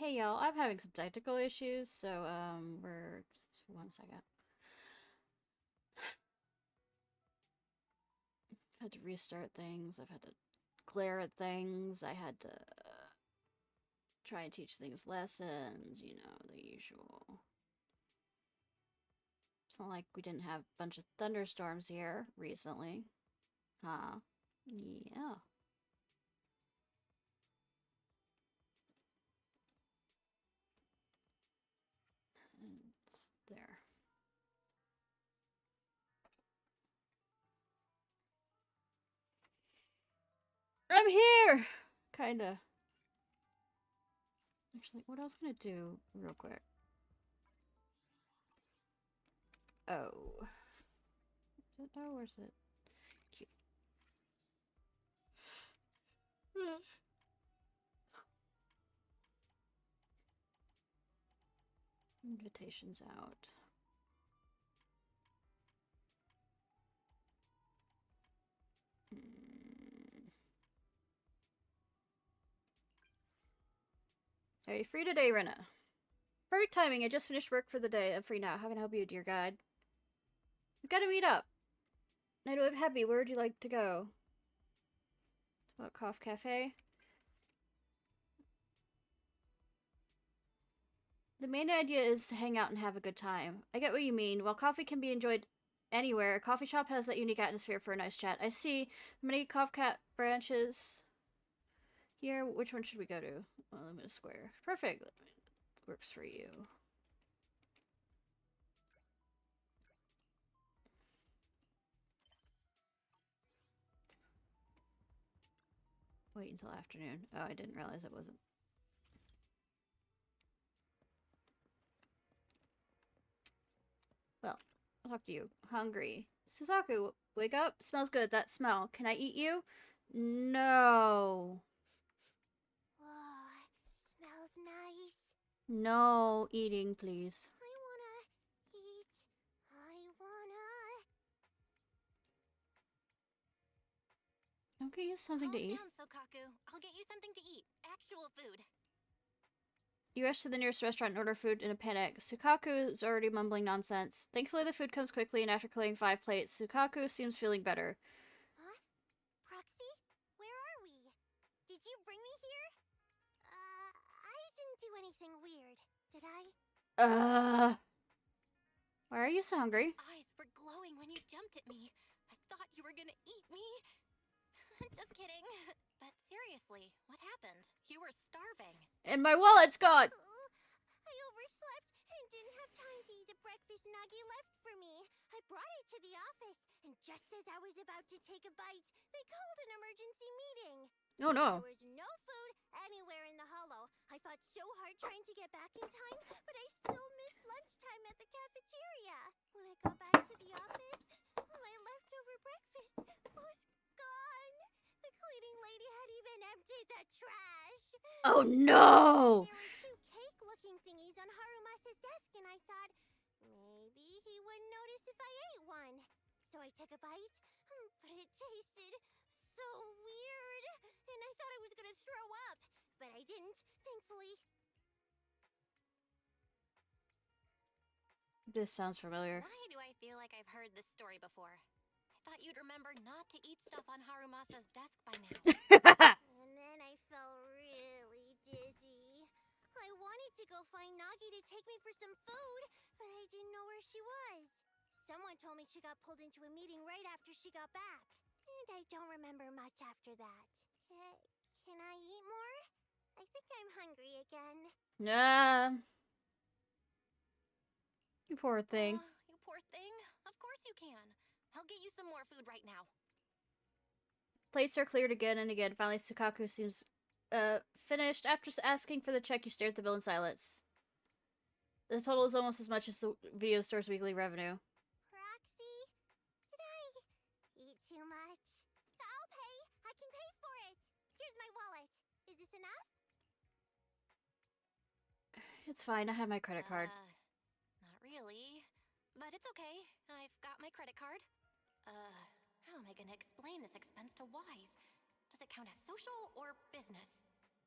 Hey y'all, I'm having some technical issues, so we're just 1 second. Had to restart things. I've had to glare at things. I had to try and teach things lessons. You know, the usual. It's not like we didn't have a bunch of thunderstorms here recently, huh? Yeah. It's there. I'm here! Kinda. Actually, what I was gonna do real quick. Oh. Is it? Oh, where's it? Cute. Invitations out. Are you free today, Rena? Perfect timing. I just finished work for the day. I'm free now. How can I help you, dear guide? We've got to meet up. I know I'm happy. Where would you like to go? What, Cough Cafe? The main idea is to hang out and have a good time. I get what you mean. While coffee can be enjoyed anywhere, a coffee shop has that unique atmosphere for a nice chat. I see many Cough Cat branches here. Which one should we go to? Well, Limited Square. Perfect. Works for you. Wait until afternoon. Oh, I didn't realize it wasn't. Well, I'll talk to you. Hungry. Suzaku, wake up. Smells good. That smell. Can I eat you? No. Oh, smells nice. No eating, please. I wanna eat. I wanna. Don't get you something to eat. Calm down, Sokaku. I'll get you something to eat. Actual food. You rush to the nearest restaurant and order food in a panic. Sukaku is already mumbling nonsense. Thankfully, the food comes quickly, and after clearing 5 plates, Sukaku seems feeling better. Huh? Proxy? Where are we? Did you bring me here? I didn't do anything weird, did I? Why are you so hungry? Eyes were glowing when you jumped at me. I thought you were gonna eat me. Just kidding. But seriously, what happened? You were starving. And my wallet's gone! I overslept and didn't have time to eat the breakfast Nagi left for me. I brought it to the office, and just as I was about to take a bite, they called an emergency meeting. Oh no. There was no food anywhere in the hollow. I fought so hard trying to get back in time, but I still missed lunchtime at the cafeteria. When I got back to the office, my leftover breakfast was gone. The cleaning lady had even emptied the trash. Oh no! There were 2 cake-looking thingies on Harumasa's desk, and I thought maybe he wouldn't notice if I ate one. So I took a bite, but it tasted so weird, and I thought I was gonna throw up, but I didn't, thankfully. This sounds familiar. Why do I feel like I've heard this story before? I thought you'd remember not to eat stuff on Harumasa's desk by now. And then I felt really dizzy. I wanted to go find Nagi to take me for some food, but I didn't know where she was. Someone told me she got pulled into a meeting right after she got back. And I don't remember much after that. Can I eat more? I think I'm hungry again. Nah. You poor thing. You poor thing. Of course you can. I'll get you some more food right now. Plates are cleared again and again. Finally, Sukaku seems finished. After asking for the check, you stare at the bill in silence. The total is almost as much as the video store's weekly revenue. Proxy, did I eat too much? I'll pay. I can pay for it. Here's my wallet. Is this enough? It's fine. I have my credit card. Not really. But it's okay. I've got my credit card. How am I gonna explain this expense to Wise? Does it count as social or business?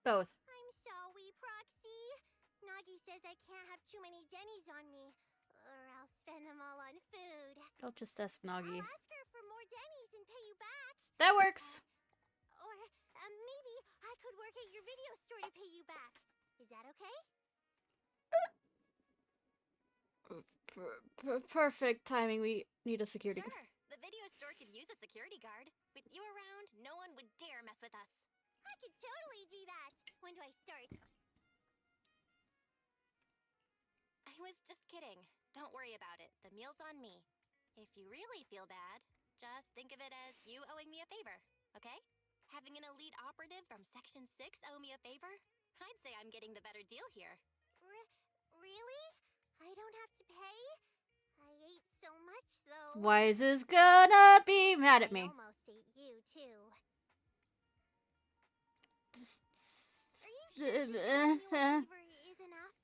Both. I'm sorry, Proxy. Nagi says I can't have too many Jennies on me, or I'll spend them all on food. I'll just ask Nagi. I'll ask her for more Jennies and pay you back. That works. Or maybe I could work at your video store to pay you back. Is that okay? Perfect timing. We need a security guard. Sure, the video store could use a security guard. With you around, no one would dare mess with us. I could totally do that. When do I start? I was just kidding. Don't worry about it. The meal's on me. If you really feel bad, just think of it as you owing me a favor, okay? Having an elite operative from Section 6 owe me a favor? I'd say I'm getting the better deal here. Really? I don't have to pay? I ate so much, though. Wise is gonna be mad at I me. almost ate you, too. Are you sure just owing you a favor is enough?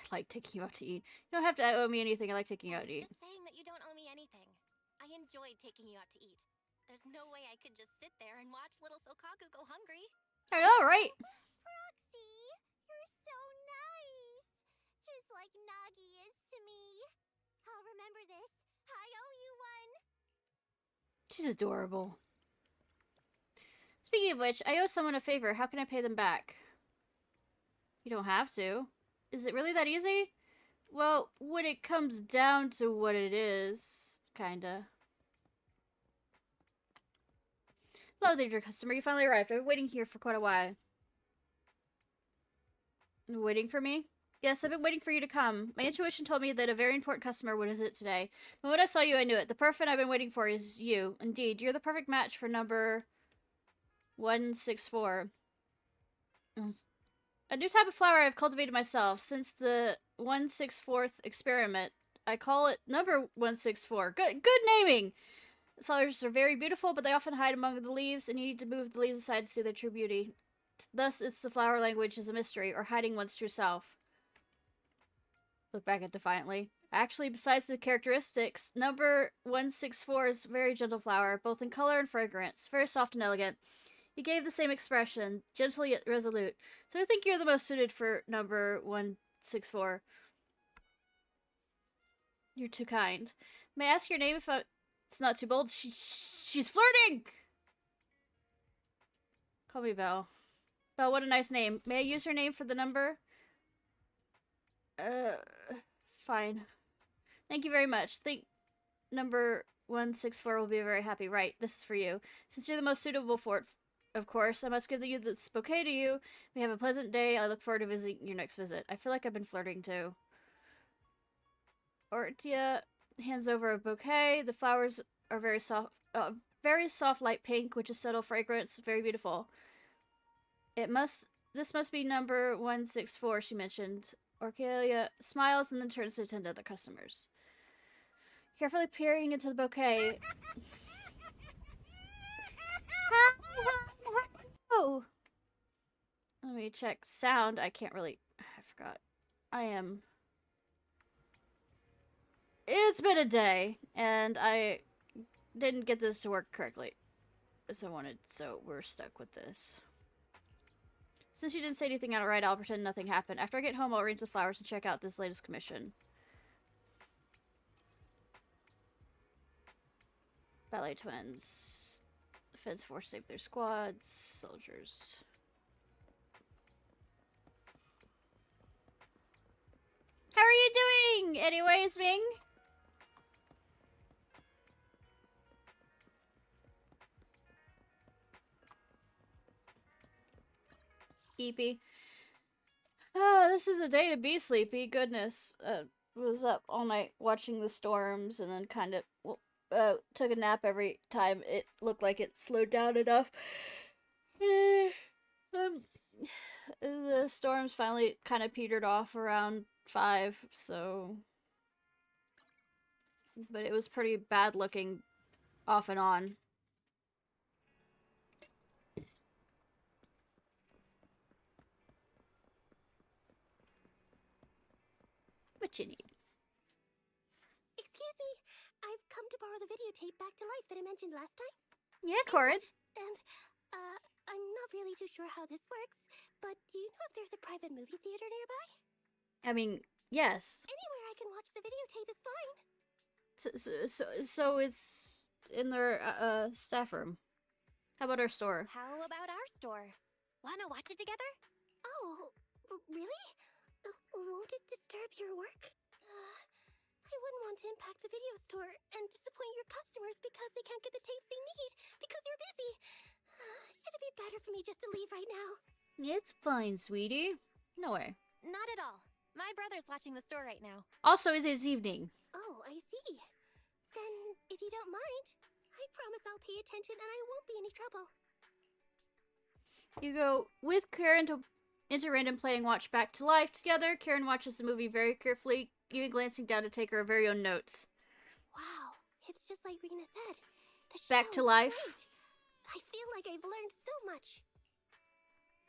I like taking you out to eat. You don't have to owe me anything. I like taking you out to eat. Just saying that you don't owe me anything. I enjoyed taking you out to eat. There's no way I could just sit there and watch little Sokaku go hungry. I know, right? Proxy, you're so nice. Just like Nagi is to me. I'll remember this. I owe you one. She's adorable. Speaking of which, I owe someone a favor. How can I pay them back? You don't have to. Is it really that easy? Well, when it comes down to what it is, kinda. Hello there, dear customer. You finally arrived. I've been waiting here for quite a while. Waiting for me? Yes, I've been waiting for you to come. My intuition told me that a very important customer would visit today. The moment I saw you, I knew it. The perfect I've been waiting for is you. Indeed, you're the perfect match for number 164. A new type of flower I've cultivated myself. Since the 164th experiment, I call it number 164. Good naming! The flowers are very beautiful, but they often hide among the leaves, and you need to move the leaves aside to see their true beauty. Thus, it's the flower language is a mystery, or hiding one's true self. Look back at defiantly. Actually, besides the characteristics, number 164 is a very gentle flower, both in color and fragrance. Very soft and elegant. You gave the same expression, gentle yet resolute. So I think you're the most suited for number 164. You're too kind. May I ask your name if it's not too bold? She's flirting! Call me Belle. Belle, what a nice name. May I use her name for the number? Fine. Thank you very much. Think number 164 will be very happy. Right, this is for you. Since you're the most suitable for it, of course, I must give you this bouquet to you. We have a pleasant day. I look forward to visiting your next visit. I feel like I've been flirting too. Ortia hands over a bouquet. The flowers are very soft light pink, which is subtle fragrance, very beautiful. This must be number 164, she mentioned. Orcalia smiles and then turns to attend to other customers. Carefully peering into the bouquet. Oh! Let me check sound. I forgot. It's been a day, and I didn't get this to work correctly as I wanted, so we're stuck with this. Since you didn't say anything outright, I'll pretend nothing happened. After I get home, I'll arrange the flowers and check out this latest commission. Ballet twins. Defense force save their squads. Soldiers. How are you doing? Anyways, Ming? Sleepy. Oh, this is a day to be sleepy. Goodness. Was up all night watching the storms and then kind of took a nap every time it looked like it slowed down enough. The storms finally kind of petered off around 5, so... But it was pretty bad looking off and on. What you need? Excuse me, I've come to borrow the videotape back to life that I mentioned last time. Yeah, Corin. And, I'm not really too sure how this works, but do you know if there's a private movie theater nearby? I mean, yes. Anywhere I can watch the videotape is fine. So it's in their staff room. How about our store? How about our store? Wanna watch it together? Oh, really? Won't it disturb your work? I wouldn't want to impact the video store and disappoint your customers because they can't get the tapes they need because you're busy. It'd be better for me just to leave right now. It's fine, sweetie. No way. Not at all. My brother's watching the store right now. Also, it is evening. Oh, I see. Then, if you don't mind, I promise I'll pay attention and I won't be any trouble. You go with Karen to into random play and watch Back to Life together. Karen watches the movie very carefully, even glancing down to take her very own notes. Wow, it's just like Rena said. The Back to show is Life. great. I feel like I've learned so much.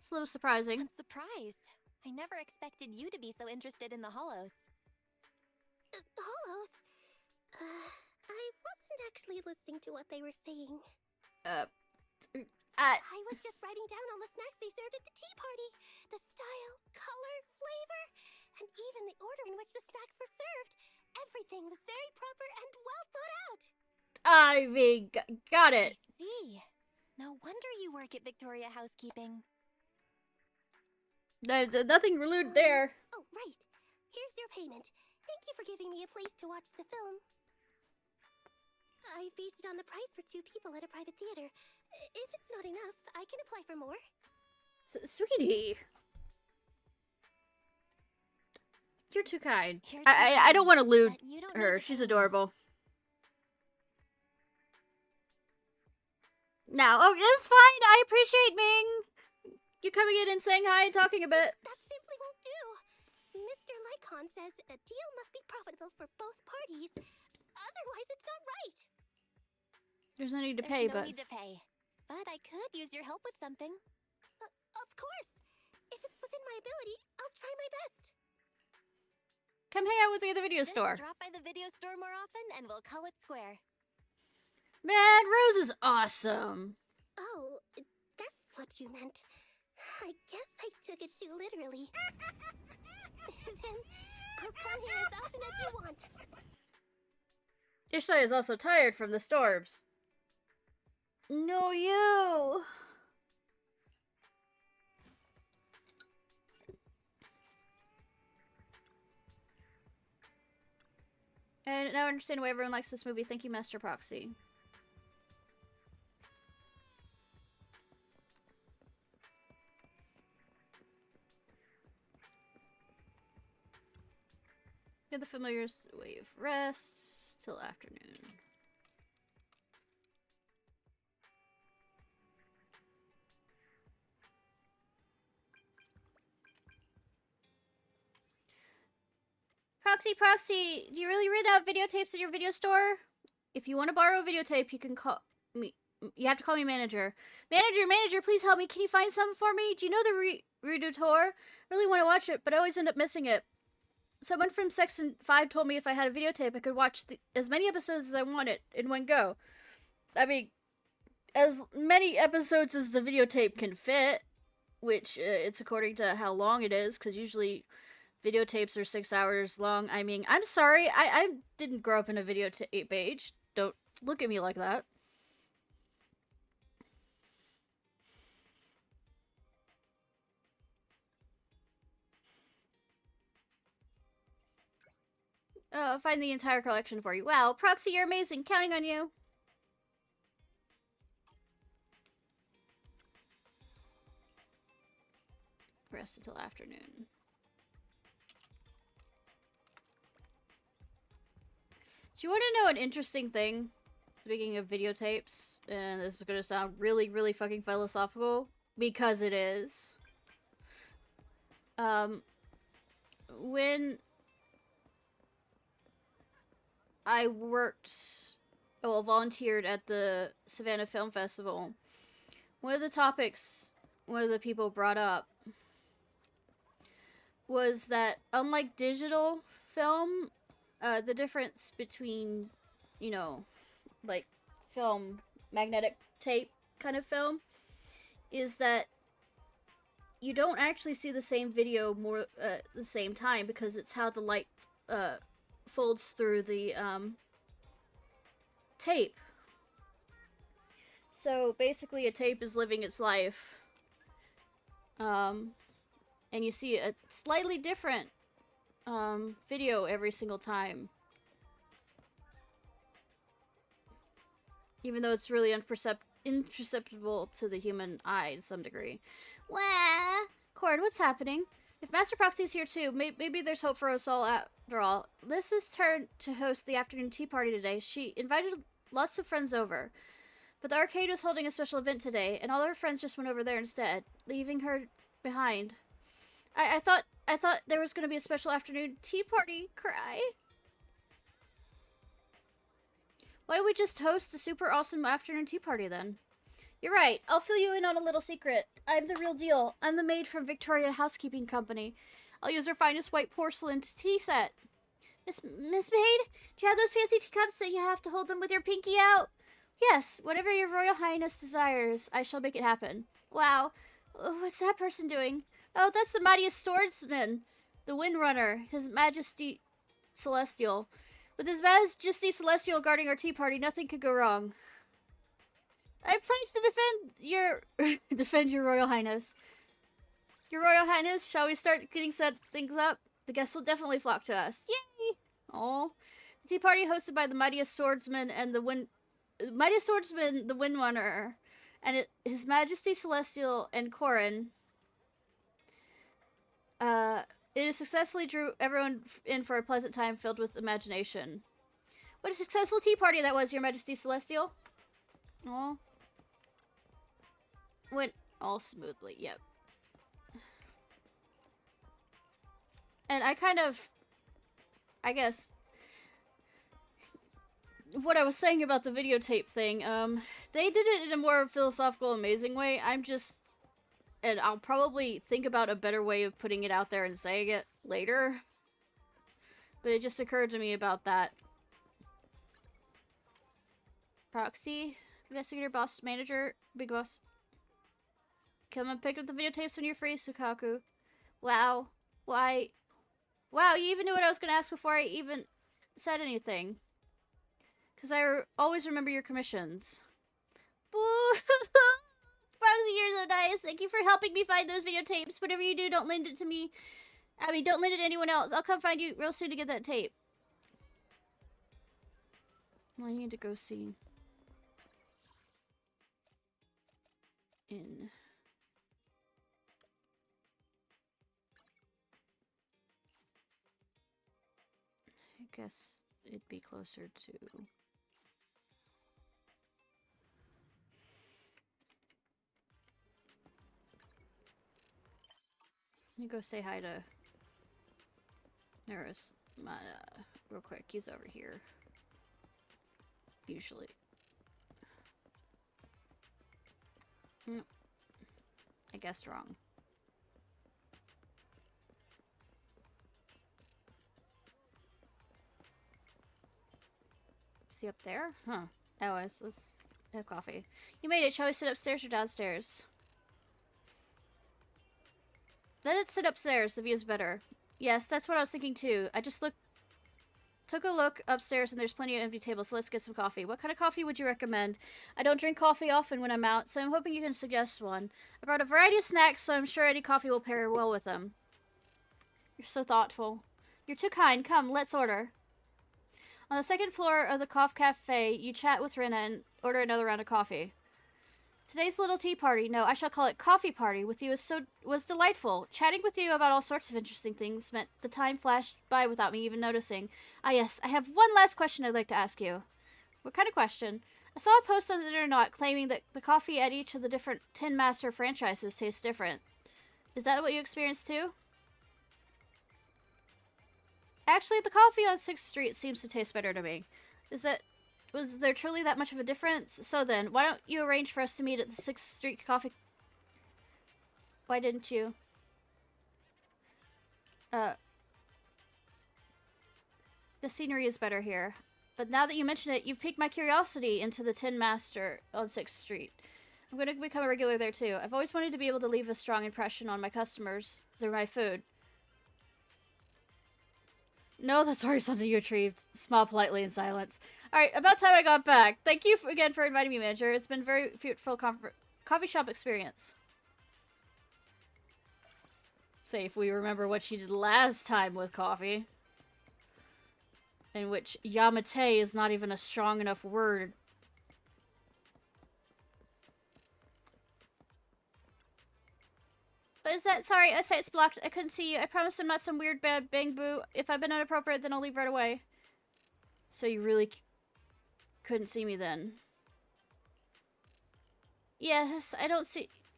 It's a little surprising. I'm surprised. I never expected you to be so interested in the Hollows. Hollows? I wasn't actually listening to what they were saying. I was just writing down all the snacks they served at the tea party. The style, color, flavor, and even the order in which the snacks were served. Everything was very proper and well thought out. Ivy, got I it. see. No wonder you work at Victoria Housekeeping. Nothing rude there. Oh, right. Here's your payment. Thank you for giving me a place to watch the film. I based it on the price for 2 people at a private theater. If it's not enough, I can apply for more. Sweetie. You're too kind. You're I don't want to lose but you don't her. need to She's pay me. adorable. No, oh, it's fine. I appreciate Ming. You coming in and saying hi and talking a bit. That simply won't do. Mr. Lycon says a deal must be profitable for both parties. Otherwise, it's not right. There's no need to There's pay, no but... need to pay. But I could use your help with something. Of course. If it's within my ability, I'll try my best. Come hang out with me at the video Just store. drop by the video store more often and we'll call it square. Man, Rose is awesome. Oh, that's what you meant. I guess I took it too literally. Then I'll come here as often as you want. Ishnai is also tired from the storms. No, you. And now I understand why everyone likes this movie. Thank you, Master Proxy. Get the familiar's way of rest till afternoon. Proxy, do you really rent out videotapes at your video store? If you want to borrow a videotape, you can call me. You have to call me manager. Manager, please help me. Can you find some for me? Do you know the Redutor? Really want to watch it, but I always end up missing it. Someone from Section 5 told me if I had a videotape, I could watch as many episodes as I wanted in one go. I mean, as many episodes as the videotape can fit, which it's according to how long it is, because usually videotapes are 6 hours long. I mean, I'm sorry, I didn't grow up in a videotape age. Don't look at me like that. I'll find the entire collection for you. Wow, Proxy, you're amazing. Counting on you. Rest until afternoon. Do you want to know an interesting thing? Speaking of videotapes, and this is going to sound really, really fucking philosophical, because it is. When I volunteered at the Savannah Film Festival, one of the people brought up was that unlike digital film, the difference between, you know, like film, magnetic tape kind of film, is that you don't actually see the same video the same time because it's how the light folds through the tape. So basically a tape is living its life. And you see a slightly different video every single time. Even though it's really imperceptible to the human eye to some degree. Wah! Cord, what's happening? If Master Proxy's here too, maybe there's hope for us all after all. Liz's turn to host the afternoon tea party today. She invited lots of friends over. But the arcade was holding a special event today, and all her friends just went over there instead, leaving her behind. I thought there was going to be a special afternoon tea party. Cry. Why don't we just host a super awesome afternoon tea party then? You're right. I'll fill you in on a little secret. I'm the real deal. I'm the maid from Victoria Housekeeping Company. I'll use her finest white porcelain tea set. Miss Maid, do you have those fancy teacups that you have to hold them with your pinky out? Yes, whatever your Royal Highness desires, I shall make it happen. Wow. What's that person doing? Oh, that's the mightiest swordsman, the Windrunner, His Majesty Celestial. With His Majesty Celestial guarding our tea party, nothing could go wrong. I pledge to defend your Royal Highness. Your Royal Highness, shall we start getting things up? The guests will definitely flock to us. Yay! Oh, the tea party hosted by the mightiest swordsman and the Windrunner, and His Majesty Celestial and Corin. It successfully drew everyone in for a pleasant time filled with imagination. What a successful tea party that was, Your Majesty Celestial. Oh. Went all smoothly, yep. And I guess, what I was saying about the videotape thing, they did it in a more philosophical, amazing way. And I'll probably think about a better way of putting it out there and saying it later. But it just occurred to me about that. Proxy, investigator, boss, manager, big boss. Come and pick up the videotapes when you're free, Sukaku. Wow. Why? Wow, you even knew what I was going to ask before I even said anything. Because I always remember your commissions. Boo! Proxy, you're so nice. Thank you for helping me find those videotapes. Whatever you do, don't lend it to me. Don't lend it to anyone else. I'll come find you real soon to get that tape. Well, I need to go see. I guess it'd be closer to... Let me go say hi to Neris, real quick. He's over here. Usually. I guessed wrong. Is he up there? Huh. Oh, let's have coffee. You made it. Shall we sit upstairs or downstairs? Let's sit upstairs. The view's better. Yes, that's what I was thinking too. I just took a look upstairs and there's plenty of empty tables, so let's get some coffee. What kind of coffee would you recommend? I don't drink coffee often when I'm out, so I'm hoping you can suggest one. I brought a variety of snacks, so I'm sure any coffee will pair well with them. You're so thoughtful. You're too kind. Come, let's order. On the second floor of the Cough Cafe, you chat with Rena and order another round of coffee. Today's little tea party, no, I shall call it coffee party, with you was delightful. Chatting with you about all sorts of interesting things meant the time flashed by without me even noticing. Ah yes, I have one last question I'd like to ask you. What kind of question? I saw a post on the internet claiming that the coffee at each of the different Tin Master franchises tastes different. Is that what you experienced too? Actually, the coffee on 6th Street seems to taste better to me. Was there truly that much of a difference? So then, why don't you arrange for us to meet at the 6th Street Coffee... Why didn't you? The scenery is better here. But now that you mention it, you've piqued my curiosity into the Tin Master on 6th Street. I'm going to become a regular there too. I've always wanted to be able to leave a strong impression on my customers through my food. No, that's already something you achieved. Smile politely in silence. Alright, about time I got back. Thank you again for inviting me, manager. It's been a very fruitful coffee shop experience. Say if we remember what she did last time with coffee. In which Yamate is not even a strong enough word. What is that? Sorry, I say it's blocked. I couldn't see you. I promise I'm not some weird bad bang boo. If I've been inappropriate, then I'll leave right away. So you really couldn't see me then? Yes, I don't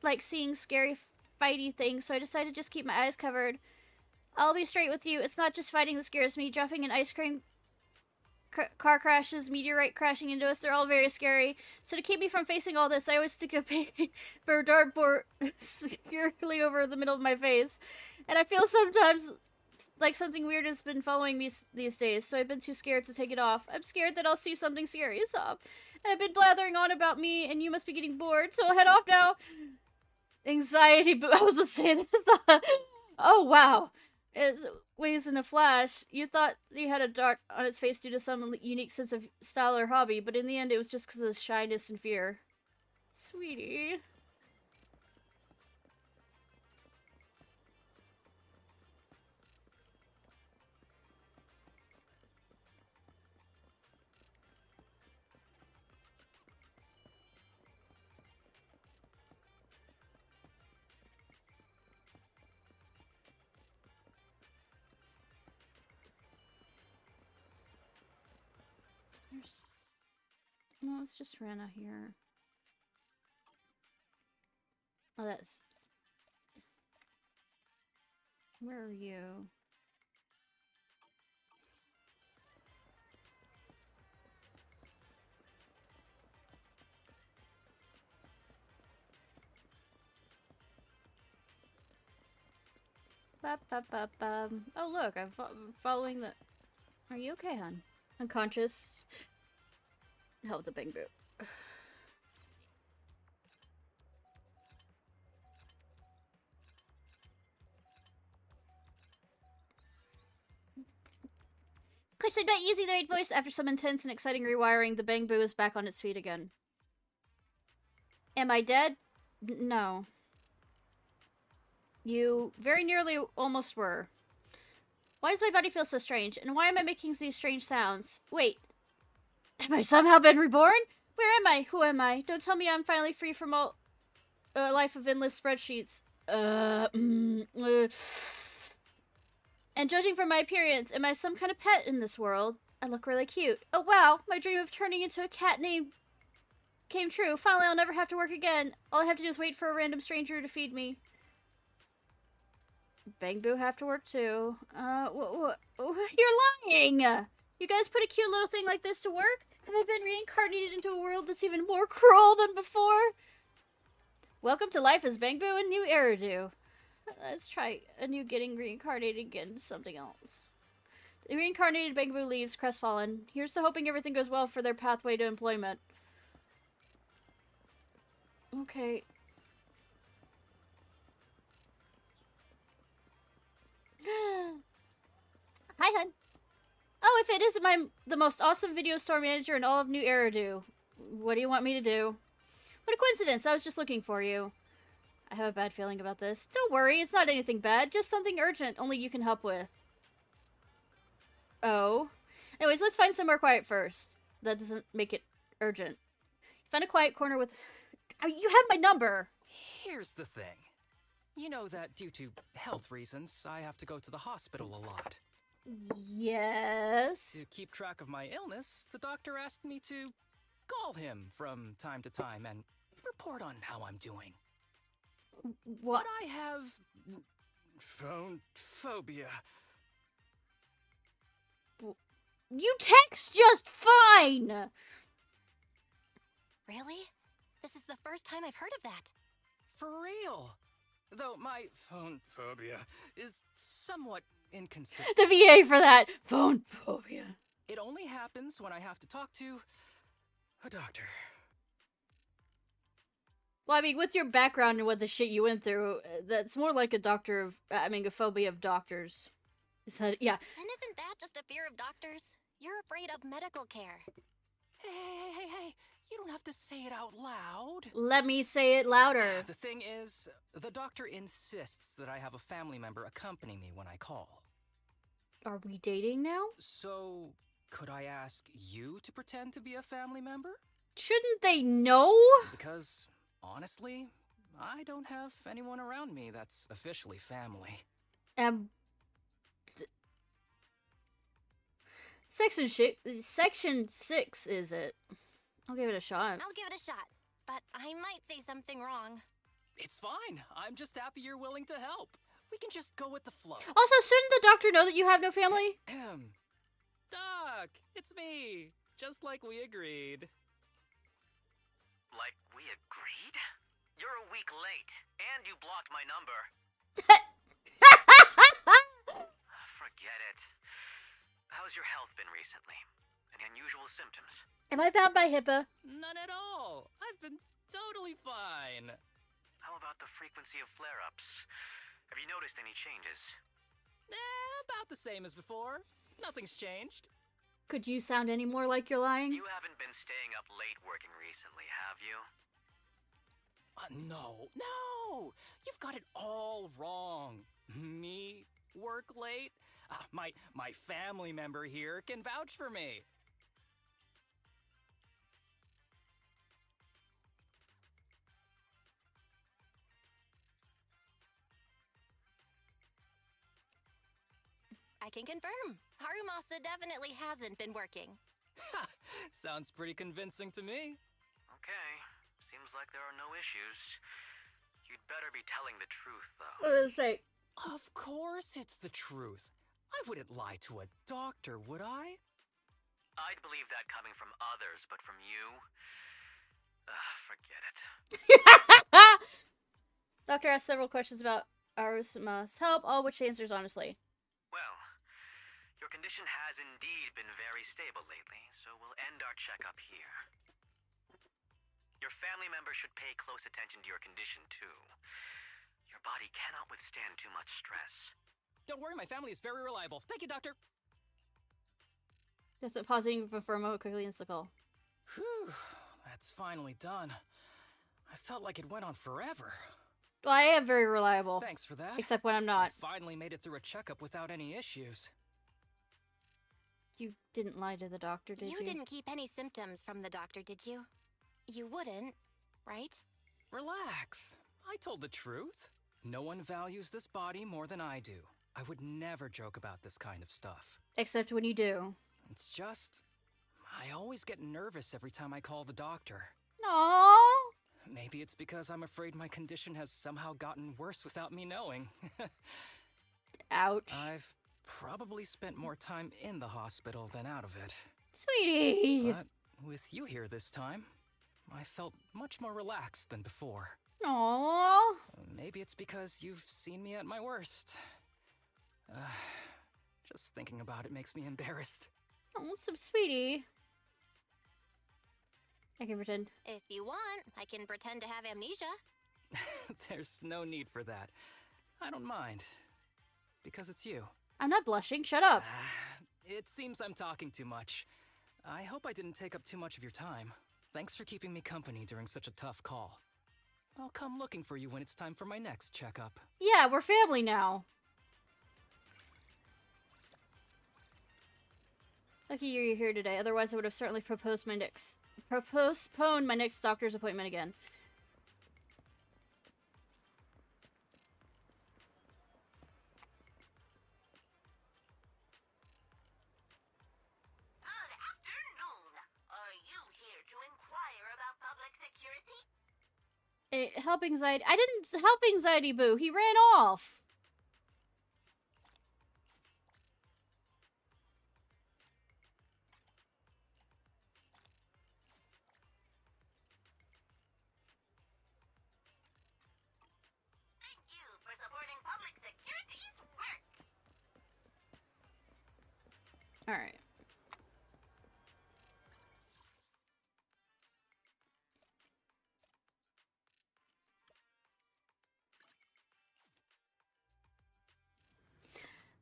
like seeing scary fighty things, so I decided to just keep my eyes covered. I'll be straight with you. It's not just fighting that scares me. Dropping an ice cream, car crashes, meteorite crashing into us, they're all very scary. So to keep me from facing all this, I always stick a paper dartboard securely over the middle of my face. And I feel sometimes like something weird has been following me these days, so I've been too scared to take it off. I'm scared that I'll see something serious up. And I've been blathering on about me, and you must be getting bored, so I'll head off now. Anxiety, I was just saying this. Oh, wow. It weighs in a flash. You thought you had a dart on its face due to some unique sense of style or hobby, but in the end it was just because of shyness and fear. Sweetie. No, it's just Rana here. Oh, that's... Where are you? Oh, look, I'm following the... Are you okay, hon? Unconscious. Help the bang boot. Of course, I'm not using the right voice. After some intense and exciting rewiring, the bang boo is back on its feet again. Am I dead? No. You very nearly almost were. Why does my body feel so strange? And why am I making these strange sounds? Wait. Have I somehow been reborn? Where am I? Who am I? Don't tell me I'm finally free from all life of endless spreadsheets. And judging from my appearance, am I some kind of pet in this world? I look really cute. Oh wow, my dream of turning into a cat name came true. Finally, I'll never have to work again. All I have to do is wait for a random stranger to feed me. Bang Boo have to work too. You're lying! You guys put a cute little thing like this to work? Have I been reincarnated into a world that's even more cruel than before? Welcome to life as Bang Boo and New Eridu. Let's try a new getting reincarnated again into something else. The reincarnated Bang Boo leaves, crestfallen. Here's to hoping everything goes well for their pathway to employment. Okay. Hi, hun. Oh, if it isn't the most awesome video store manager in all of New Eridu. What do you want me to do? What a coincidence. I was just looking for you. I have a bad feeling about this. Don't worry, it's not anything bad. Just something urgent only you can help with. Oh. Anyways, let's find somewhere quiet first. That doesn't make it urgent. Find a quiet corner with... You have my number! Here's the thing. You know that due to health reasons, I have to go to the hospital a lot. Yes. To keep track of my illness, the doctor asked me to call him from time to time and report on how I'm doing. What? But I have... phone phobia. You text just fine! Really? This is the first time I've heard of that. For real. Though my phone phobia is somewhat inconsistent. The VA for that. Phone phobia. It only happens when I have to talk to a doctor. Well, I mean, with your background and what the shit you went through, that's more like a doctor of, a phobia of doctors. Is that, yeah. And isn't that just a fear of doctors? You're afraid of medical care. Hey, you don't have to say it out loud. Let me say it louder. The thing is, the doctor insists that I have a family member accompany me when I call. Are we dating now? So, could I ask you to pretend to be a family member? Shouldn't they know? Because, honestly, I don't have anyone around me that's officially family. Section 6, is it? I'll give it a shot. I'll give it a shot, but I might say something wrong. It's fine. I'm just happy you're willing to help. We can just go with the flow. Also, shouldn't the doctor know that you have no family? Doc, it's me. Just like we agreed. Like we agreed? You're a week late, and you blocked my number. Forget it. How's your health been recently? Any unusual symptoms? Am I bound by HIPAA? None at all. I've been totally fine. How about the frequency of flare-ups? Have you noticed any changes? About the same as before. Nothing's changed. Could you sound any more like you're lying? You haven't been staying up late working recently, have you? No. You've got it all wrong. Me work late? My family member here can vouch for me. I can confirm. Harumasa definitely hasn't been working. Sounds pretty convincing to me. Okay. Seems like there are no issues. You'd better be telling the truth, though. What did it say? Of course it's the truth. I wouldn't lie to a doctor, would I? I'd believe that coming from others, but from you? Forget it. Doctor asked several questions about Arusuma's help, all which she answers honestly. Well, your condition has indeed been very stable lately, so we'll end our checkup here. Your family member should pay close attention to your condition, too. Your body cannot withstand too much stress. Don't worry, my family is very reliable. Thank you, doctor. Just pausing for a moment quickly ends the call. Whew, that's finally done. I felt like it went on forever. Well, I am very reliable. Thanks for that. Except when I'm not. I finally made it through a checkup without any issues. You didn't lie to the doctor, did you? You didn't keep any symptoms from the doctor, did you? You wouldn't, right? Relax. I told the truth. No one values this body more than I do. I would never joke about this kind of stuff. Except when you do. It's just, I always get nervous every time I call the doctor. Aww. Maybe it's because I'm afraid my condition has somehow gotten worse without me knowing. Ouch. I've probably spent more time in the hospital than out of it. Sweetie. But with you here this time, I felt much more relaxed than before. Aww. Maybe it's because you've seen me at my worst. Just thinking about it makes me embarrassed. Oh, so sweetie. I can pretend. If you want, I can pretend to have amnesia. There's no need for that. I don't mind. Because it's you. I'm not blushing. Shut up. It seems I'm talking too much. I hope I didn't take up too much of your time. Thanks for keeping me company during such a tough call. I'll come looking for you when it's time for my next checkup. Yeah, we're family now. Lucky you're here today. Otherwise, I would have certainly postponed my next doctor's appointment again. Good afternoon. Are you here to inquire about public security? Help anxiety. I didn't help anxiety boo. He ran off. Thank you for supporting public security's work. All right.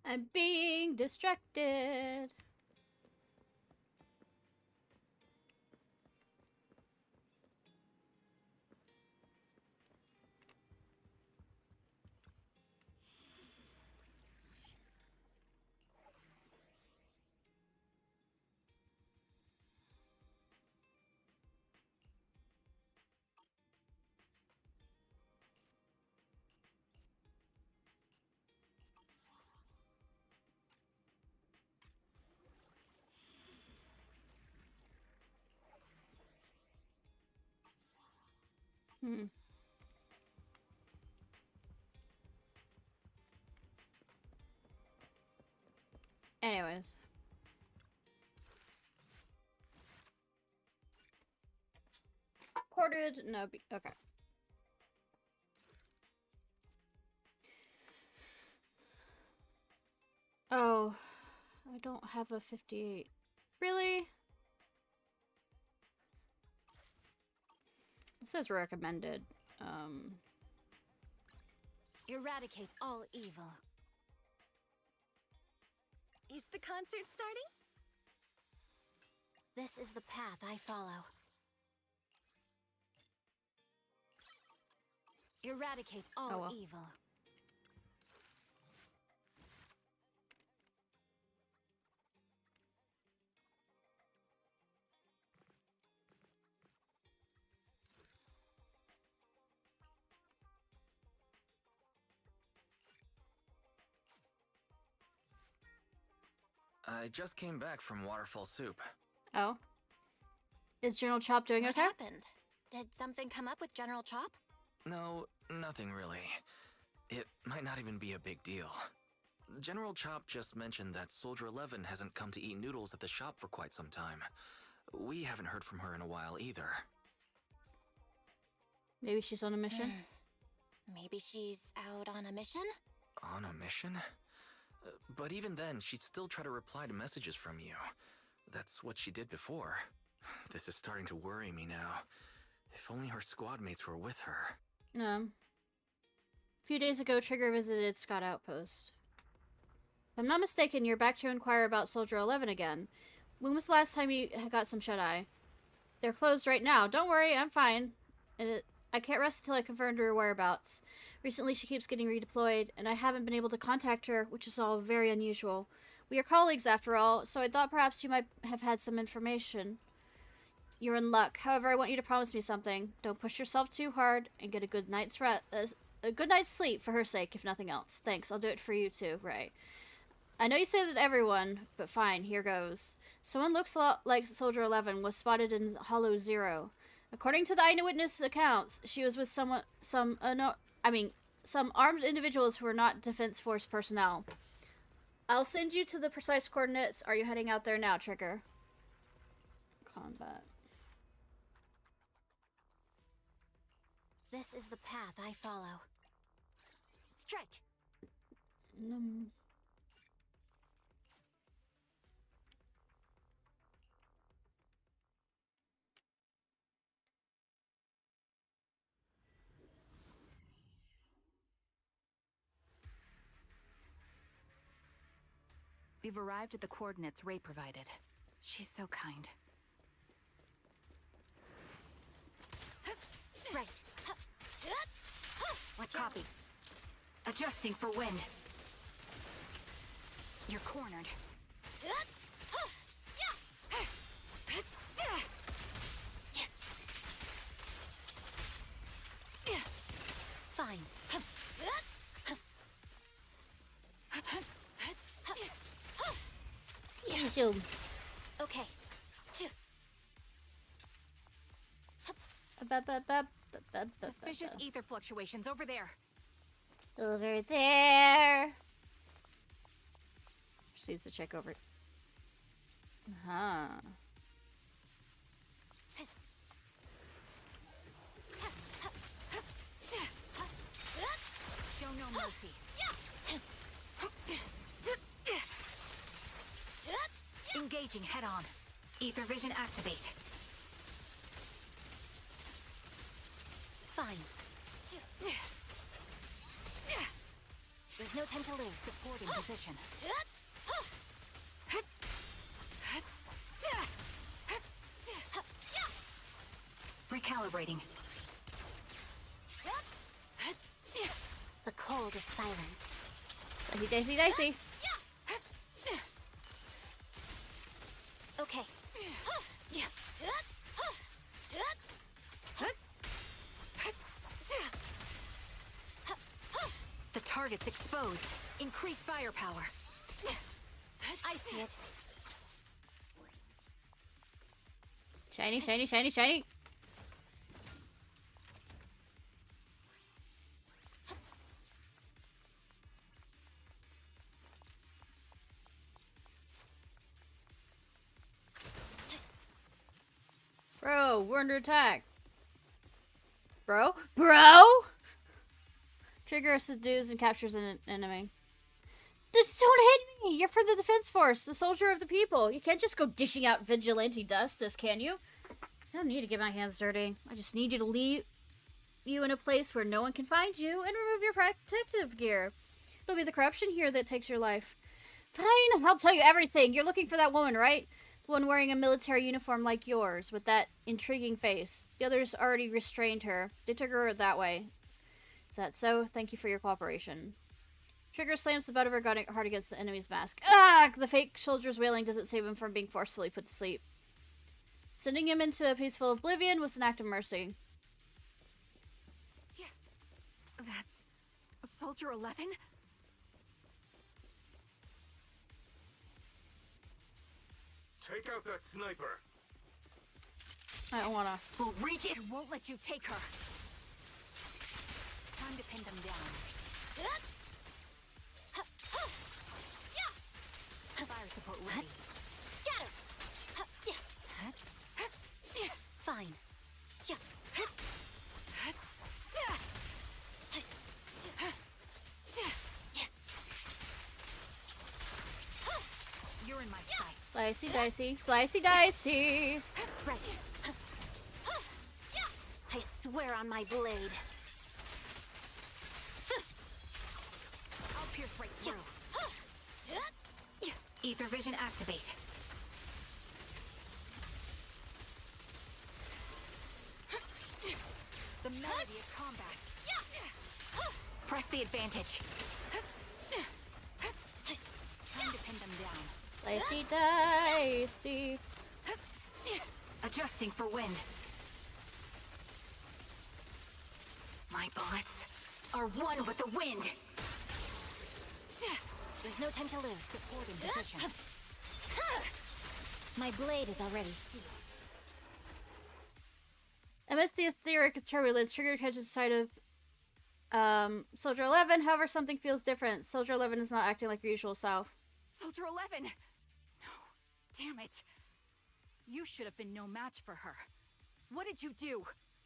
I'm being distracted. Anyways. Quartered? No, okay. Oh, I don't have a 58. Really? It says recommended. Eradicate all evil. Is the concert starting? This is the path I follow. Eradicate all evil. I just came back from Waterfall Soup. Oh? Is General Chop doing What okay? happened? Did something come up with General Chop? No, nothing really. It might not even be a big deal. General Chop just mentioned that Soldier 11 hasn't come to eat noodles at the shop for quite some time. We haven't heard from her in a while either. Maybe she's on a mission? Maybe she's out on a mission? On a mission? But even then, she'd still try to reply to messages from you. That's what she did before. This is starting to worry me now. If only her squad mates were with her. A few days ago, Trigger visited Scott Outpost. If I'm not mistaken, you're back to inquire about Soldier 11 again. When was the last time you got some shut-eye? They're closed right now. Don't worry, I'm fine. I can't rest until I confirmed her whereabouts. Recently, she keeps getting redeployed, and I haven't been able to contact her, which is all very unusual. We are colleagues, after all, so I thought perhaps you might have had some information. You're in luck. However, I want you to promise me something. Don't push yourself too hard, and get a good night's sleep for her sake, if nothing else. Thanks, I'll do it for you too, Ray. I know you say that to everyone, but fine, here goes. Someone looks a lot like Soldier 11 was spotted in HoyoVerse. According to the eyewitness accounts, she was with some armed individuals who are not Defense Force personnel. I'll send you to the precise coordinates. Are you heading out there now, Trigger? Combat. This is the path I follow. Strike! We've arrived at the coordinates Ray provided. She's so kind. Right. What copy? Adjusting for wind. You're cornered. Fine. Okay. Suspicious ether fluctuations over there. Over there. Proceeds to check over. Huh. Show no mercy. Engaging head-on. Ether vision activate. Fine. There's no time to lose. Supporting position. Recalibrating. The cold is silent. Dicey, dicey, dicey. Okay. The target's exposed. Increase firepower. I see it. Shiny, shiny, shiny, shiny. Bro, we're under attack. Bro? Bro? Trigger subdues and captures an enemy. Just don't hit me! You're for the defense force, the soldier of the people. You can't just go dishing out vigilante justice, can you? I don't need to get my hands dirty. I just need you to leave you in a place where no one can find you and remove your protective gear. It'll be the corruption here that takes your life. Fine, I'll tell you everything. You're looking for that woman, right? The one wearing a military uniform like yours, with that intriguing face. The others already restrained her. They took her that way. Is that so? Thank you for your cooperation. Trigger slams the butt of her gun hard against the enemy's mask. Ah! The fake soldier's wailing doesn't save him from being forcefully put to sleep. Sending him into a peaceful oblivion was an act of mercy. That's... Soldier 11? Take out that sniper. I don't wanna. We'll reach it and won't let you take her. Time to pin them down. Fire support ready. Scatter! Fine. You're in my sights. Slicey dicey, slicey dicey. Right. I swear on my blade. I'll pierce right through. Ether vision activate. The melody of combat. Press the advantage. Time to pin them down. Slicey dicey. Adjusting for wind. My bullets are one with the wind. There's no time to lose. Supporting position. My blade is already. Amidst the etheric turbulence, Trigger catches sight of Soldier 11. However, something feels different. Soldier 11 is not acting like her usual self. Soldier 11! No. Damn it. You should have been no match for her. What did you do?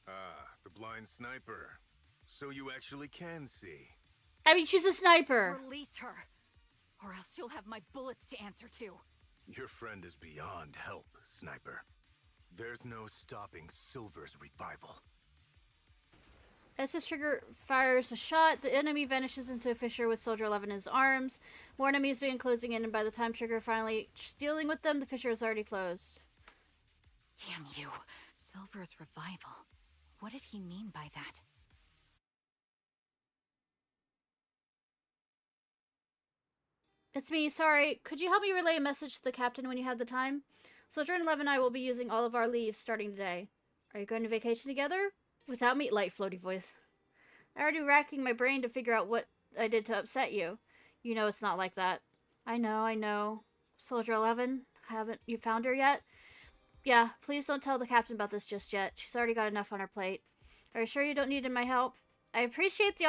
Ah, the blind sniper. So you actually can see. I mean, she's a sniper. Release her. Or else you'll have my bullets to answer to. Your friend is beyond help, sniper. There's no stopping Silver's revival. As his Trigger fires a shot, the enemy vanishes into a fissure with Soldier 11 in his arms. More enemies begin closing in, and by the time Trigger finally dealing with them, the fissure is already closed. Damn you. Silver's revival. What did he mean by that? It's me, sorry. Could you help me relay a message to the captain when you have the time? Soldier 11 and I will be using all of our leave starting today. Are you going to vacation together? Without me? Light floaty voice. I'm already racking my brain to figure out what I did to upset you. You know it's not like that. I know. Soldier 11, haven't you found her yet? Yeah, please don't tell the captain about this just yet. She's already got enough on her plate. Are you sure you don't need my help? I appreciate the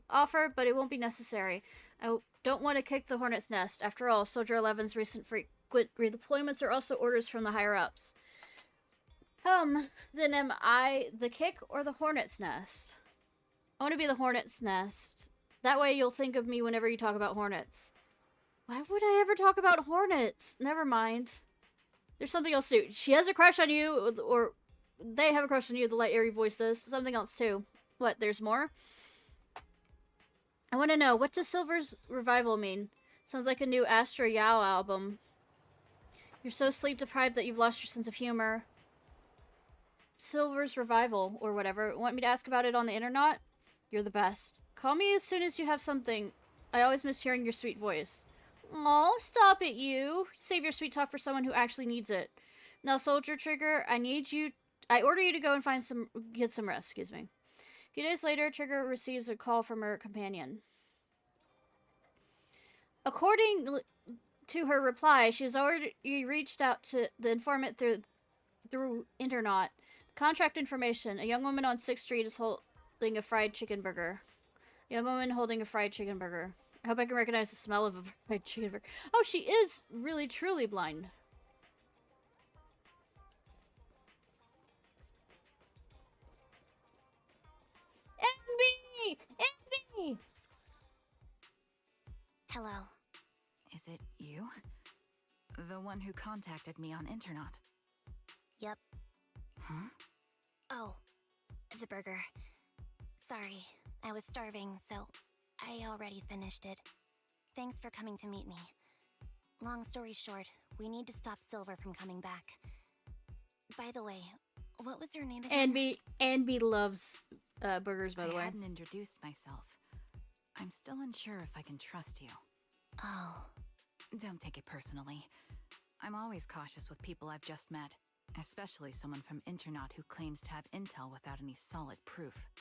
offer, but it won't be necessary. I don't want to kick the hornet's nest. After all, Soldier 11's recent frequent redeployments are also orders from the higher-ups. Then am I the kick or the hornet's nest? I want to be the hornet's nest. That way you'll think of me whenever you talk about hornets. Why would I ever talk about hornets? Never mind. There's something else too. She has a crush on you, or they have a crush on you, the light airy voice does. Something else too. What, there's more? I want to know, what does Silver's revival mean? Sounds like a new Astro Yao album. You're so sleep deprived that you've lost your sense of humor. Silver's revival, or whatever. Want me to ask about it on the internet? You're the best. Call me as soon as you have something. I always miss hearing your sweet voice. Oh, stop it, you. Save your sweet talk for someone who actually needs it. Now, Soldier Trigger, I order you to go and get some rest, excuse me. A few days later, Trigger receives a call from her companion. According to her reply, she has already reached out to the informant through internet. Contract information. A young woman on 6th Street is holding a fried chicken burger. A young woman holding a fried chicken burger. I hope I can recognize the smell of a fried chicken burger. Oh, she is really, truly blind. Anby! Anby! Hello. Is it you? The one who contacted me on internet? Yep. Huh? Oh, the burger. Sorry, I was starving, so I already finished it. Thanks for coming to meet me. Long story short, we need to stop Silver from coming back. By the way, what was your name again? Anby loves burgers, by the way. I hadn't introduced myself. I'm still unsure if I can trust you. Oh. Don't take it personally. I'm always cautious with people I've just met, especially someone from internet who claims to have intel without any solid proof.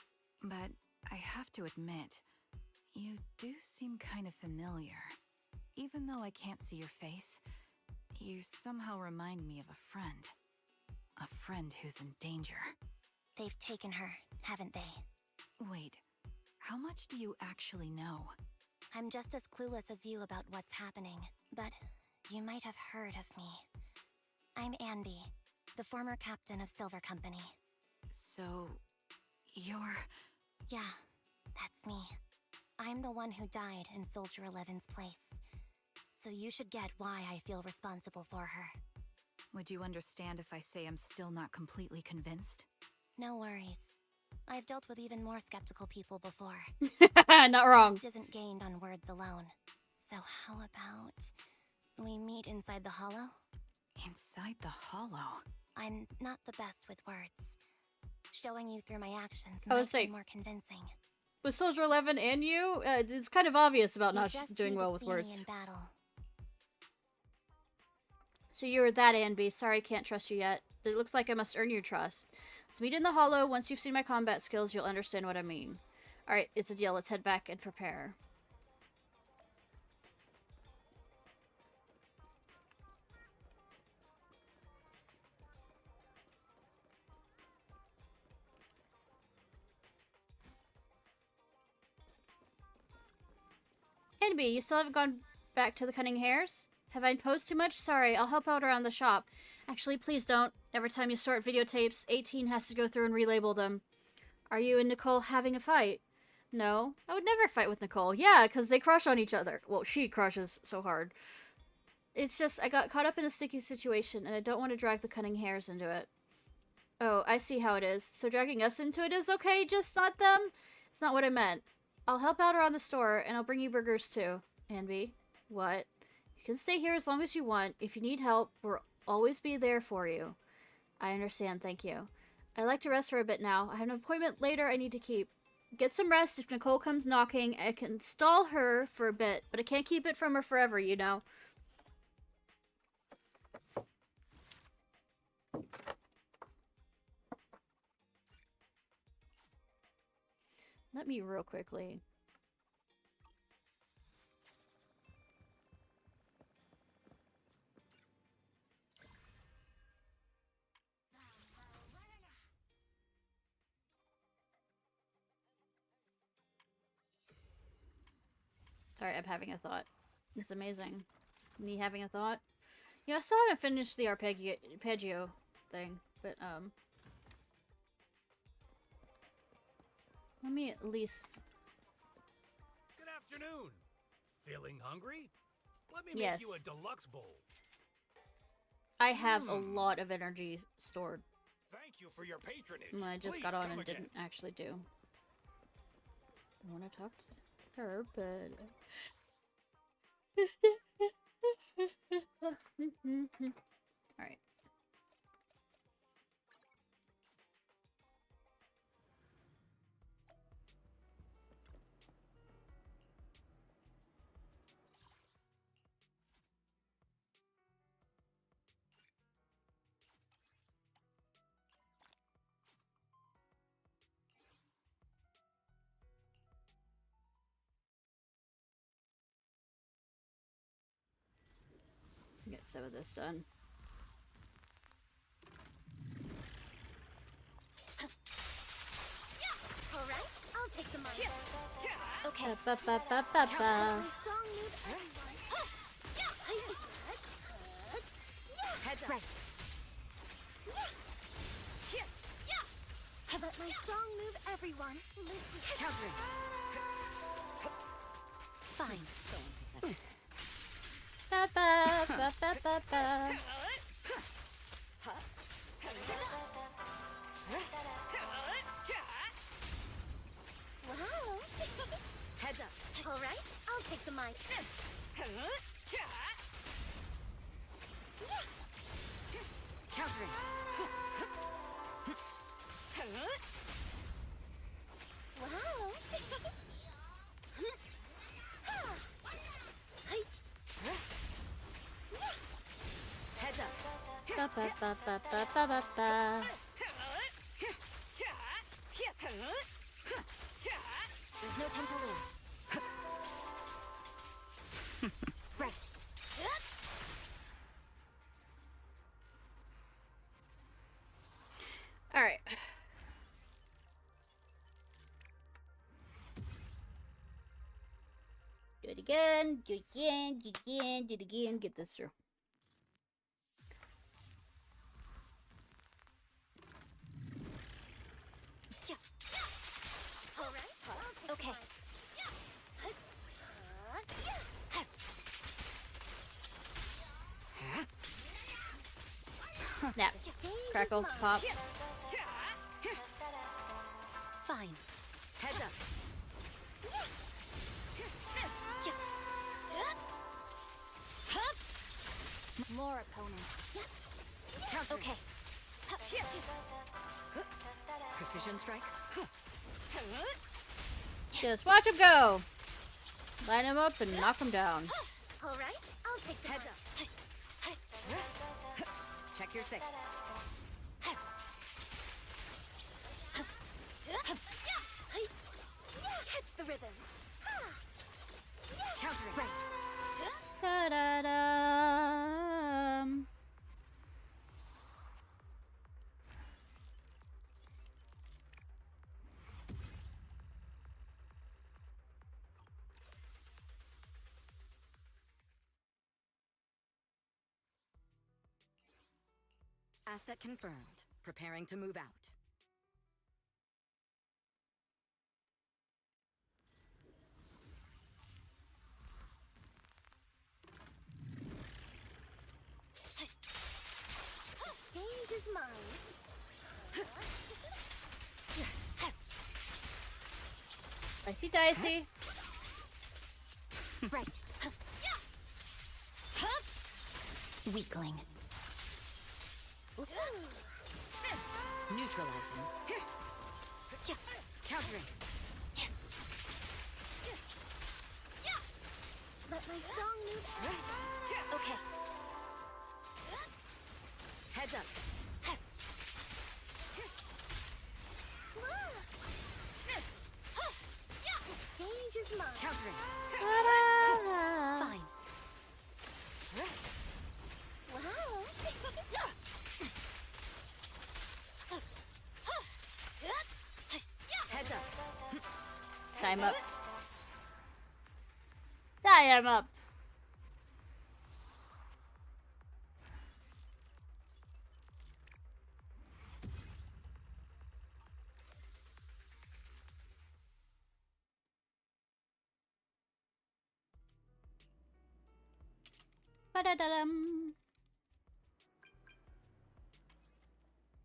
But I have to admit, you do seem kind of familiar. Even though I can't see your face, you somehow remind me of a friend. A friend who's in danger. They've taken her, haven't they? Wait, how much do you actually know? I'm just as clueless as you about what's happening, but you might have heard of me. I'm Anby, the former captain of Silver Company. So, you're... Yeah, that's me. I'm the one who died in Soldier 11's place. So you should get why I feel responsible for her. Would you understand if I say I'm still not completely convinced? No worries. I've dealt with even more skeptical people before. Not wrong. Trust isn't gained on words alone. So how about we meet inside the hollow? Inside the hollow? I'm not the best with words. Showing you through my actions I might would say, be more convincing. with Soldier 11 and you, it's kind of obvious about You not just doing need well to with see me words. in battle. So you're that, Anby. Sorry, can't trust you yet. It looks like I must earn your trust. Let's meet in the hollow. Once you've seen my combat skills, you'll understand what I mean. Alright, it's a deal. Let's head back and prepare. Anby, you still haven't gone back to the Cunning Hares? Have I posed too much? Sorry, I'll help out around the shop. Actually, please don't. Every time you sort videotapes, 18 has to go through and relabel them. Are you and Nicole having a fight? No, I would never fight with Nicole. Yeah, because they crush on each other. Well, she crushes so hard. It's just, I got caught up in a sticky situation, and I don't want to drag the Cunning Hares into it. Oh, I see how it is. So dragging us into it is okay, just not them? It's not what I meant. I'll help out around the store, and I'll bring you burgers too. Anby, what? You can stay here as long as you want. If you need help, we'll always be there for you. I understand, thank you. I'd like to rest for a bit now. I have an appointment later I need to keep. Get some rest. If Nicole comes knocking, I can stall her for a bit, but I can't keep it from her forever, you know. Let me real quickly. Sorry, I'm having a thought. It's amazing. Me having a thought. Yeah, I still haven't finished the arpeggio thing, but, let me at least... Good afternoon. Feeling hungry? Let me Yes. make you a deluxe bowl. I have a lot of energy stored. Thank you for your patronage. I just Please got on come and again. didn't actually do. I want to talk to... her bed. Alright. Get some of this done. All right, I'll take the mic. Okay. Ba ba ba ba ba. My song move Heads up. Right. Let my song move everyone. Countering. Fine. Ba ba ba ba ba ba. Wow. Heads up. All right, I'll take the mic. Countering. Wow. Heads up. Ba ba ba ba ba ba ba ba. There's no time to lose. Right. All right. Do it again. Do it again. Do it again. Do it again. Get this through. All right. Okay. Snap. Crackle. Pop. Fine. Heads up. More opponents. Countering. Okay. Precision strike. Just watch him go. Line him up and knock him down. All right, I'll take the Heads mic. up. Check your six. Catch the rhythm. Countering. Right. Da da da. Asset confirmed. Preparing to move out. Stage is mine. Dicey dicey. Right. Weakling. Neutralizing. Countering. Let my song move. Okay. Heads up. Stage is mine. Countering. Da-da. Fine. Wow. Heads up. Time up. Tie him up. Ba-da-da-dum.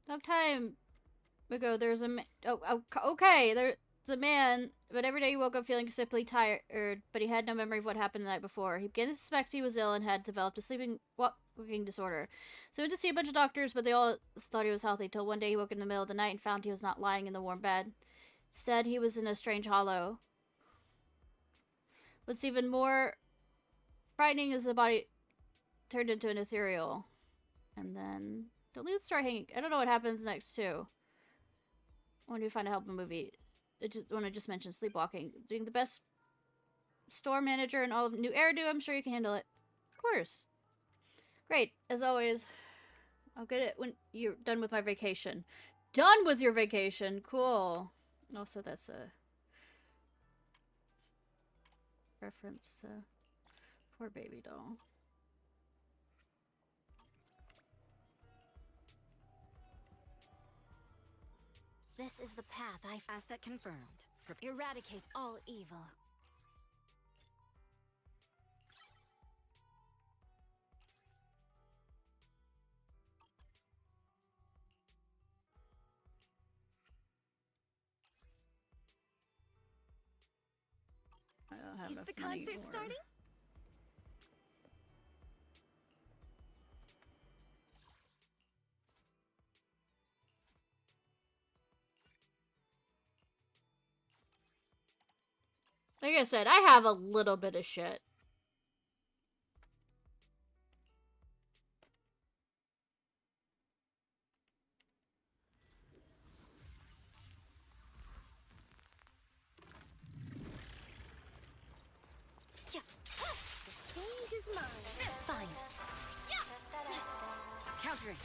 Long time ago, there's a okay. the man, but every day he woke up feeling simply tired, but he had no memory of what happened the night before. He began to suspect he was ill and had developed a sleeping disorder. So he went to see a bunch of doctors, but they all thought he was healthy, till one day he woke in the middle of the night and found he was not lying in the warm bed. Instead, he was in a strange hollow. What's even more frightening is the body turned into an ethereal. And then the leaves start hanging. I don't know what happens next, too. When you find a help in a movie. When I just mentioned sleepwalking. Being the best store manager in all of New Eridu, I'm sure you can handle it. Of course. Great. As always, I'll get it when you're done with my vacation. Done with your vacation! Cool. Also, that's a reference to poor baby doll. This is the path I... Asset confirmed. Eradicate all evil. I don't have Is enough the money concert or... starting? Like I said, I have a little bit of shit. The stage is mine. Fine. Countering.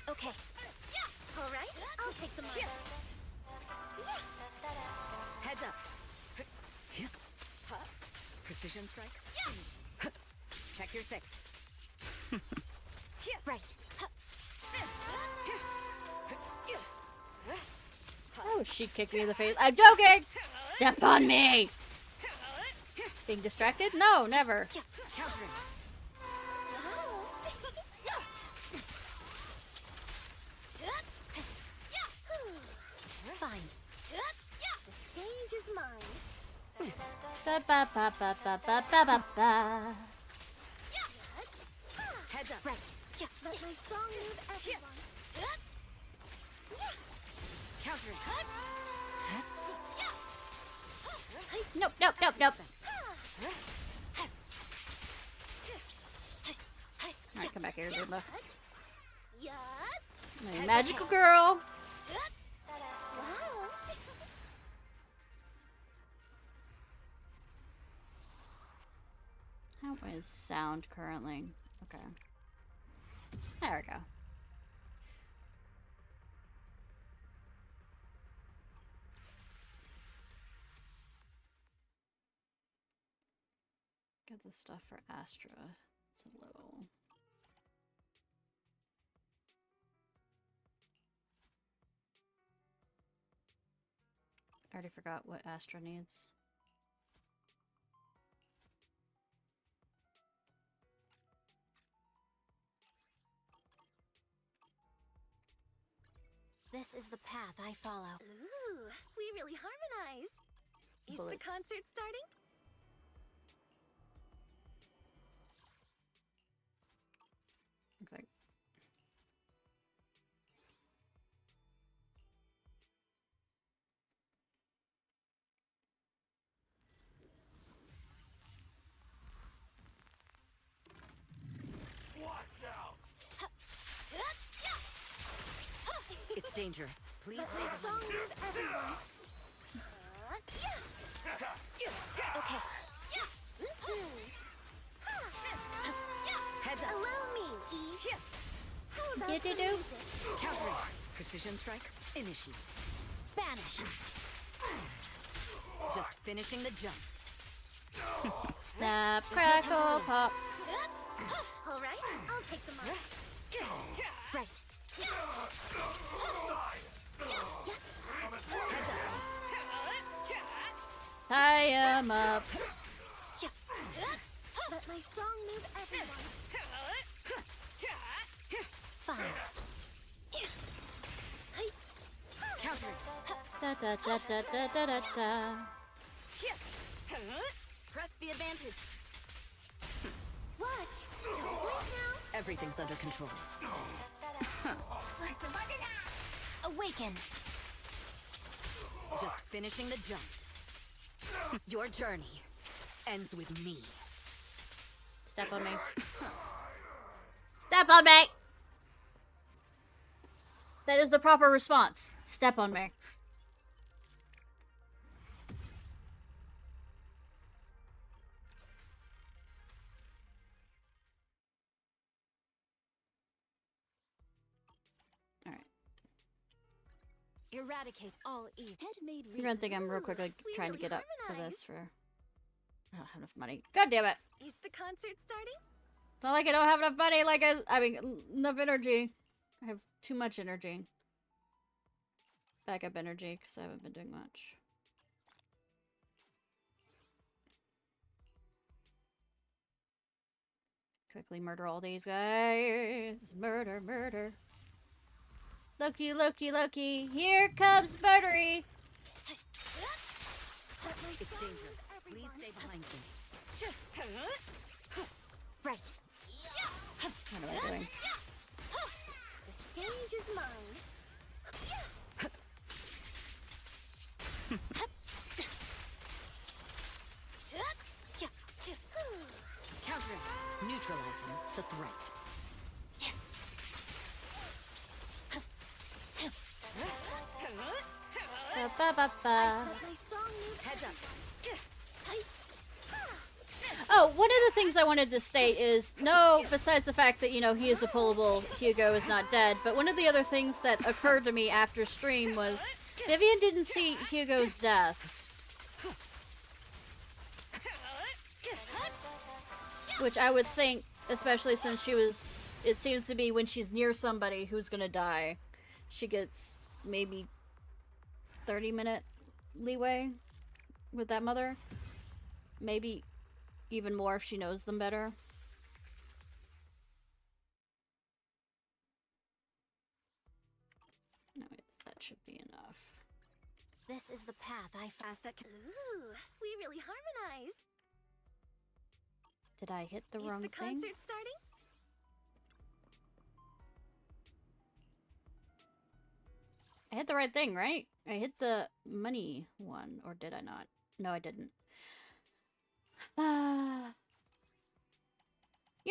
Okay. All right, I'll take the mark. Heads up. Precision strike. Check your six. Right. Oh, she kicked me in the face. I'm joking! Step on me! Being distracted? No, never. Countering. Fine. The stage is mine. Ba ba ba ba ba ba ba ba ba. Heads up. Right. Let my song move everyone. Countering. Nope, nope, nope, nope. Alright, come back here, Zumba. My magical girl. Wow. How is sound currently? Okay. There we go. Get the stuff for Astra. It's a little... I already forgot what Astra needs. This is the path I follow. Ooh, we really harmonize. Is the Bullets. concert starting? Looks like... It's dangerous. Please. Let my song move everyone. Okay. Heads up. Allow me, Eve. How about Do-do-do. some music? Countering. Precision strike. Initiate. Banish. Just finishing the jump. Snap, crackle, pop. All right, I'll take the mark. Right. Heads up. Tie him up. Let my my song move everyone. Fine. Counter. Da da da da da da da da. Press the advantage. Watch. Don't blink now. Everything's under control. Awaken. Just finishing the jump. Your journey ends with me. Step on me. Step on me! That is the proper response. Step on me. Alright. Eradicate all evil. You're gonna think I'm real quickly trying to get up for this for... I don't have enough money. God damn it! Is the concert starting? It's not like I don't have enough money, like I mean, enough energy. I have too much energy. Backup energy, because I haven't been doing much. Quickly murder all these guys. Murder, murder. Loki, Loki, Loki. Here comes murdery. It's dangerous. Please stay behind me. Right. What am I doing? The stage is mine. Countering. Neutralizing the threat. Ba ba ba ba. My song move Heads up. Oh, one of the things I wanted to state is, no, besides the fact that, you know, he is a pullable, Hugo is not dead, but one of the other things that occurred to me after stream was, Vivian didn't see Hugo's death. Which I would think, especially since she was, it seems to be when she's near somebody who's gonna die, she gets maybe 30-minute leeway with that mother. Maybe even more if she knows them better. Anyways, that should be enough. This is the path I found. Ooh, we really harmonize. Did I hit the wrong Is the thing? concert starting? I hit the right thing, right? I hit the money one, or did I not? No, I didn't. You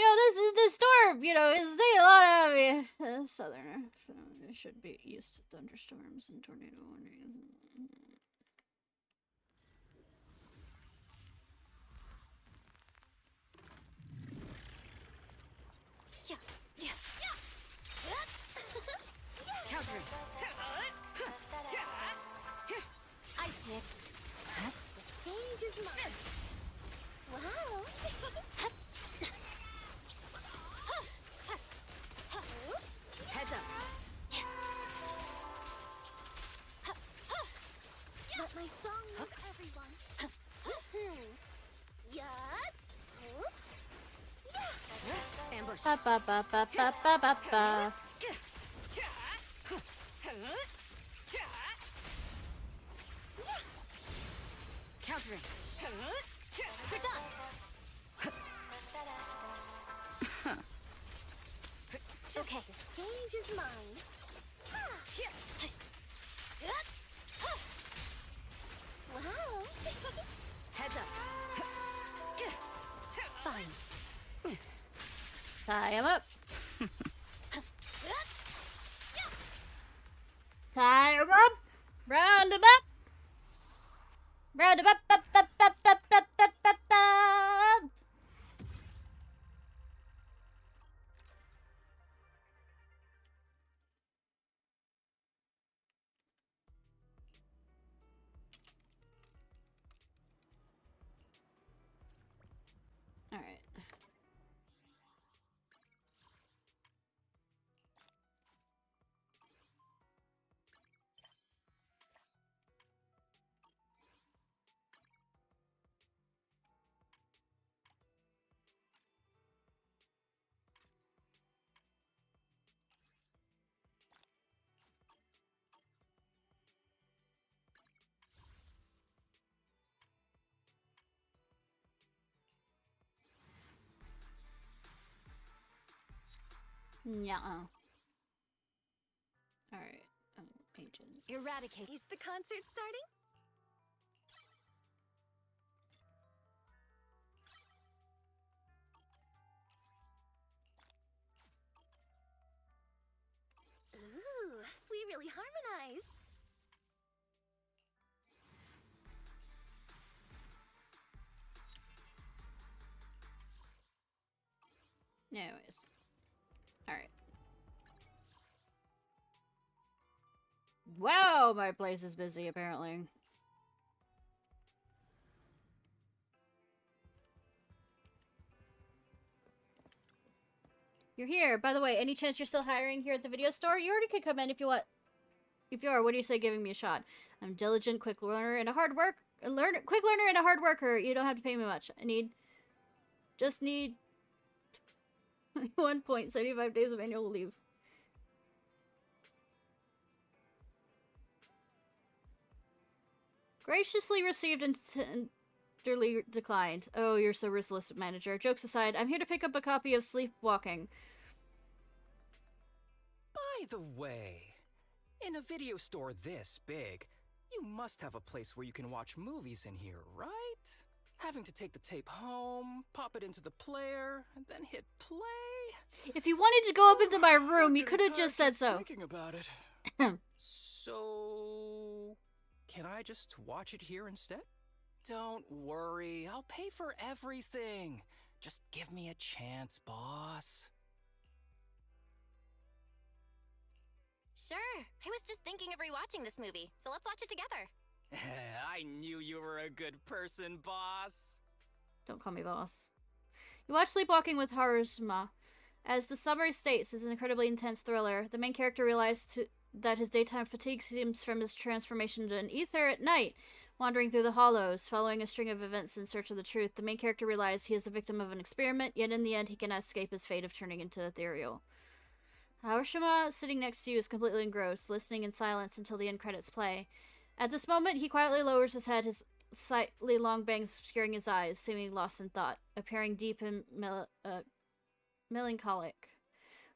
know, this storm, you know, is taking a lot out of me. Southerner, so I should be used to thunderstorms and tornado warnings. Countering. I see it. The stage is mine. Wow. Heads up. Let my song move everyone. Yeah. Ambush. Ba ba ba ba ba ba ba ba. Countering. We're done. Okay, the stage is mine. Wow. Heads up. Fine. Tie him up. Tie him up. Round him up. Round him up, up, up, up, up, up, up, up, up. All right. Yeah. Alright. Agents. Eradicate. Is the concert starting? Ooh, we really harmonize. Anyways. Alright. Wow, my place is busy, apparently. You're here. By the way, any chance you're still hiring here at the video store? You already could come in if you want. If you are, what do you say giving me a shot? I'm diligent, quick learner, and a hard worker. Quick learner and a hard worker. You don't have to pay me much. Just need 1.75 days of annual leave. Graciously received and tenderly declined. Oh, you're so ruthless, manager. Jokes aside, I'm here to pick up a copy of Sleepwalking. By the way, in a video store this big, you must have a place where you can watch movies in here, right? Having to take the tape home, pop it into the player, and then hit play? If you wanted to go up into my room, you could have just said so. Thinking about it. So, can I just watch it here instead? Don't worry, I'll pay for everything. Just give me a chance, boss. Sure. I was just thinking of rewatching this movie, so let's watch it together. I knew you were a good person, boss. Don't call me boss. You watch Sleepwalking with Haruzma. As the summary states, it's an incredibly intense thriller. The main character realized that his daytime fatigue stems from his transformation into an ether at night, wandering through the hollows. Following a string of events in search of the truth, the main character realized he is the victim of an experiment, yet in the end he cannot escape his fate of turning into ethereal. Harashima, sitting next to you, is completely engrossed, listening in silence until the end credits play. At this moment, he quietly lowers his head, his slightly long bangs obscuring his eyes, seeming lost in thought, appearing deep and melancholic.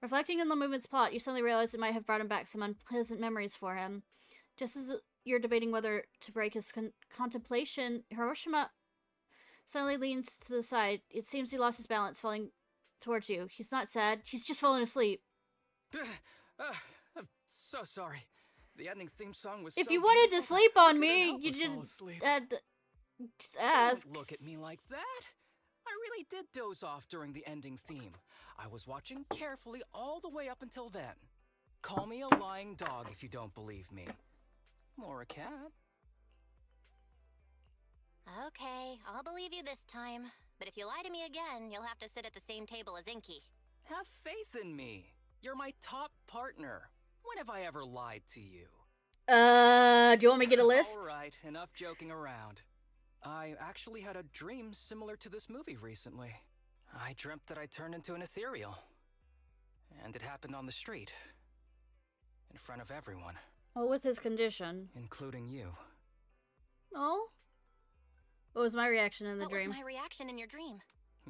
Reflecting on the movement's plot, you suddenly realize it might have brought him back some unpleasant memories for him. Just as you're debating whether to break his contemplation, Hiroshima suddenly leans to the side. It seems he lost his balance, falling towards you. He's not sad, he's just fallen asleep. I'm so sorry. The ending theme song was if so you wanted to beautiful, sleep on I me, couldn't you help but just fall asleep. just ask. Don't look at me like that. I really did doze off during the ending theme. I was watching carefully all the way up until then. Call me a lying dog if you don't believe me. Or a cat. Okay, I'll believe you this time. But if you lie to me again, you'll have to sit at the same table as Inky. Have faith in me. You're my top partner. When have I ever lied to you? Do you want me to get a list? All right, enough joking around. I actually had a dream similar to this movie recently. I dreamt that I turned into an ethereal. And it happened on the street. In front of everyone. Oh, with his condition. Including you. Oh? What was my reaction in the dream? What was my reaction in your dream?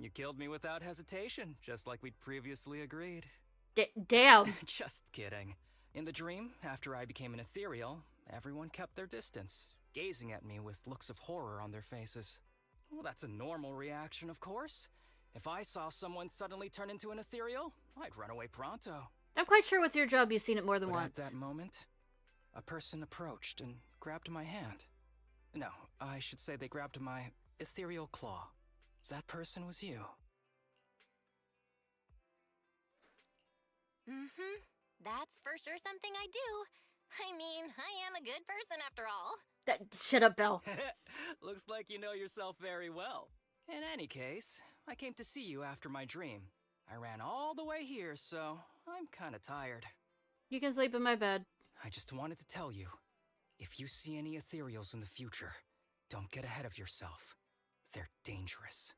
You killed me without hesitation, just like we'd previously agreed. Damn. Just kidding. In the dream, after I became an ethereal, everyone kept their distance, gazing at me with looks of horror on their faces. Well, that's a normal reaction, of course. If I saw someone suddenly turn into an ethereal, I'd run away pronto. I'm quite sure with your job you've seen it more than But once. at that moment, a person approached and grabbed my hand. No, I should say they grabbed my ethereal claw. That person was you. Mm-hmm. That's for sure something I do. I mean, I am a good person after all. Shut up, Belle. Looks like you know yourself very well. In any case, I came to see you after my dream. I ran all the way here, so I'm kinda tired. You can sleep in my bed. I just wanted to tell you, if you see any ethereals in the future, don't get ahead of yourself. They're dangerous.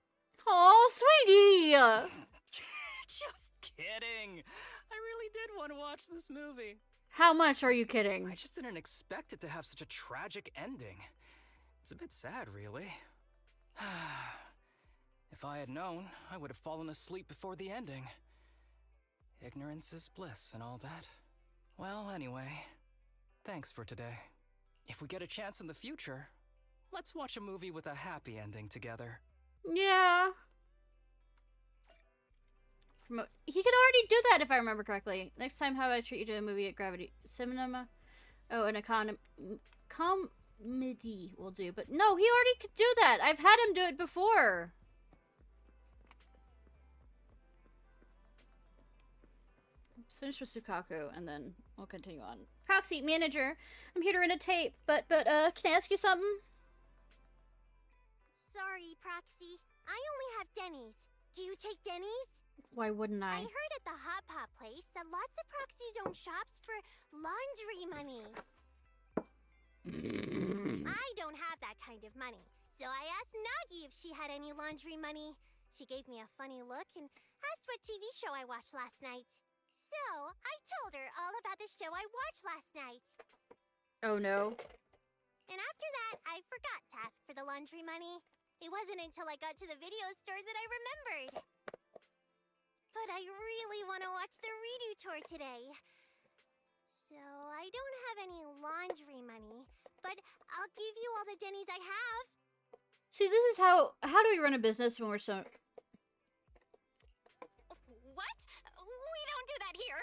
Oh, sweetie! Just kidding. I really did want to watch this movie. How much are you kidding? I just didn't expect it to have such a tragic ending. It's a bit sad, really. If I had known, I would have fallen asleep before the ending. ignorance is bliss and all that. Well, anyway, thanks for today. If we get a chance in the future, let's watch a movie with a happy ending together. Yeah. He could already do that if I remember correctly. Next time, how about I treat you to a movie at Gravity Cinema? Oh, an comedy will do. But no, he already could do that. I've had him do it before. Let's finish with Sukaku, and then we'll continue on. Proxy, manager. I'm here to rent a tape, but, can I ask you something? Sorry, Proxy. I only have Denny's. Do you take Denny's? Why wouldn't I I? heard at the Hot Pot place that lots of Proxies own shops for laundry money. I don't have that kind of money, so I asked Nagi if she had any laundry money. She gave me a funny look and asked what TV show I watched last night. So, I told her all about the show I watched last night. Oh no. And after that, I forgot to ask for the laundry money. It wasn't until I got to the video store that I remembered. But I really want to watch the redo tour today. So, I don't have any laundry money, but I'll give you all the Denny's I have. See, this is how do we run a business when we're so... What? We don't do that here.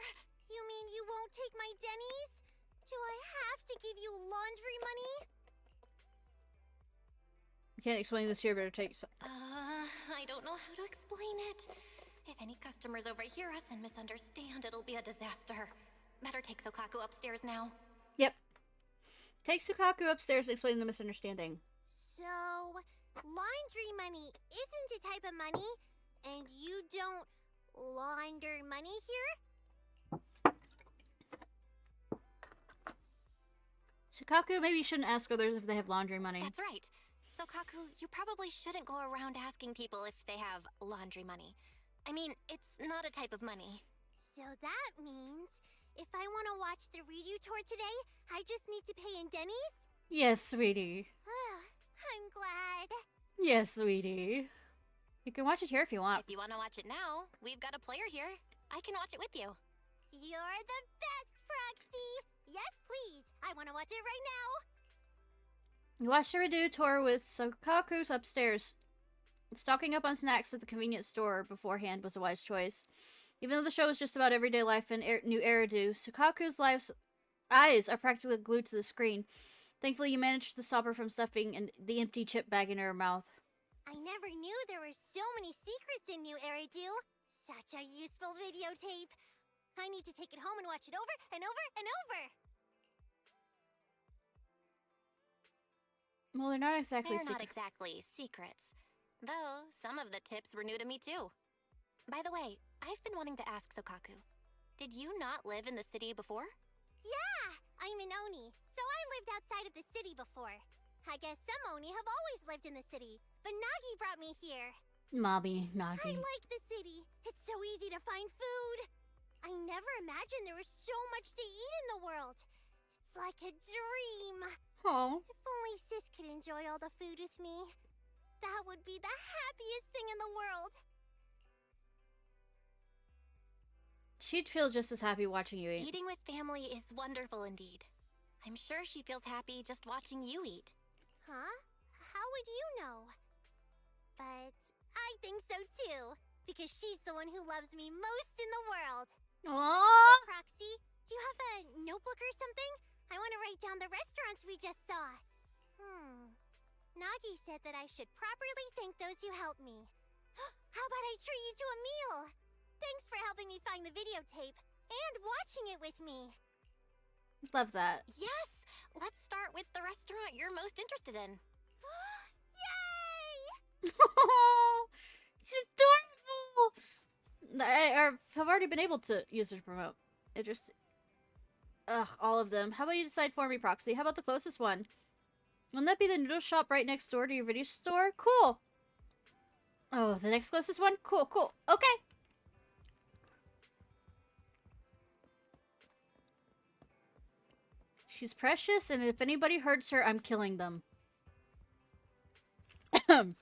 You mean you won't take my Denny's? Do I have to give you laundry money? I can't explain this here, but it takes... I don't know how to explain it. If any customers overhear us and misunderstand, it'll be a disaster. Better take Sokaku upstairs now. Yep. Take Sukaku upstairs and explain the misunderstanding. So, laundry money isn't a type of money, and you don't launder money here? Sukaku, maybe you shouldn't ask others if they have laundry money. That's right. Sokaku, you probably shouldn't go around asking people if they have laundry money. I mean, it's not a type of money. So that means, if I want to watch the redo tour today, I just need to pay in Denny's? Yes, sweetie. I'm glad. Yes, sweetie. You can watch it here if you want. If you want to watch it now, we've got a player here. I can watch it with you. You're the best, Proxy! Yes, please. I want to watch it right now. You watch the redo tour with Sokaku upstairs. Stocking up on snacks at the convenience store beforehand was a wise choice. Even though the show is just about everyday life and new Eridu, Sukaku's eyes are practically glued to the screen. Thankfully, you managed to stop her from stuffing and the empty chip bag in her mouth. I never knew there were so many secrets in New Eridu. Such a useful videotape. I need to take it home and watch it over and over and over. Well, they're not exactly They're not exactly secrets. Though, some of the tips were new to me too. By the way, I've been wanting to ask Sokaku. Did you not live in the city before? Yeah, I'm an Oni, so I lived outside of the city before. I guess some Oni have always lived in the city, but Nagi brought me here. Nagi. I like the city. It's so easy to find food. I never imagined there was so much to eat in the world. It's like a dream. Oh. If only Sis could enjoy all the food with me. That would be the happiest thing in the world. She'd feel just as happy watching you eat. Eating with family is wonderful indeed. I'm sure she feels happy just watching you eat. Huh? How would you know? But I think so too, because she's the one who loves me most in the world. Aww. Proxy, do you have a notebook or something? I want to write down the restaurants we just saw. Nagi said that I should properly thank those who helped me. How about I treat you to a meal? Thanks for helping me find the videotape and watching it with me. Love that. Yes! Let's start with the restaurant you're most interested in. Yay! She's adorable! I have already been able to use her to promote. It just... Ugh, all of them. How about you decide for me, Proxy? How about the closest one? Wouldn't that be the noodle shop right next door to your video store? Cool! Oh, the next closest one? Cool, cool. Okay! She's precious, and if anybody hurts her, I'm killing them. Alright.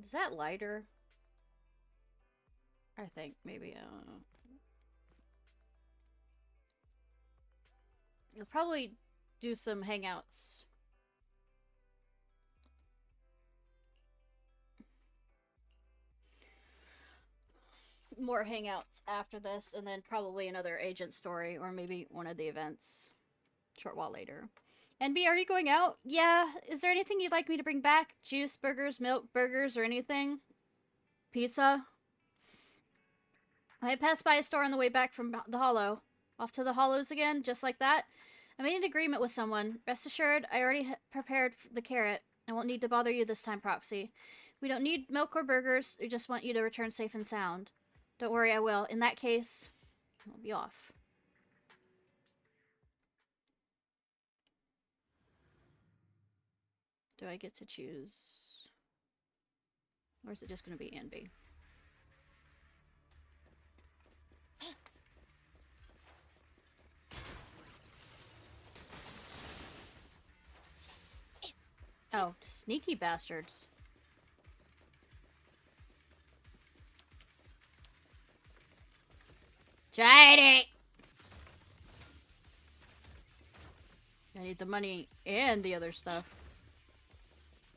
Is that lighter? I think maybe, I don't know. You'll probably do some hangouts. More hangouts after this, and then probably another agent story, or maybe one of the events short while later. Anby, are you going out? Yeah. Is there anything you'd like me to bring back? Juice, burgers, milk, burgers, or anything? Pizza? I passed by a store on the way back from the Hollow. Off to the Hollows again, just like that? I made an agreement with someone. Rest assured, I already prepared the carrot. I won't need to bother you this time, Proxy. We don't need milk or burgers. We just want you to return safe and sound. Don't worry, I will. In that case, I'll be off. Do I get to choose? Or is it just going to be Anby? Oh, sneaky bastards. Tried it! I need the money and the other stuff.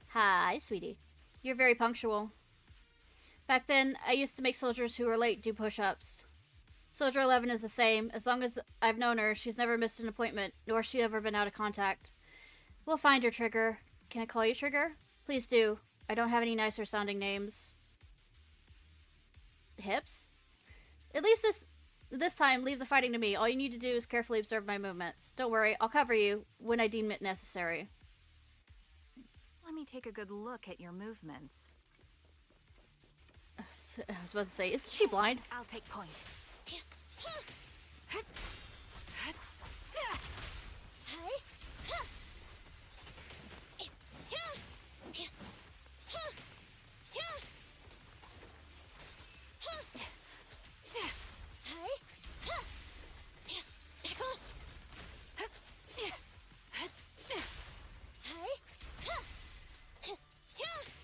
Hi, sweetie. You're very punctual. Back then, I used to make soldiers who were late do push-ups. Soldier 11 is the same. As long as I've known her, she's never missed an appointment, nor has she ever been out of contact. We'll find her, Trigger. Can I call you Trigger? Please do. I don't have any nicer sounding names. Hips? At least this time, leave the fighting to me. All you need to do is carefully observe my movements. Don't worry, I'll cover you when I deem it necessary. Let me take a good look at your movements. I was about to say, isn't she blind? I'll take point.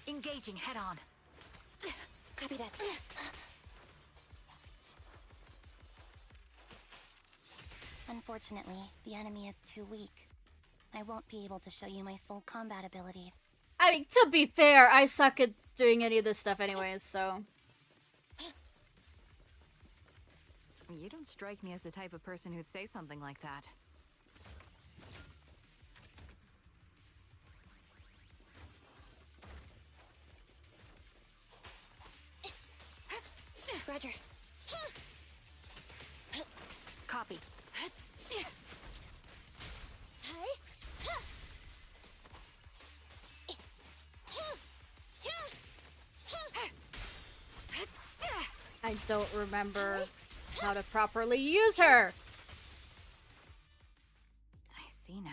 Engaging head on. Copy that. Unfortunately, the enemy is too weak. I won't be able to show you my full combat abilities. I mean, to be fair, I suck at doing any of this stuff anyways, so... You don't strike me as the type of person who'd say something like that. Roger. Copy. I don't remember how to properly use her. I see now.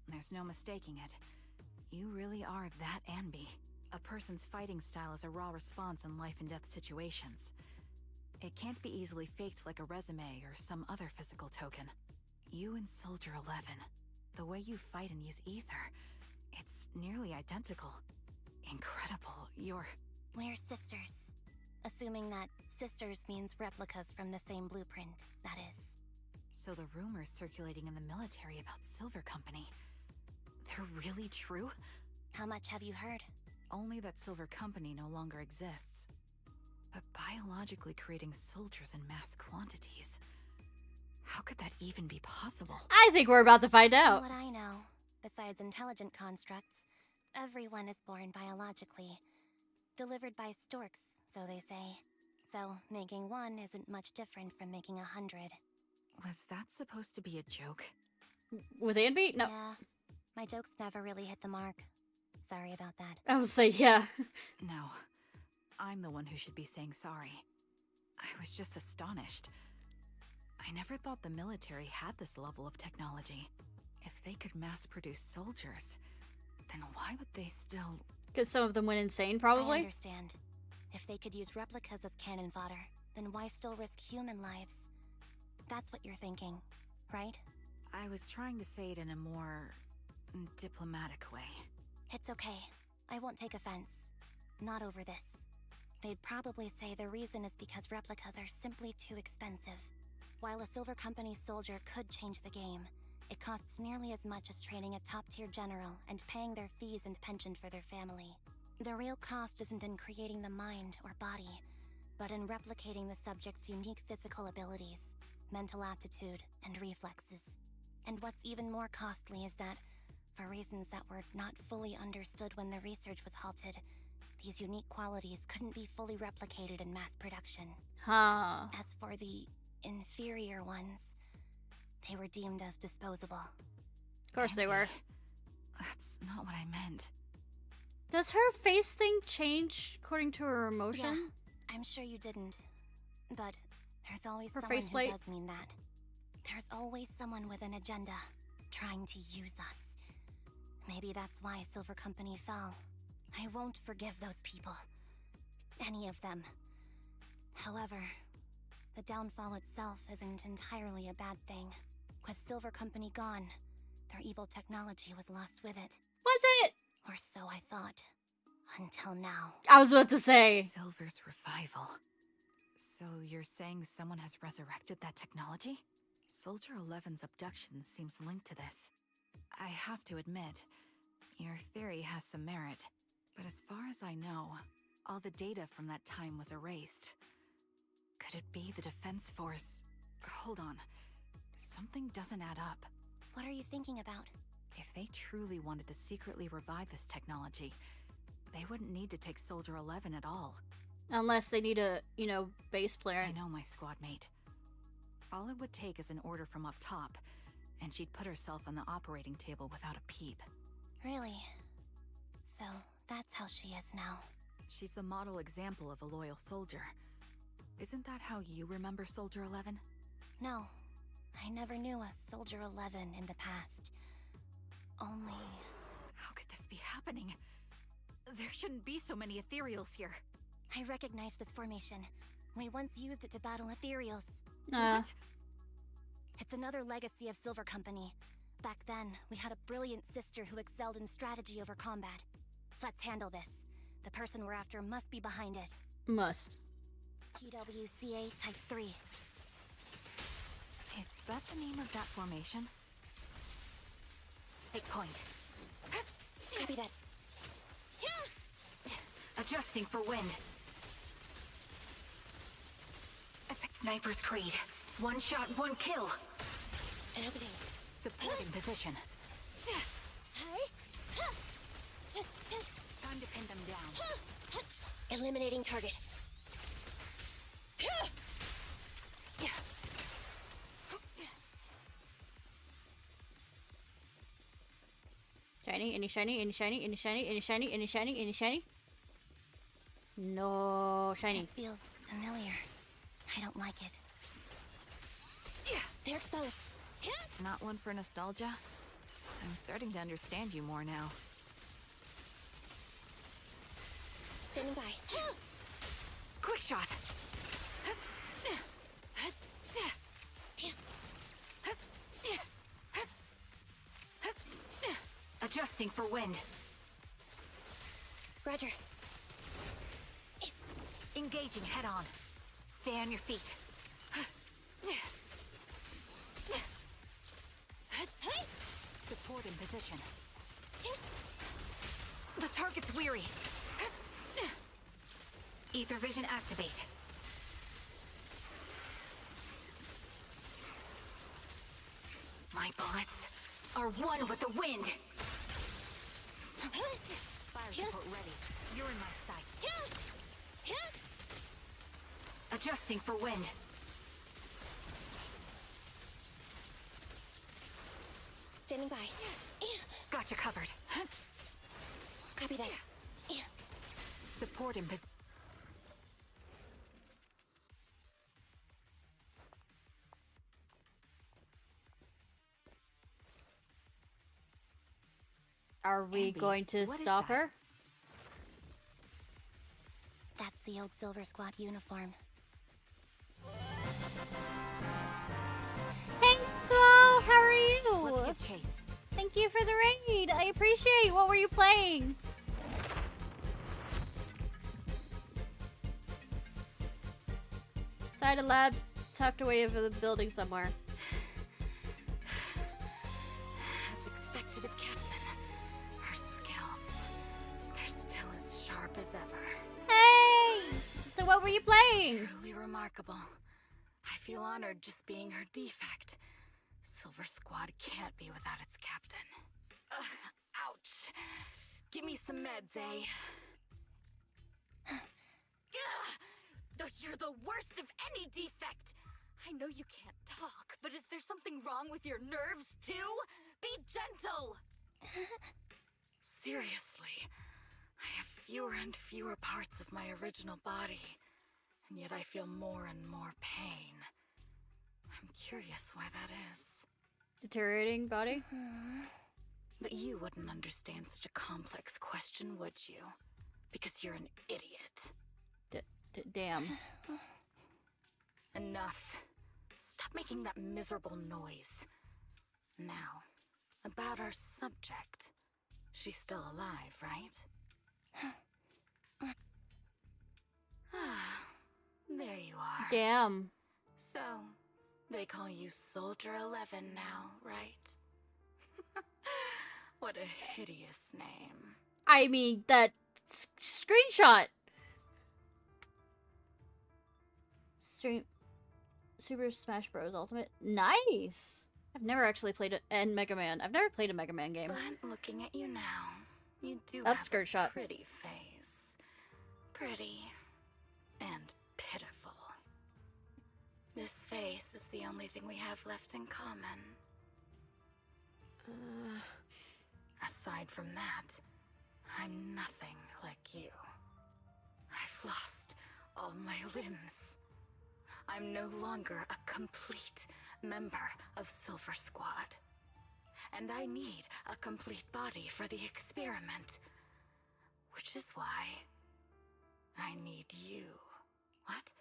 There's no mistaking it. You really are that Anby. A person's fighting style is a raw response in life and death situations. It can't be easily faked like a resume or some other physical token. You and Soldier 11, the way you fight and use ether, it's nearly identical. Incredible. We're sisters. Assuming that sisters means replicas from the same blueprint, that is. So the rumors circulating in the military about Silver Company, they're really true? How much have you heard? Only that Silver Company no longer exists. But biologically creating soldiers in mass quantities, how could that even be possible? I think we're about to find out. From what I know, besides intelligent constructs, everyone is born biologically. Delivered by storks, so they say. So, making one isn't much different from making 100. Was that supposed to be a joke? With Anby? No. Yeah, my jokes never really hit the mark. Sorry about that. I would say, yeah. No. I'm the one who should be saying sorry. I was just astonished. I never thought the military had this level of technology. If they could mass produce soldiers, then why would they still... Because some of them went insane, probably? I understand. If they could use replicas as cannon fodder, then why still risk human lives? That's what you're thinking, right? I was trying to say it in a more... diplomatic way. It's okay. I won't take offense. Not over this. They'd probably say the reason is because replicas are simply too expensive. While a Silver Company soldier could change the game, it costs nearly as much as training a top-tier general and paying their fees and pension for their family. The real cost isn't in creating the mind or body, but in replicating the subject's unique physical abilities, mental aptitude, and reflexes. And what's even more costly is that, for reasons that were not fully understood when the research was halted, these unique qualities couldn't be fully replicated in mass production. Huh. As for the inferior ones, they were deemed as disposable. Of course they were. That's not what I meant. Does her face thing change according to her emotion? Yeah, I'm sure you didn't. But there's always Her someone who faceplate? does mean that. There's always someone with an agenda, trying to use us. Maybe that's why Silver Company fell. I won't forgive those people. Any of them. However, the downfall itself isn't entirely a bad thing. With Silver Company gone, their evil technology was lost with it. Was it? Or so I thought. Until now. I was about to say. Silver's revival. So you're saying someone has resurrected that technology? Soldier 11's abduction seems linked to this. I have to admit, your theory has some merit. But as far as I know, all the data from that time was erased. Could it be the Defense Force? Hold on. Something doesn't add up. What are you thinking about? If they truly wanted to secretly revive this technology, they wouldn't need to take Soldier 11 at all. Unless they need a, base player. I know my squad mate. All it would take is an order from up top, and she'd put herself on the operating table without a peep. Really? So, that's how she is now. She's the model example of a loyal soldier. Isn't that how you remember Soldier 11? No. I never knew a Soldier 11 in the past. Only... How could this be happening? There shouldn't be so many ethereals here. I recognize this formation. We once used it to battle ethereals. What? It's another legacy of Silver Company. Back then, we had a brilliant sister who excelled in strategy over combat. Let's handle this. The person we're after must be behind it. Must. TWCA Type 3. Is that the name of that formation? Take point. Copy that. Adjusting for wind. Sniper's Creed. One shot, one kill. An opening. Support in position. Time to pin them down. Eliminating target. Shiny, any shiny, any shiny, any shiny, any shiny, any shiny, any shiny? No shiny. This feels familiar. I don't like it. They're exposed. Not one for nostalgia? I'm starting to understand you more now. Standing by. Quick shot! Adjusting for wind. Roger. Engaging head on. Stay on your feet. Support in position. The target's weary. Ether vision activate. My bullets are one with the wind. Fire support ready. You're in my sights. Adjusting for wind. Standing by. Gotcha covered. Copy that. Support in position. Are we Anby, going to what is stop that? her? That's the old Silver Squad uniform. Hey, Swell, how are you? Let's give chase. Thank you for the raid. I appreciate. What were you playing? Inside a lab tucked away over the building somewhere. As expected of Captain, her skills, they're still as sharp as ever. Hey! So what were you playing? Truly remarkable. I feel honored just being her defect. Silver Squad can't be without its captain. Ouch. Give me some meds, eh? You're the worst of any defect! I know you can't talk, but is there something wrong with your nerves, too? Be gentle! Seriously, I have fewer and fewer parts of my original body, and yet I feel more and more pain. I'm curious why that is. Deteriorating body? But you wouldn't understand such a complex question, would you? Because you're an idiot. Damn. Enough. Stop making that miserable noise. Now, about our subject. She's still alive, right? There you are. Damn. So, they call you Soldier 11 now, right? What a hideous name. I mean, that screenshot. Super Smash Bros. Ultimate. Nice. I've never actually played Mega Man. I've never played a Mega Man game. But looking at you now, you do Up have skirt a shot. pretty face. Pretty and pitiful. This face is the only thing we have left in common. Aside from that, I'm nothing like you. I've lost all my limbs. I'm no longer a complete member of Silver Squad. And I need a complete body for the experiment. Which is why I need you. What?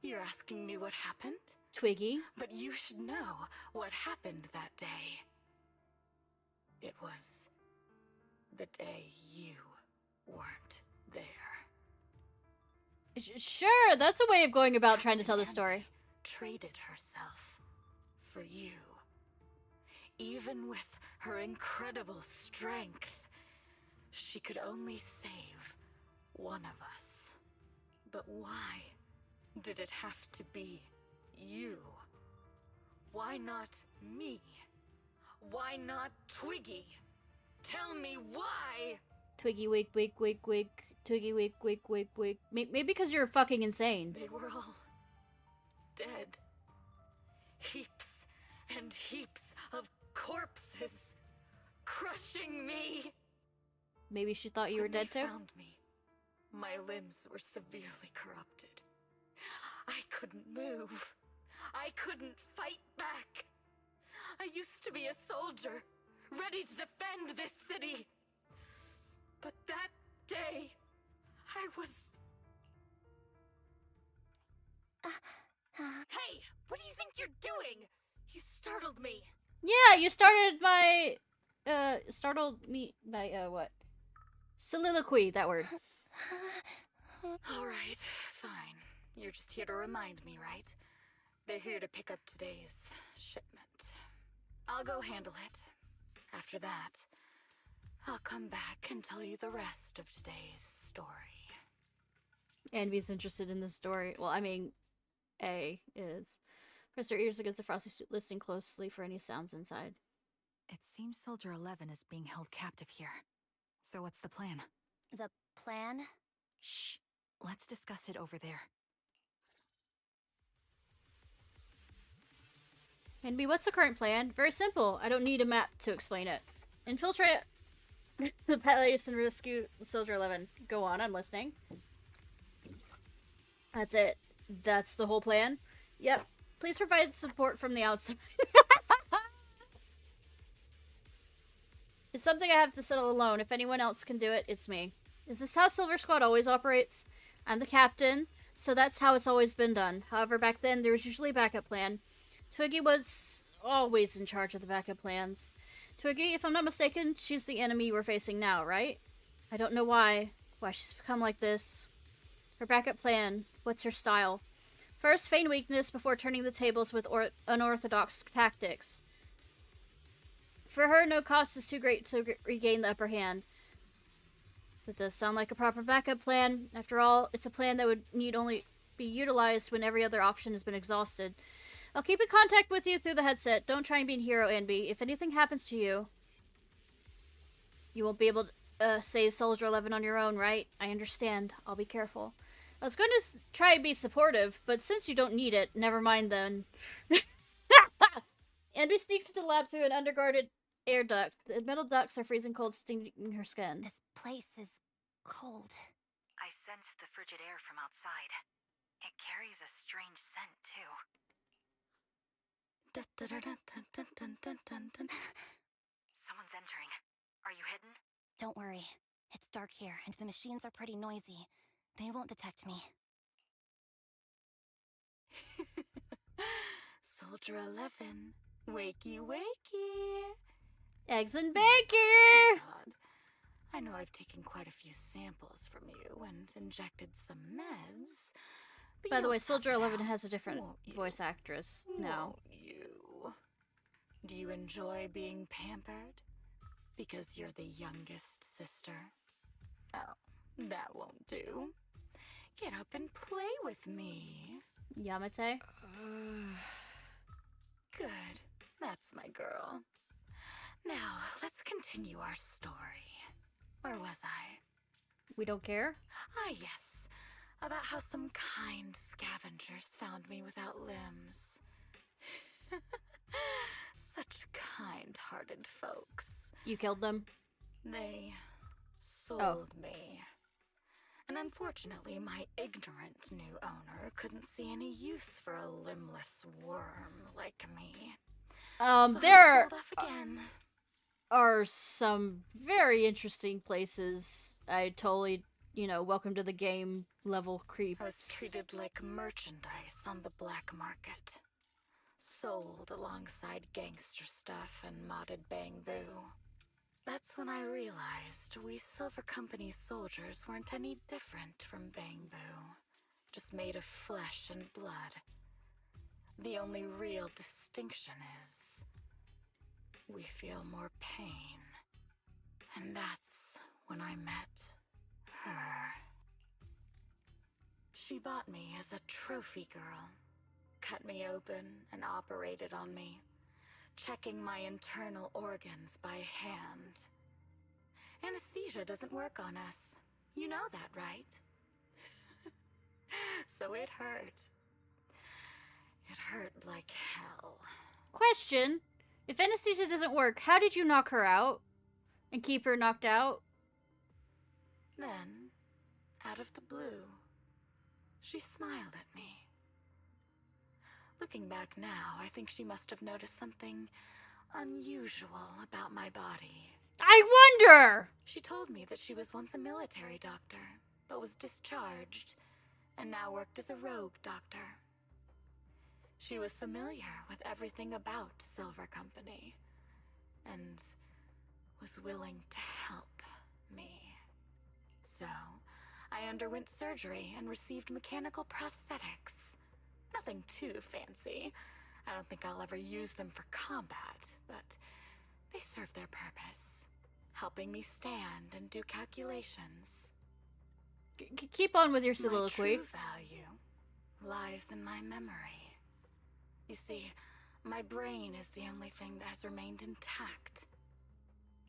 You're asking me what happened? Twiggy. But you should know what happened that day. It was the day you weren't there. Sure, that's a way of going about trying to tell the Captain story. Anby traded herself for you. Even with her incredible strength, she could only save one of us. But why did it have to be you? Why not me? Why not Twiggy? Tell me why! Twiggy, wig, wig, wig, wig. Twiggy, wig, wig, wig, wig. Maybe because you're fucking insane. They were all dead. Heaps and heaps of corpses crushing me. Maybe she thought you were When dead they too? found me, my limbs were severely corrupted. I couldn't move. I couldn't fight back. I used to be a soldier, ready to defend this city. But that day, I was... Hey, what do you think you're doing? You startled me. Yeah, you started my... startled me by, what? Soliloquy, that word. Alright, fine. You're just here to remind me, right? They're here to pick up today's shipment. I'll go handle it. After that, I'll come back and tell you the rest of today's story. Anby's interested in this story. Well, I mean, A is. Press their ears against the frosty suit, listening closely for any sounds inside. It seems Soldier 11 is being held captive here. So what's the plan? The plan? Shh. Let's discuss it over there. Anby, what's the current plan? Very simple. I don't need a map to explain it. Infiltrate the palace and rescue Soldier 11. Go on, I'm listening. That's it. That's the whole plan? Yep. Please provide support from the outside. It's something I have to settle alone. If anyone else can do it, it's me. Is this how Silver Squad always operates? I'm the captain, so that's how it's always been done. However, back then, there was usually a backup plan. Twiggy was always in charge of the backup plans. Twiggy, if I'm not mistaken, she's the enemy we're facing now, right? I don't know why she's become like this. Her backup plan, what's her style? First, feign weakness before turning the tables with unorthodox tactics. For her, no cost is too great to regain the upper hand. That does sound like a proper backup plan. After all, it's a plan that would need only be utilized when every other option has been exhausted. I'll keep in contact with you through the headset. Don't try and be a hero, Anby. If anything happens to you, you won't be able to save Soldier 11 on your own, right? I understand. I'll be careful. I was going to try and be supportive, but since you don't need it, never mind then. Anby sneaks into the lab through an underguarded air duct. The metal ducts are freezing cold, stinging her skin. This place is cold. I sense the frigid air from outside. It carries a strange scent, too. Someone's entering. Are you hidden? Don't worry. It's dark here, and the machines are pretty noisy. They won't detect me. Soldier 11, wakey wakey. Eggs and bacon! Todd, I know I've taken quite a few samples from you and injected some meds. By the way, Soldier 11 has a different voice actress now. Won't you? Do you enjoy being pampered? Because you're the youngest sister? Oh, that won't do. Get up and play with me. Yamate? Good. That's my girl. Now, let's continue our story. Where was I? We don't care? Ah, yes. About how some kind scavengers found me without limbs. Such kind-hearted folks. You killed them? They sold me. And unfortunately, my ignorant new owner couldn't see any use for a limbless worm like me. So There sold off again. are some very interesting places. I totally, welcome to the game level creeps. I was treated like merchandise on the black market. Sold alongside gangster stuff and modded bamboo. That's when I realized we Silver Company soldiers weren't any different from bamboo. Just made of flesh and blood. The only real distinction is we feel more pain. And that's when I met her. She bought me as a trophy girl. Cut me open and operated on me, checking my internal organs by hand. Anesthesia doesn't work on us. You know that, right? So it hurt. It hurt like hell. Question. If anesthesia doesn't work, how did you knock her out? And keep her knocked out? Then, out of the blue, she smiled at me. Looking back now, I think she must have noticed something unusual about my body. I wonder! She told me that she was once a military doctor, but was discharged, and now worked as a rogue doctor. She was familiar with everything about Silver Company, and was willing to help me. So, I underwent surgery and received mechanical prosthetics. Nothing too fancy. I don't think I'll ever use them for combat, but they serve their purpose, helping me stand and do calculations. Keep on with your soliloquy. My true value lies in my memory. You see, my brain is the only thing that has remained intact.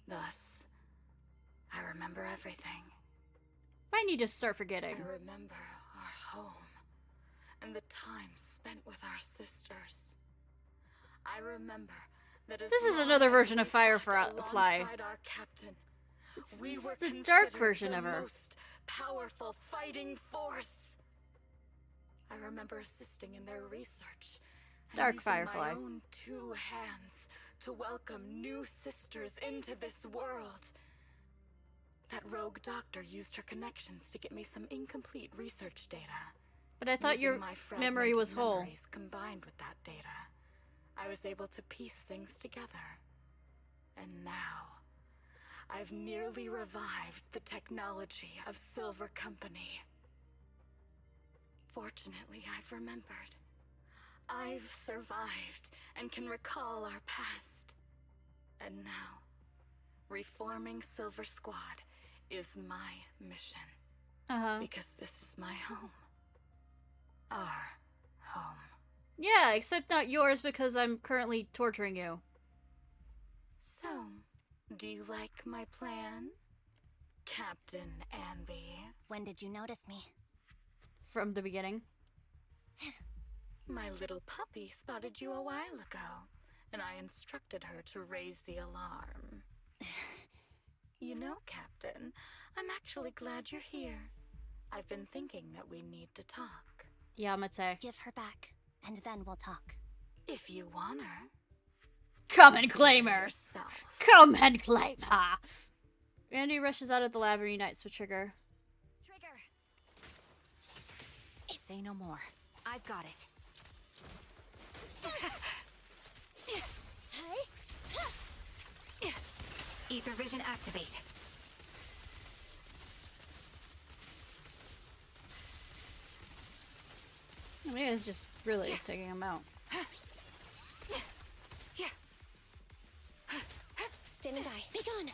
Thus, I remember everything. I need to start forgetting. I remember our home and the time spent with our sisters. I remember that as This is long another as version we of fought Firefly. alongside our captain, we were It's the dark considered version the of her. most powerful fighting force. I remember assisting in their research. And Dark using Firefly. my own 2 hands to welcome new sisters into this world. That rogue doctor used her connections to get me some incomplete research data. But I thought your Using my memory was fragmented whole. memories combined with that data, I was able to piece things together. And now, I've nearly revived the technology of Silver Company. Fortunately, I've remembered. I've survived and can recall our past. And now, reforming Silver Squad is my mission. Because this is my home. Our home. Yeah, except not yours because I'm currently torturing you. So, do you like my plan, Captain Anby? When did you notice me? From the beginning. My little puppy spotted you a while ago, and I instructed her to raise the alarm. You know, Captain, I'm actually glad you're here. I've been thinking that we need to talk. Yeah, I'm gonna say. Give her back, and then we'll talk. If you want her. Come and claim her! Yourself. Come and claim her! Andy rushes out of the lab and reunites with Trigger. Trigger! Say no more. I've got it. Ether vision activate. I mean, it's just really taking him out. Standing by. Be gone!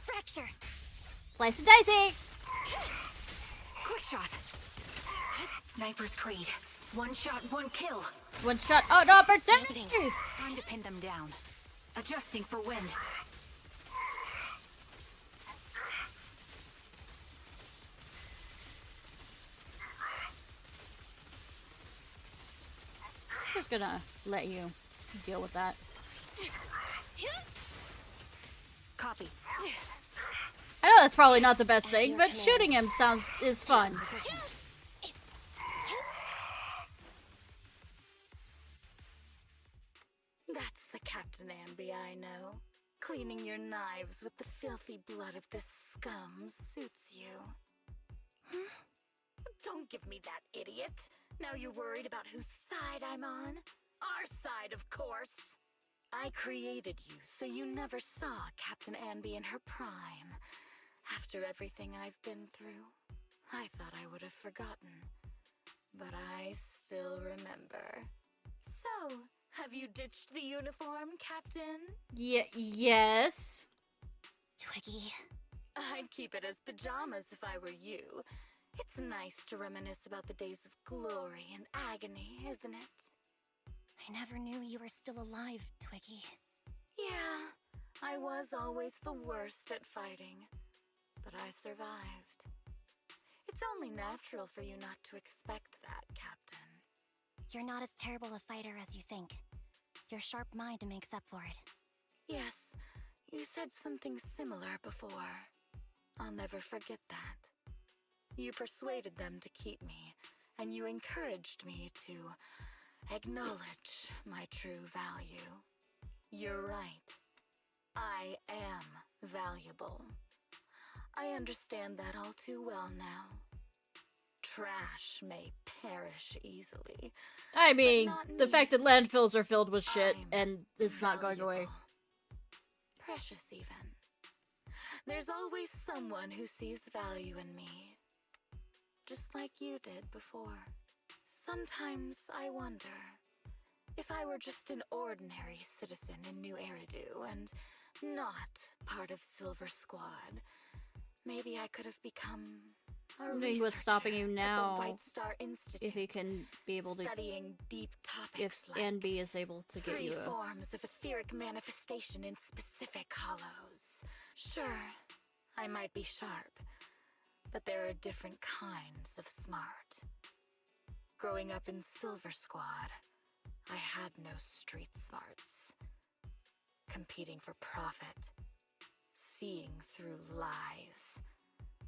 Fracture! Slice and dicey! Quick shot. Sniper's Creed. One shot, one kill. One shot. Oh, no opportunity! Time to pin them down. Adjusting for wind. Just gonna let you deal with that. Copy. I know that's probably not the best thing, but shooting him is fun. That's the Captain Anby I know. Cleaning your knives with the filthy blood of this scum suits you. Don't give me that, idiot. Now you're worried about whose side I'm on? Our side, of course. I created you so you never saw Captain Anby in her prime. After everything I've been through, I thought I would have forgotten. But I still remember. So, have you ditched the uniform, Captain? Yes. Twiggy. I'd keep it as pajamas if I were you. It's nice to reminisce about the days of glory and agony, isn't it? I never knew you were still alive, Twiggy. Yeah, I was always the worst at fighting. But I survived. It's only natural for you not to expect that, Captain. You're not as terrible a fighter as you think. Your sharp mind makes up for it. Yes, you said something similar before. I'll never forget that. You persuaded them to keep me, and you encouraged me to acknowledge my true value. You're right. I am valuable. I understand that all too well now. Trash may perish easily. I mean, not the me. fact that landfills are filled with shit I'm and it's not going away. valuable. Precious, even. There's always someone who sees value in me. Just like you did before. Sometimes I wonder if I were just an ordinary citizen in New Eridu and not part of Silver Squad, maybe I could have become a I mean, what's stopping you researcher now? at the White Star Institute, If he can be able to, studying deep topics if like Anby is able to get three you a... forms of etheric manifestation in specific hollows. Sure, I might be sharp, but there are different kinds of smart. Growing up in Silver Squad, I had no street smarts. Competing for profit, seeing through lies,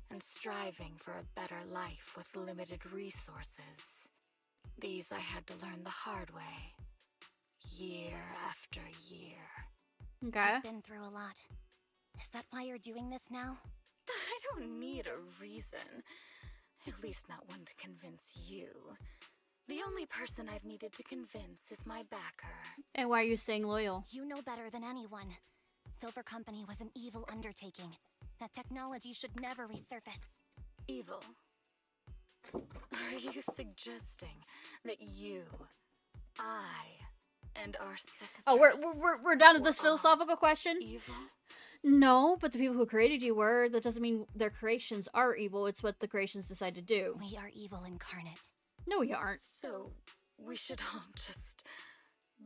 and striving for a better life with limited resources. These I had to learn the hard way, year after year. Okay. You've been through a lot. Is that why you're doing this now? I don't need a reason. At least not one to convince you. The only person I've needed to convince is my backer. And why are you staying loyal? You know better than anyone. Silver Company was an evil undertaking. That technology should never resurface. Evil? Are you suggesting that you, I, and our sisters... Oh, we're down to this philosophical question? Evil? No, but the people who created you were. That doesn't mean their creations are evil. It's what the creations decide to do. We are evil incarnate. No, we aren't. So, we should all just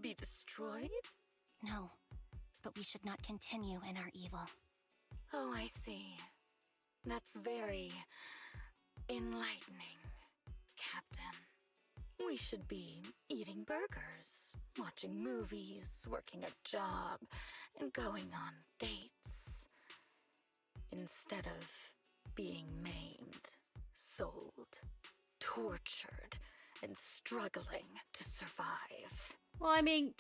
be destroyed? No, but we should not continue in our evil. Oh, I see. That's very enlightening, Captain. We should be eating burgers, watching movies, working a job, and going on dates. Instead of being maimed, sold, tortured, and struggling to survive. Well, I mean,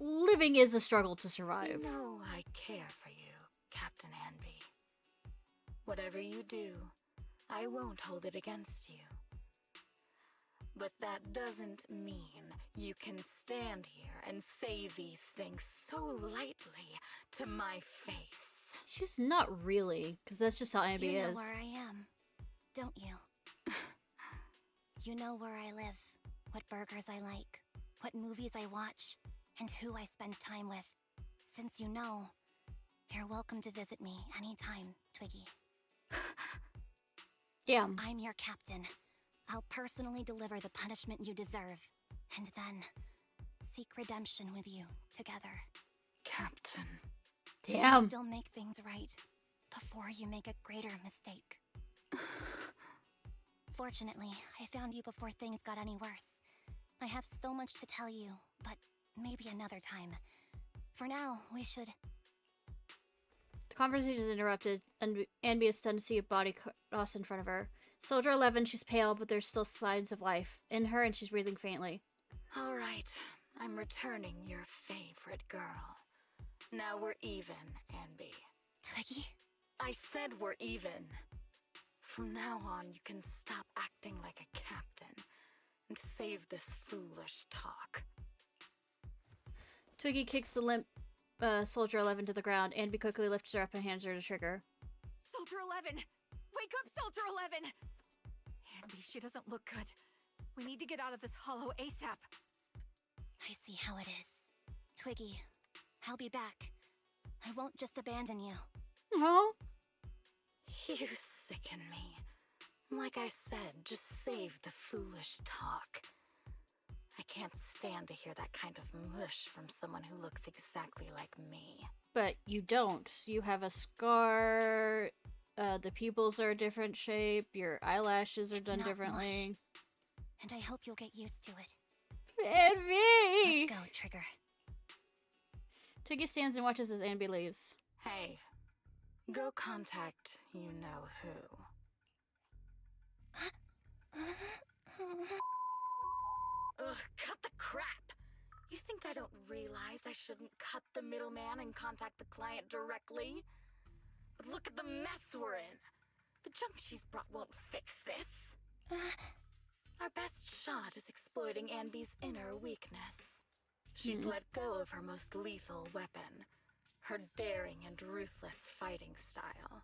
living is a struggle to survive. You know I care for you, Captain Anby. Whatever you do, I won't hold it against you. But that doesn't mean you can stand here and say these things so lightly to my face. She's not really, because that's just how Anby You know is. where I am, don't you? You know where I live, what burgers I like, what movies I watch, and who I spend time with. Since you know, you're welcome to visit me anytime, Twiggy. Damn. I'm your captain. I'll personally deliver the punishment you deserve, and then seek redemption with you together. Captain. Damn. Still make things right before you make a greater mistake. Fortunately, I found you before things got any worse. I have so much to tell you, but maybe another time. For now, we should... The conversation is interrupted, and Anby is stunned to see a body cross in front of her. Soldier 11, she's pale, but there's still signs of life in her, and she's breathing faintly. All right, I'm returning your favorite girl. Now we're even, Anby. Twiggy? I said we're even. From now on, you can stop acting like a captain and save this foolish talk. Twiggy kicks the limp Soldier 11 to the ground. Anby quickly lifts her up and hands her the trigger. Soldier 11! Wake up, Soldier 11! Anby, she doesn't look good. We need to get out of this hollow ASAP. I see how it is. Twiggy, I'll be back. I won't just abandon you. Oh. You sicken me. Like I said, just save the foolish talk. I can't stand to hear that kind of mush from someone who looks exactly like me. But you don't. You have a scar, the pupils are a different shape, your eyelashes are done differently. Mush. And I hope you'll get used to it. Anby! Let's go, Trigger. Twiggy stands and watches as Anby leaves. Hey, go contact you-know-who. Ugh, cut the crap! You think I don't realize I shouldn't cut the middleman and contact the client directly? But look at the mess we're in! The junk she's brought won't fix this! Our best shot is exploiting Anby's inner weakness. She's let go of her most lethal weapon, her daring and ruthless fighting style.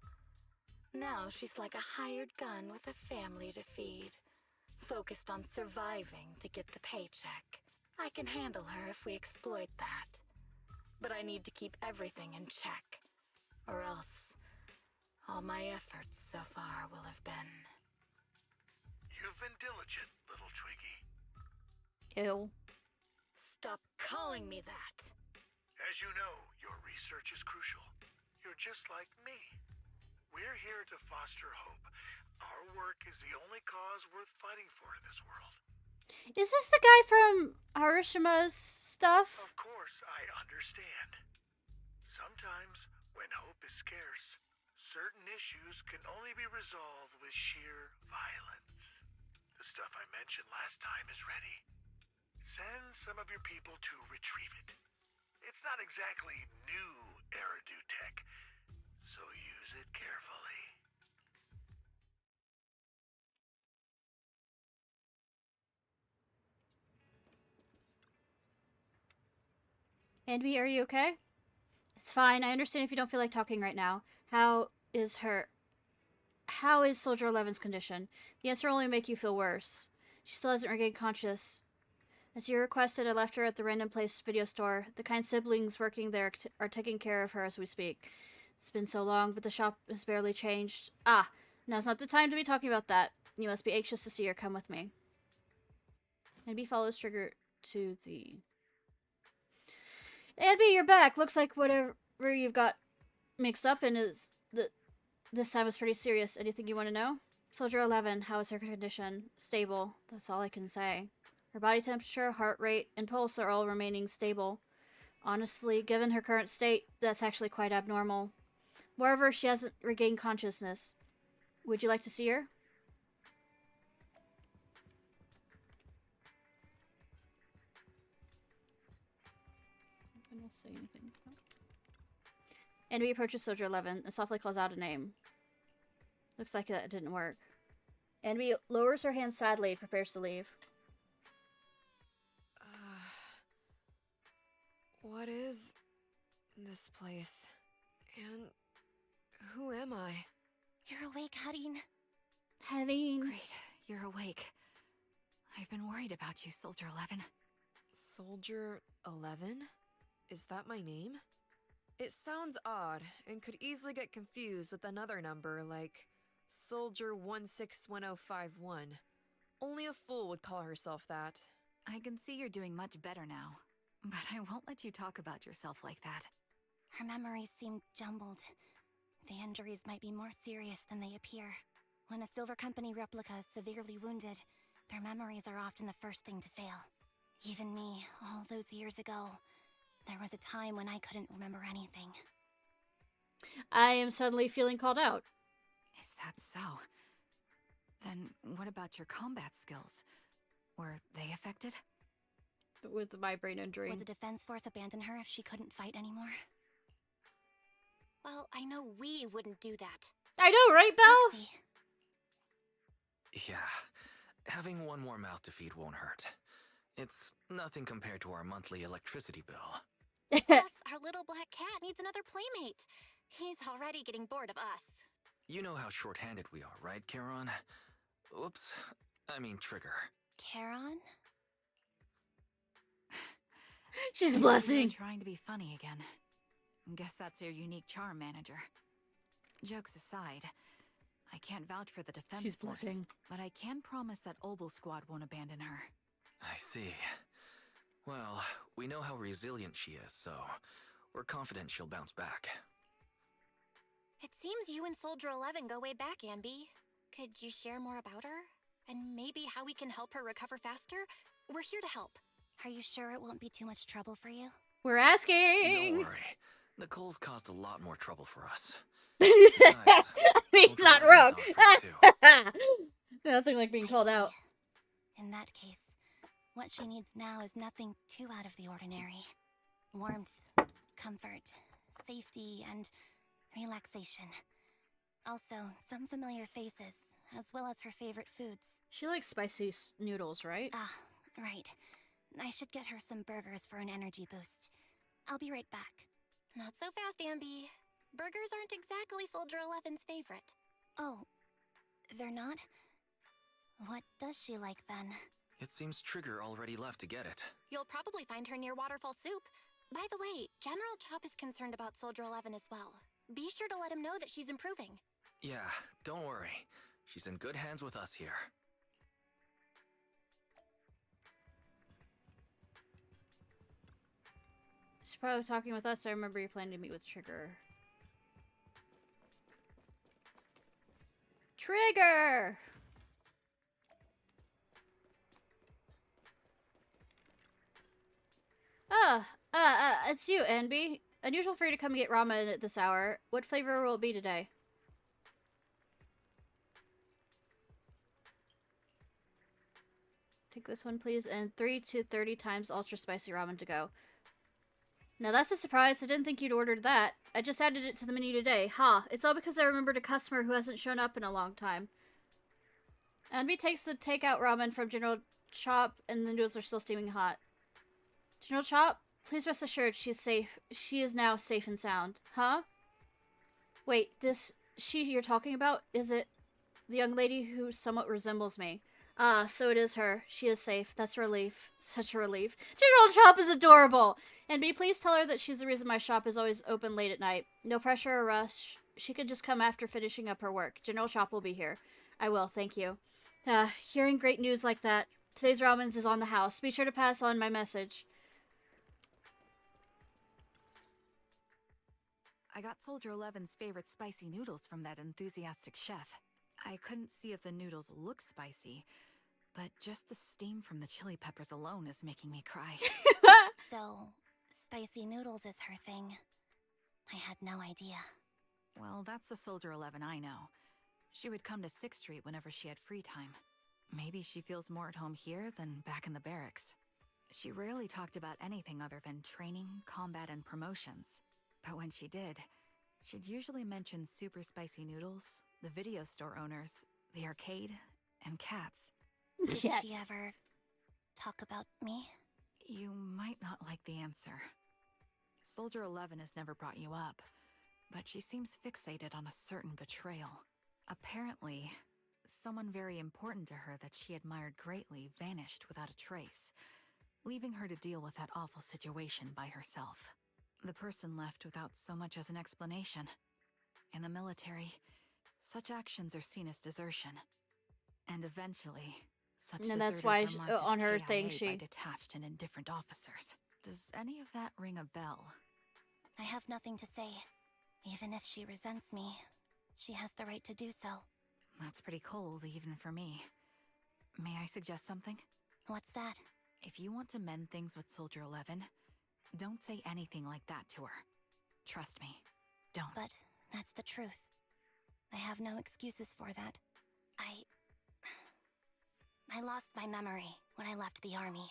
Now she's like a hired gun with a family to feed, focused on surviving to get the paycheck. I can handle her if we exploit that. But I need to keep everything in check, or else all my efforts so far will have been... You've been diligent, little Twiggy. Ew. Stop calling me that! As you know, your research is crucial. You're just like me. We're here to foster hope. Our work is the only cause worth fighting for in this world. Is this the guy from Harishima's stuff? Of course, I understand. Sometimes, when hope is scarce, certain issues can only be resolved with sheer violence. The stuff I mentioned last time is ready. Send some of your people to retrieve it. It's not exactly new Eridu tech, so use it carefully. Anby, are you okay? It's fine. I understand if you don't feel like talking right now. How is Soldier 11's condition? The answer will only make you feel worse. She still hasn't regained conscious. As you requested, I left her at the Random Place video store. The kind siblings working there are taking care of her as we speak. It's been so long, but the shop has barely changed. Ah, now's not the time to be talking about that. You must be anxious to see her. Come with me. Anby follows Trigger to the... Anby, you're back. Looks like whatever you've got mixed up in is... This time was pretty serious. Anything you want to know? Soldier 11, how is her condition? Stable. That's all I can say. Her body temperature, heart rate, and pulse are all remaining stable. Honestly, given her current state, that's actually quite abnormal. Moreover, she hasn't regained consciousness. Would you like to see her? I don't say anything. Anby approaches Soldier 11 and softly calls out a name. Looks like that didn't work. Anby lowers her hand sadly and prepares to leave. What is this place? And who am I? You're awake, Harin. Harin. Great, you're awake. I've been worried about you, Soldier 11. Soldier 11? Is that my name? It sounds odd and could easily get confused with another number like Soldier 161051. Only a fool would call herself that. I can see you're doing much better now, but I won't let you talk about yourself like that. Her memories seem jumbled. The injuries might be more serious than they appear. When a Silver Company replica is severely wounded, their memories are often the first thing to fail. Even me, all those years ago, there was a time when I couldn't remember anything. I am suddenly feeling called out. Is that so? Then what about your combat skills? Were they affected? With my brain injury. Would the Defense Force abandon her if she couldn't fight anymore? Well, I know we wouldn't do that. I know, right, Belle? Roxy. Yeah, having one more mouth to feed won't hurt. It's nothing compared to our monthly electricity bill. Plus, our little black cat needs another playmate. He's already getting bored of us. You know how short-handed we are, right, Charon? Oops, I mean Trigger. Charon? She's You're blushing. trying to be funny again. Guess that's your unique charm, manager. Jokes aside, I can't vouch for the Defense She's Force, blushing. but I can promise that Obel Squad won't abandon her. I see. Well, we know how resilient she is, so we're confident she'll bounce back. It seems you and Soldier 11 go way back, Anby. Could you share more about her? And maybe how we can help her recover faster? We're here to help. Are you sure it won't be too much trouble for you? We're asking. Don't worry. Nicole's caused a lot more trouble for us. I mean, Soldier not 11's wrong. offering too. Nothing like being I called see. out. In that case, what she needs now is nothing too out of the ordinary. Warmth, comfort, safety, and relaxation. Also, some familiar faces, as well as her favorite foods. She likes spicy noodles, right? Ah, right. I should get her some burgers for an energy boost. I'll be right back. Not so fast, Anby. Burgers aren't exactly Soldier 11's favorite. Oh, they're not? What does she like then? It seems Trigger already left to get it. You'll probably find her near Waterfall Soup. By the way, General Chop is concerned about Soldier 11 as well. Be sure to let him know that she's improving. Yeah, don't worry. She's in good hands with us here. She's probably talking with us. I remember you planning to meet with Trigger. Trigger! It's you, Anby. Unusual for you to come get ramen at this hour. What flavor will it be today? Take this one, please, and 3 to 30 times ultra spicy ramen to go. Now that's a surprise. I didn't think you'd ordered that. I just added it to the menu today. Ha! It's all because I remembered a customer who hasn't shown up in a long time. Anby takes the takeout ramen from General Chop, and the noodles are still steaming hot. General Chop, Please rest assured she's safe. She is now safe and sound. Huh? Wait, this she you're talking about? Is it the young lady who somewhat resembles me? Ah, so it is her. She is safe. That's a relief. Such a relief. General Chop is adorable! Anby, please tell her that she's the reason my shop is always open late at night. No pressure or rush. She can just come after finishing up her work. General Chop will be here. I will, thank you. Hearing great news like that. Today's ramens is on the house. Be sure to pass on my message. I got Soldier 11's favorite spicy noodles from that enthusiastic chef. I couldn't see if the noodles look spicy, but just the steam from the chili peppers alone is making me cry. So, spicy noodles is her thing. I had no idea. Well, that's the Soldier 11 I know. She would come to 6th Street whenever she had free time. Maybe she feels more at home here than back in the barracks. She rarely talked about anything other than training, combat, and promotions. But when she did, she'd usually mention super spicy noodles, the video store owners, the arcade, and cats. Did Yes. she ever talk about me? You might not like the answer. Soldier 11 has never brought you up, but she seems fixated on a certain betrayal. Apparently, someone very important to her that she admired greatly vanished without a trace, leaving her to deal with that awful situation by herself. The person left without so much as an explanation. In the military, such actions are seen as desertion. And eventually, such And that's deserters why are marked on as her KIA thing, by she... detached and indifferent officers. Does any of that ring a bell? I have nothing to say. Even if she resents me, she has the right to do so. That's pretty cold, even for me. May I suggest something? What's that? If you want to mend things with Soldier 11, don't say anything like that to her. Trust me, don't. But that's the truth. I have no excuses for that. I lost my memory when I left the army.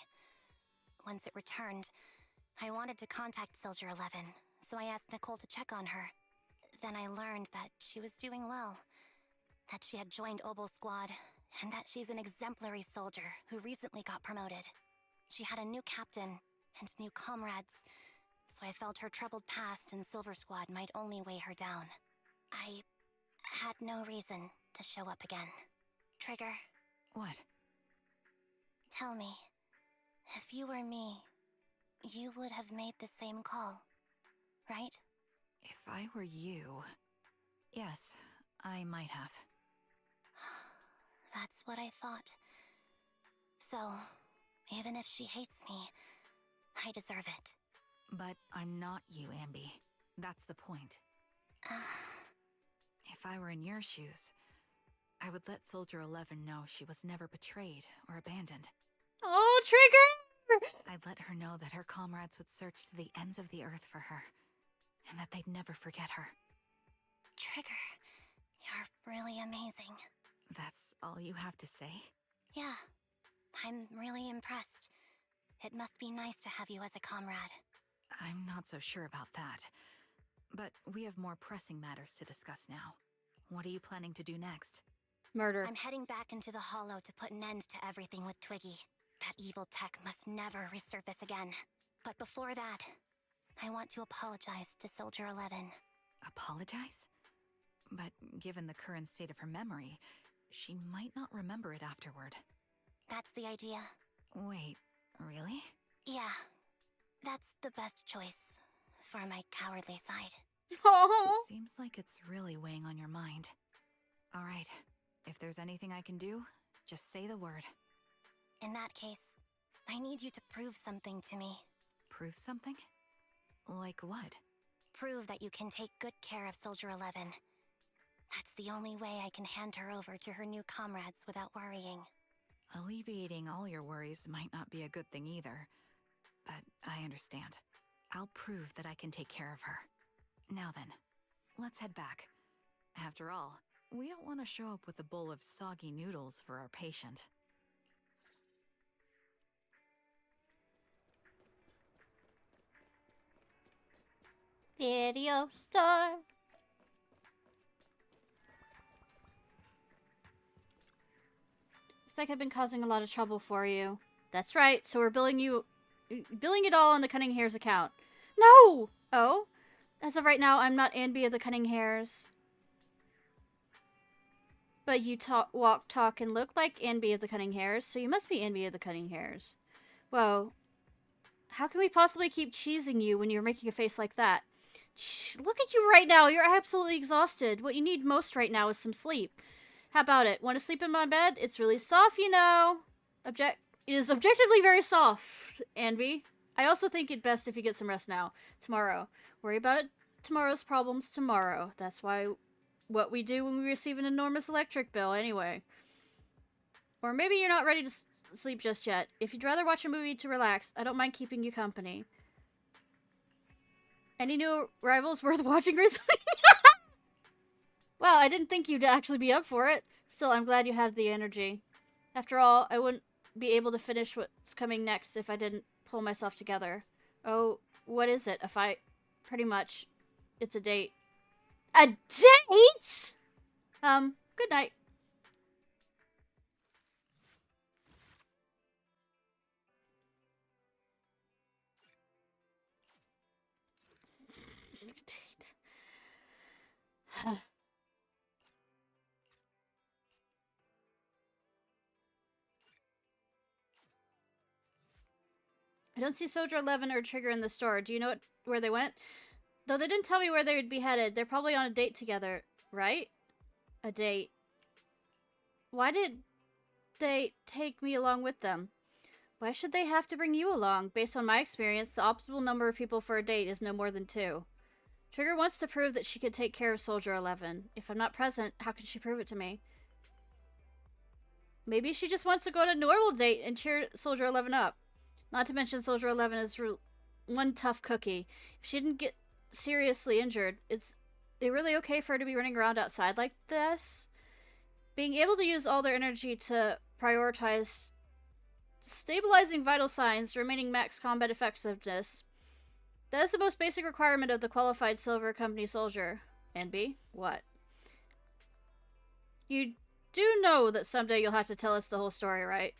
Once it returned, I wanted to contact Soldier 11, so I asked Nicole to check on her. Then I learned that she was doing well, that she had joined Obel Squad, and that she's an exemplary soldier who recently got promoted. She had a new captain and new comrades, so I felt her troubled past in Silver Squad might only weigh her down. I had no reason to show up again. Trigger, What? tell me, if you were me, you would have made the same call, right? If I were you... Yes, I might have. That's what I thought. So, even if she hates me, I deserve it. But I'm not you, Anby. That's the point. If I were in your shoes, I would let Soldier 11 know she was never betrayed or abandoned. Oh, Trigger! I'd let her know that her comrades would search to the ends of the earth for her, and that they'd never forget her. Trigger, you're really amazing. That's all you have to say? Yeah, I'm really impressed. It must be nice to have you as a comrade. I'm not so sure about that. But we have more pressing matters to discuss now. What are you planning to do next? Murder. I'm heading back into the Hollow to put an end to everything with Twiggy. That evil tech must never resurface again. But before that, I want to apologize to Soldier 11. Apologize? But given the current state of her memory, she might not remember it afterward. That's the idea. Wait, really? Yeah, that's the best choice for my cowardly side. Oh. Seems like it's really weighing on your mind. All right, if there's anything I can do, just say the word. In that case, I need you to prove something to me. Prove something? Like what? Prove that you can take good care of Soldier 11. That's the only way I can hand her over to her new comrades without worrying. Alleviating all your worries might not be a good thing either. But I understand. I'll prove that I can take care of her. Now then, let's head back. After all, we don't want to show up with a bowl of soggy noodles for our patient. Video star. Looks like I've been causing a lot of trouble for you. That's right, so we're billing you billing it all on the Cunning Hares account. No! Oh? As of right now, I'm not Anby of the Cunning Hares. But you walk, talk, and look like Anby of the Cunning Hares, so you must be Anby of the Cunning Hares. Whoa. How can we possibly keep cheesing you when you're making a face like that? Look at you right now. You're absolutely exhausted. What you need most right now is some sleep. How about it? Want to sleep in my bed? It's really soft, you know. It is objectively very soft, Anby. I also think it best if you get some rest now. Tomorrow. Worry about it. Tomorrow's problems tomorrow. That's what we do when we receive an enormous electric bill, anyway. Or maybe you're not ready to sleep just yet. If you'd rather watch a movie to relax, I don't mind keeping you company. Any new rivals worth watching recently? Well, I didn't think you'd actually be up for it. Still, I'm glad you have the energy. After all, I wouldn't be able to finish what's coming next if I didn't pull myself together. Oh, what is it? A fight? Pretty much. It's a date. A date?! Good night. I don't see Soldier 11 or Trigger in the store. Do you know where they went? Though they didn't tell me where they would be headed. They're probably on a date together, right? A date. Why did they take me along with them? Why should they have to bring you along? Based on my experience, the optimal number of people for a date is no more than 2. Trigger wants to prove that she could take care of Soldier 11. If I'm not present, how can she prove it to me? Maybe she just wants to go on a normal date and cheer Soldier 11 up. Not to mention Soldier 11 is one tough cookie. If she didn't get seriously injured, is it really okay for her to be running around outside like this? Being able to use all their energy to prioritize stabilizing vital signs, remaining max combat effectiveness. That is the most basic requirement of the qualified Silver Company soldier. Anby, what? You do know that someday you'll have to tell us the whole story, right?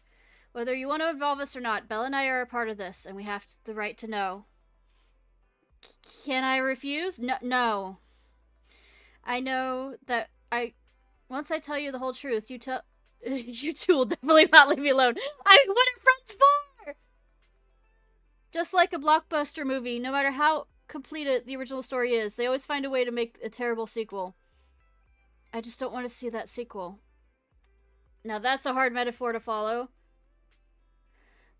Whether you want to involve us or not, Belle and I are a part of this, and we have the right to know. Can I refuse? No. I know that once I tell you the whole truth, you two will definitely not leave me alone. What are friends for? Just like a blockbuster movie, no matter how complete the original story is, they always find a way to make a terrible sequel. I just don't want to see that sequel. Now that's a hard metaphor to follow.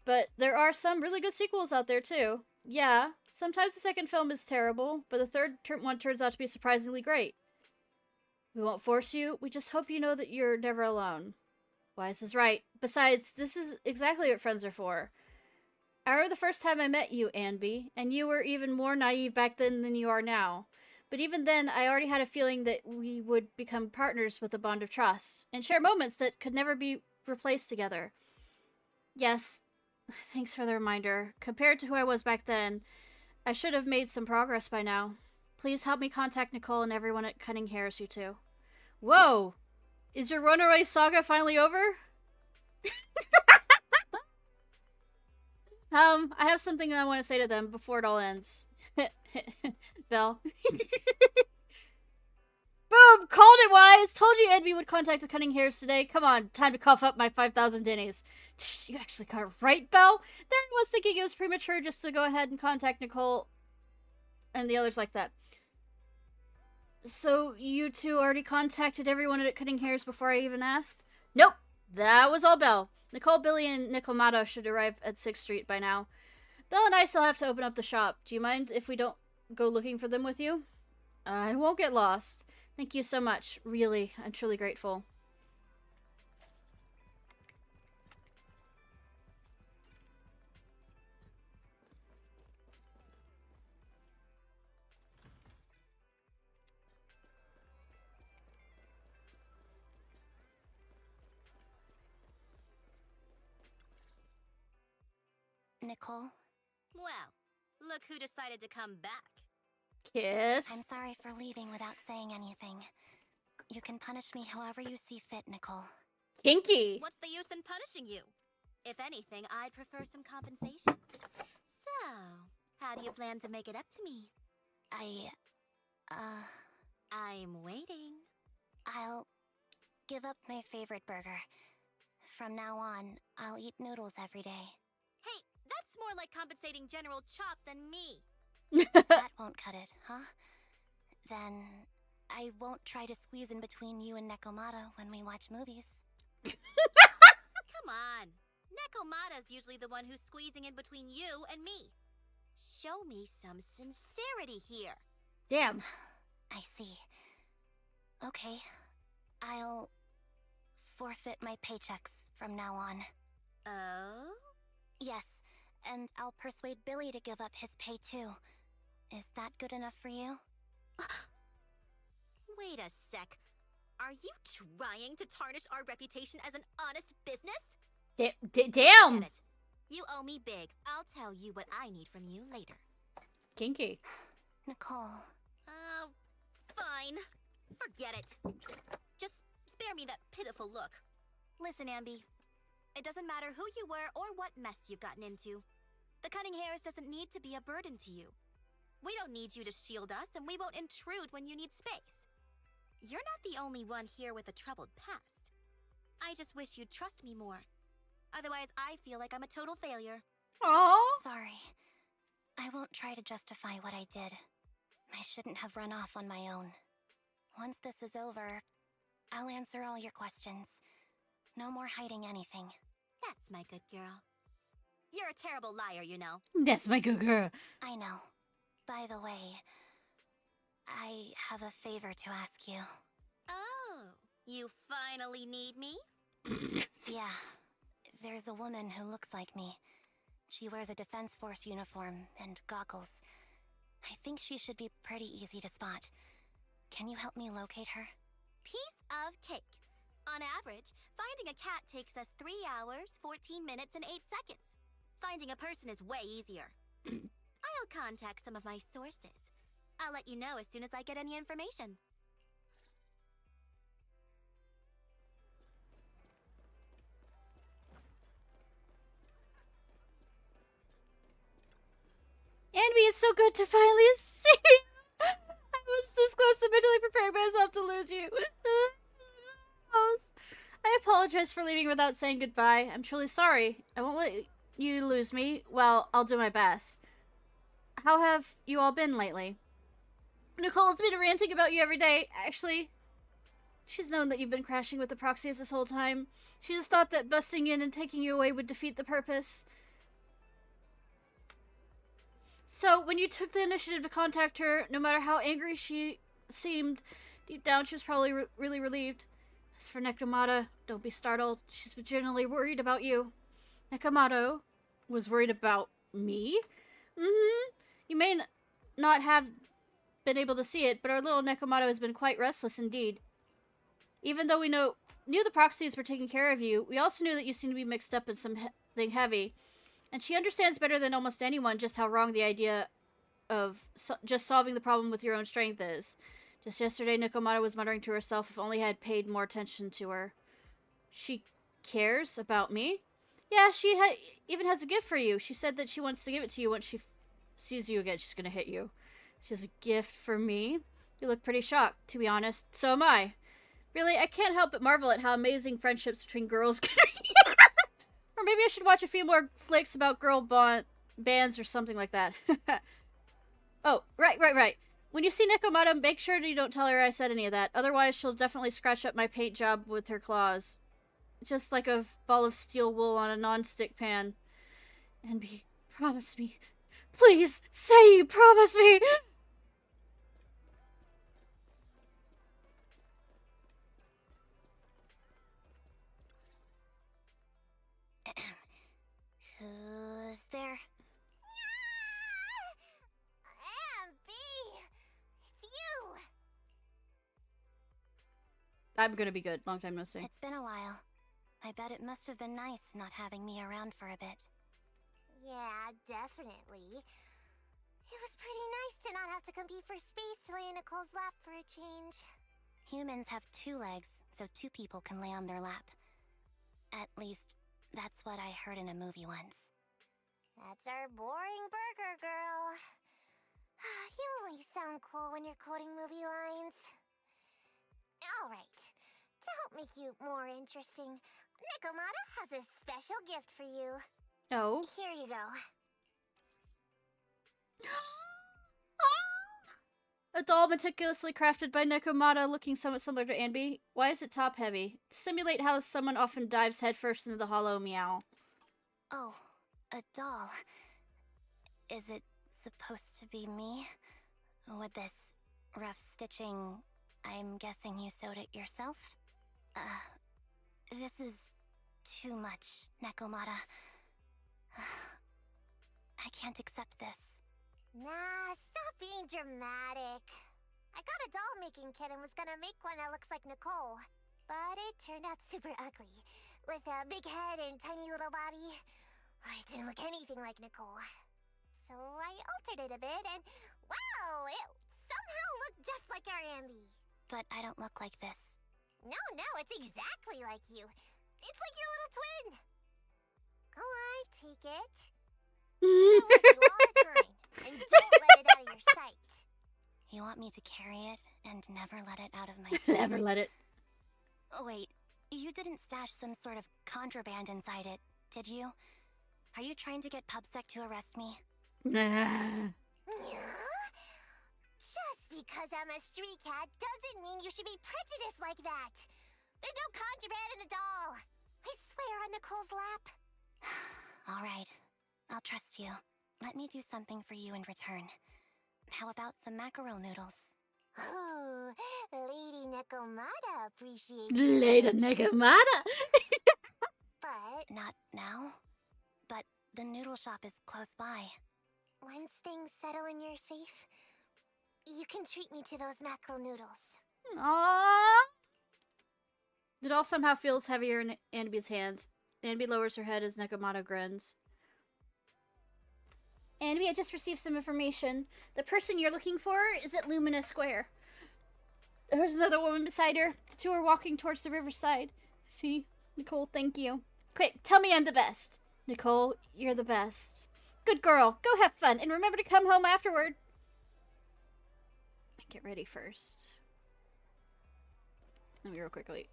But there are some really good sequels out there too. Yeah, sometimes the second film is terrible, but the third one turns out to be surprisingly great. We won't force you, we just hope you know that you're never alone. Wise is right. Besides, this is exactly what friends are for. I remember the first time I met you, Anby, and you were even more naive back then than you are now. But even then, I already had a feeling that we would become partners with a bond of trust, and share moments that could never be replaced together. Yes, thanks for the reminder. Compared to who I was back then, I should have made some progress by now. Please help me contact Nicole and everyone at Cunning Hares, you two. Whoa! Is your runaway saga finally over? I have something I want to say to them before it all ends. Belle. Boom! Called it, Wise! Told you Anby would contact the Cunning Hares today. Come on, time to cough up my 5,000 dinnies. You actually got it right, Belle? There I was thinking it was premature just to go ahead and contact Nicole and the others like that. So, you two already contacted everyone at Cunning Hares before I even asked? Nope! That was all Belle. Nicole, Billy, and Nicomado should arrive at 6th Street by now. Belle and I still have to open up the shop. Do you mind if we don't go looking for them with you? I won't get lost. Thank you so much. Really, I'm truly grateful. Nicole? Well, look who decided to come back. Kiss. I'm sorry for leaving without saying anything. You can punish me however you see fit, Nicole. Kinky. What's the use in punishing you? If anything, I'd prefer some compensation. So, how do you plan to make it up to me? I'm waiting. I'll give up my favorite burger. From now on, I'll eat noodles every day. Hey, that's more like compensating General Chop than me. That won't cut it, huh? Then I won't try to squeeze in between you and Nekomata when we watch movies. Come on. Nekomata's usually the one who's squeezing in between you and me. Show me some sincerity here. Damn. I see. Okay. I'll forfeit my paychecks from now on. Oh? Yes, and I'll persuade Billy to give up his pay too. Is that good enough for you? Wait a sec. Are you trying to tarnish our reputation as an honest business? Damn! Get it. You owe me big. I'll tell you what I need from you later. Kinky. Nicole. Fine. Forget it. Just spare me that pitiful look. Listen, Anby. It doesn't matter who you were or what mess you've gotten into. The cunning hairs doesn't need to be a burden to you. We don't need you to shield us, and we won't intrude when you need space. You're not the only one here with a troubled past. I just wish you'd trust me more. Otherwise, I feel like I'm a total failure. Aww. Sorry. I won't try to justify what I did. I shouldn't have run off on my own. Once this is over, I'll answer all your questions. No more hiding anything. That's my good girl. You're a terrible liar, you know. That's my good girl. I know. By the way, I have a favor to ask you. Oh, you finally need me? Yeah. There's a woman who looks like me. She wears a Defense Force uniform and goggles. I think she should be pretty easy to spot. Can you help me locate her? Piece of cake. On average, finding a cat takes us 3 hours, 14 minutes, and 8 seconds. Finding a person is way easier. I'll contact some of my sources. I'll let you know as soon as I get any information. Anby, it's so good to finally see you. I was this close to mentally preparing myself to lose you. I apologize for leaving without saying goodbye. I'm truly sorry. I won't let you lose me. Well, I'll do my best. How have you all been lately? Nicole's been ranting about you every day. Actually, she's known that you've been crashing with the proxies this whole time. She just thought that busting in and taking you away would defeat the purpose. So, when you took the initiative to contact her, no matter how angry she seemed, deep down she was probably really relieved. As for Nekomata, don't be startled. She's genuinely worried about you. Nekomata was worried about me? You may not have been able to see it, but our little Nekomata has been quite restless indeed. Even though we knew the proxies were taking care of you, we also knew that you seemed to be mixed up in something heavy. And she understands better than almost anyone just how wrong the idea of just solving the problem with your own strength is. Just yesterday, Nekomata was muttering to herself if only I had paid more attention to her. She cares about me? Yeah, she even has a gift for you. She said that she wants to give it to you once she sees you again. She's gonna hit you. She has a gift for me? You look pretty shocked, to be honest. So am I. Really, I can't help but marvel at how amazing friendships between girls can be. Or maybe I should watch a few more flicks about girl bands or something like that. Oh, right. When you see Nekomata, make sure you don't tell her I said any of that. Otherwise, she'll definitely scratch up my paint job with her claws. Just like a ball of steel wool on a non-stick pan. Anby, promise me. Please, say you promise me! Who's there? Anby! It's you! I'm gonna be good. Long time no see. It's been a while. I bet it must have been nice not having me around for a bit. Yeah, definitely. It was pretty nice to not have to compete for space to lay in Nicole's lap for a change. Humans have 2 legs, so 2 people can lay on their lap. At least, that's what I heard in a movie once. That's our boring burger girl. You only sound cool when you're quoting movie lines. Alright, to help make you more interesting, Nekomata has a special gift for you. Oh. Here you go. A doll meticulously crafted by Nekomata looking somewhat similar to Anby. Why is it top heavy? To simulate how someone often dives headfirst into the hollow meow. Oh, a doll. Is it supposed to be me? With this rough stitching, I'm guessing you sewed it yourself? This is too much, Nekomata. I can't accept this. Nah, stop being dramatic. I got a doll making kit and was gonna make one that looks like Nicole. But it turned out super ugly. With a big head and tiny little body. It didn't look anything like Nicole. So I altered it a bit and wow, it somehow looked just like our Anby. But I don't look like this. No, it's exactly like you. It's like your little twin. Go on, take it. Share with you all the time. And don't let it out of your sight. You want me to carry it and never let it out of my sight? Never let it. Oh, wait, you didn't stash some sort of contraband inside it, did you? Are you trying to get PubSec to arrest me? Nah. Yeah? Just because I'm a street cat doesn't mean you should be prejudiced like that. There's no contraband in the doll. I swear on Nicole's lap. All right, I'll trust you. Let me do something for you in return. How about some mackerel noodles? Ooh, Lady Nekomata appreciates Lady Nekomata. But Not now, but the noodle shop is close by. once things settle and you're safe, you can treat me to those mackerel noodles. Aww. The doll somehow feels heavier in Anby's hands. Anby lowers her head as Nekomata grins. Anby, I just received some information. The person you're looking for is at Lumina Square. There's another woman beside her. The two are walking towards the riverside. See? Nicole, thank you. Quick, tell me I'm the best. Nicole, you're the best. Good girl. Go have fun, and remember to come home afterward. Get ready first. Let me real quickly.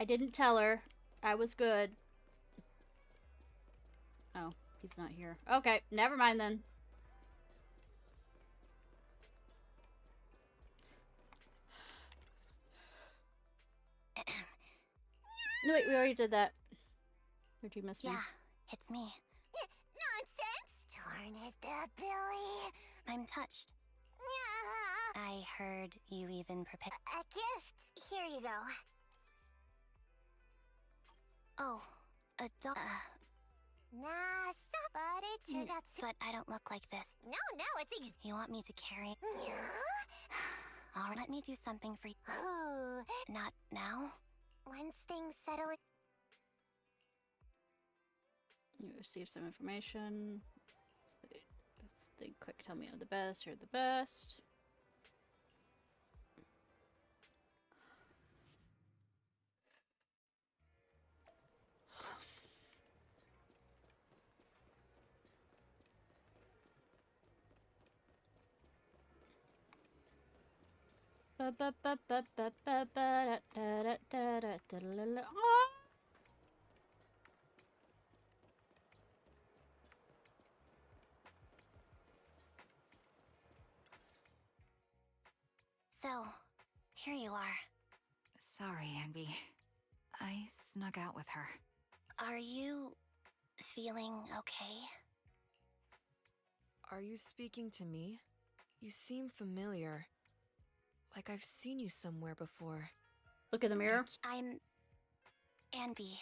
I didn't tell her. I was good. Oh, he's not here. Okay, never mind then. No, wait, we already did that. Did you miss me? Yeah, it's me. Nonsense! Darn it, that Billy. I'm touched. Yeah. I heard you even prepared. A gift. Here you go. Oh, a doll. Nah, stop. But it turned out But I don't look like this. No, it's You want me to carry? Yeah? All right, let me do something for you. Ooh. Not now? Once things settle... You received some information. Let's think quick. Tell me I'm the best. You're the best. So, here you are. Sorry, Anby. I snuck out with her. Are you feeling okay? Are you speaking to me? You seem familiar. Like I've seen you somewhere before. Look in the mirror. I'm Anby.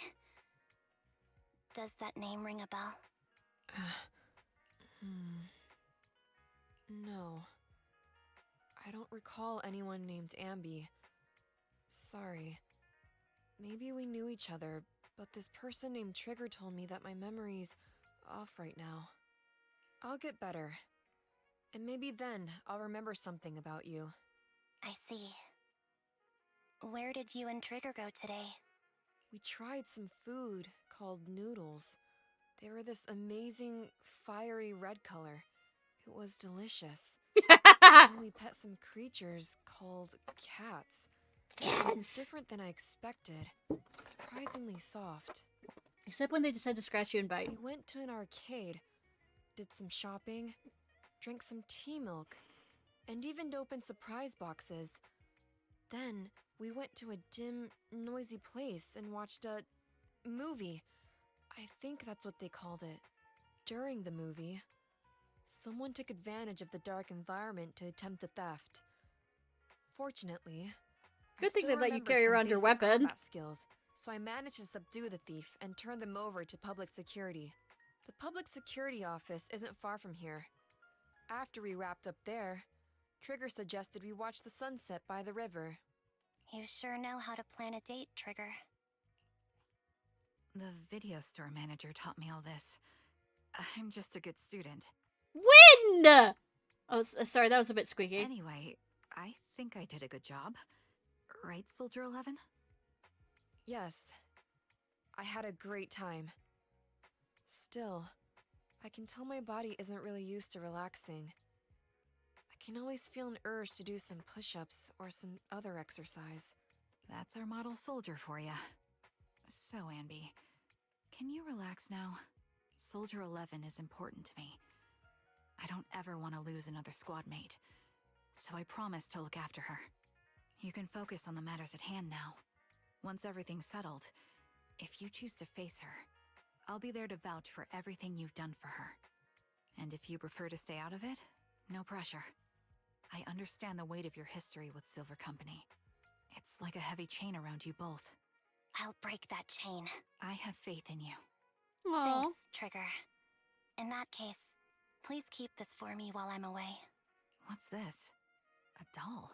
Does that name ring a bell? No. I don't recall anyone named Anby. Sorry. Maybe we knew each other, but this person named Trigger told me that my memory's off right now. I'll get better. And maybe then I'll remember something about you. I see. Where did you and Trigger go today? We tried some food, called Noodles. They were this amazing, fiery red color. It was delicious. And we pet some creatures called cats. It was different than I expected. Surprisingly soft. Except when they decide to scratch you and bite. We went to an arcade, did some shopping, drank some tea milk, and even opened surprise boxes. Then we went to a dim, noisy place and watched a movie. I think that's what they called it. During the movie, someone took advantage of the dark environment to attempt a theft. Fortunately, Good thing I they still let you remembered carry some around your basic weapon. combat skills, so I managed to subdue the thief and turn them over to public security. The public security office isn't far from here. After we wrapped up there, Trigger suggested we watch the sunset by the river. You sure know how to plan a date, Trigger. The video store manager taught me all this. I'm just a good student. Win! Oh, sorry, that was a bit squeaky. Anyway, I think I did a good job. Right, Soldier 11? Yes, I had a great time. Still, I can tell my body isn't really used to relaxing. I can always feel an urge to do some push-ups or some other exercise. That's our model soldier for ya. So, Anby, can you relax now? Soldier 11 is important to me. I don't ever want to lose another squad mate, so I promise to look after her. You can focus on the matters at hand now. Once everything's settled, if you choose to face her, I'll be there to vouch for everything you've done for her. And if you prefer to stay out of it, no pressure. I understand the weight of your history with Silver Company. It's like a heavy chain around you both. I'll break that chain. I have faith in you. Aww. Thanks, Trigger. In that case, please keep this for me while I'm away. What's this? A doll?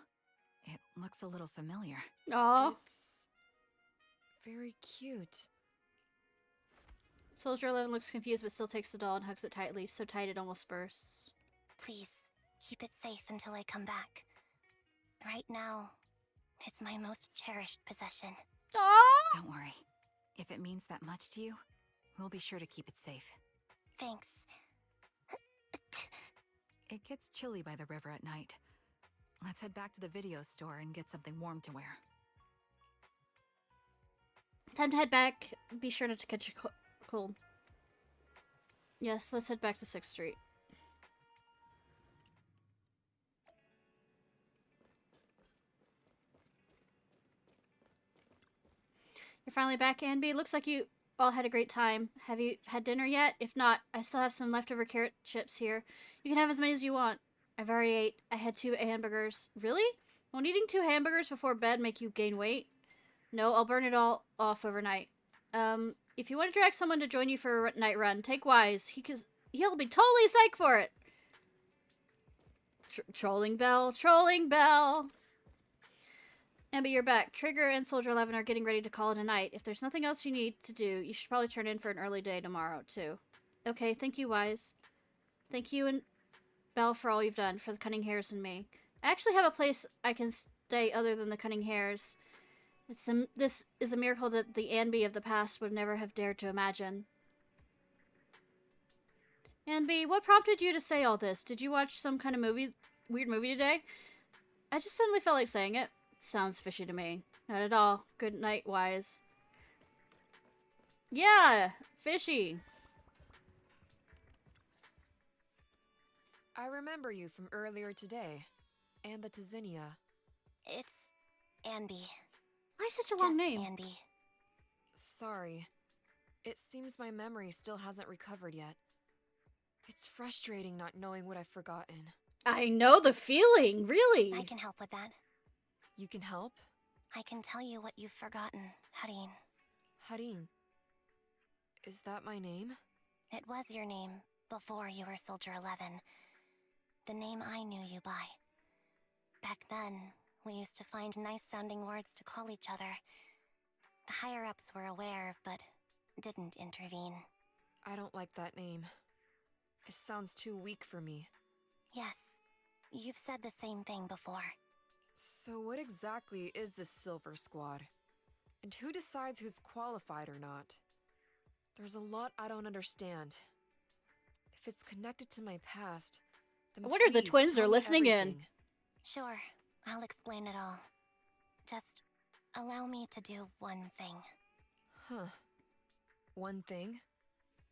It looks a little familiar. Aw. It's very cute. Soldier 11 looks confused but still takes the doll and hugs it tightly, so tight it almost bursts. Please, keep it safe until I come back. Right now, it's my most cherished possession. Aww! Don't worry. If it means that much to you, we'll be sure to keep it safe. Thanks. It gets chilly by the river at night. Let's head back to the video store and get something warm to wear. Time to head back. Be sure not to catch a cold. Yes, let's head back to 6th Street. You're finally back, Anby. Looks like you all had a great time. Have you had dinner yet? If not, I still have some leftover carrot chips here. You can have as many as you want. I've already ate. I had 2 hamburgers. Really? Won't eating 2 hamburgers before bed make you gain weight? No, I'll burn it all off overnight. If you want to drag someone to join you for a night run, take Wise. He'll be totally psyched for it. Trolling bell, trolling bell. Anby, you're back. Trigger and Soldier 11 are getting ready to call it a night. If there's nothing else you need to do, you should probably turn in for an early day tomorrow, too. Okay, thank you, Wise. Thank you and Belle for all you've done for the Cunning Hares and me. I actually have a place I can stay other than the Cunning Hares. This is a miracle that the Anby of the past would never have dared to imagine. Anby, what prompted you to say all this? Did you watch some kind of weird movie today? I just suddenly felt like saying it. Sounds fishy to me. Not at all. Good night, Wise. Yeah, fishy. I remember you from earlier today. Ambitizinia. It's Anby. Why such a long Just name? Anby. Sorry. It seems my memory still hasn't recovered yet. It's frustrating not knowing what I've forgotten. I know the feeling, really. I can help with that. You can help? I can tell you what you've forgotten, Harin. Harin. Is that my name? It was your name before you were Soldier 11. The name I knew you by. Back then, we used to find nice-sounding words to call each other. The higher-ups were aware, but didn't intervene. I don't like that name. It sounds too weak for me. Yes, you've said the same thing before. So what exactly is this Silver Squad? And who decides who's qualified or not? There's a lot I don't understand. If it's connected to my past, then I wonder if the please twins tell are me listening in. everything. Sure, I'll explain it all. Just allow me to do one thing. Huh. One thing?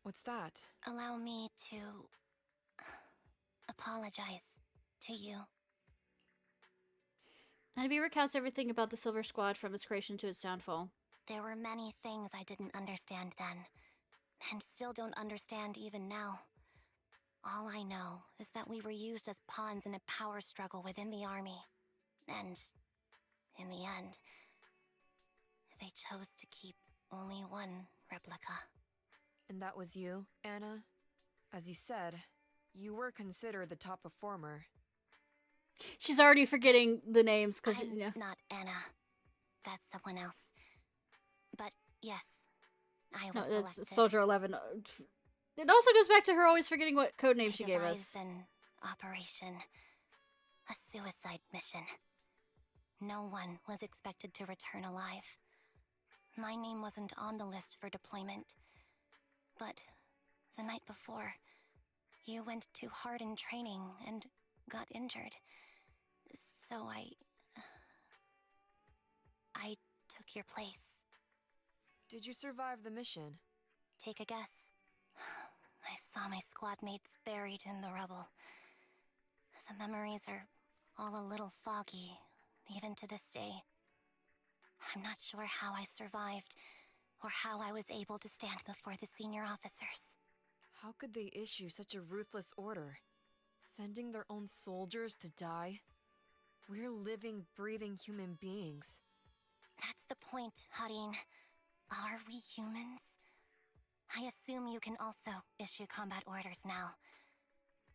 What's that? Allow me to apologize to you. Anby recounts everything about the Silver Squad from its creation to its downfall. There were many things I didn't understand then, and still don't understand even now. All I know is that we were used as pawns in a power struggle within the army. And, in the end, they chose to keep only one replica. And that was you, Anna? As you said, you were considered the top performer. She's already forgetting the names because I'm you know. not Anna. That's someone else. But yes, I was No, selected. it's Soldier 11. It also goes back to her always forgetting what code name I she gave devised us. an operation, a suicide mission. No one was expected to return alive. My name wasn't on the list for deployment. But the night before, you went too hard in training and got injured. So I took your place. Did you survive the mission? Take a guess. I saw my squad mates buried in the rubble. The memories are all a little foggy, even to this day. I'm not sure how I survived, or how I was able to stand before the senior officers. How could they issue such a ruthless order? Sending their own soldiers to die? We're living, breathing human beings. That's the point, Harin. Are we humans? I assume you can also issue combat orders now.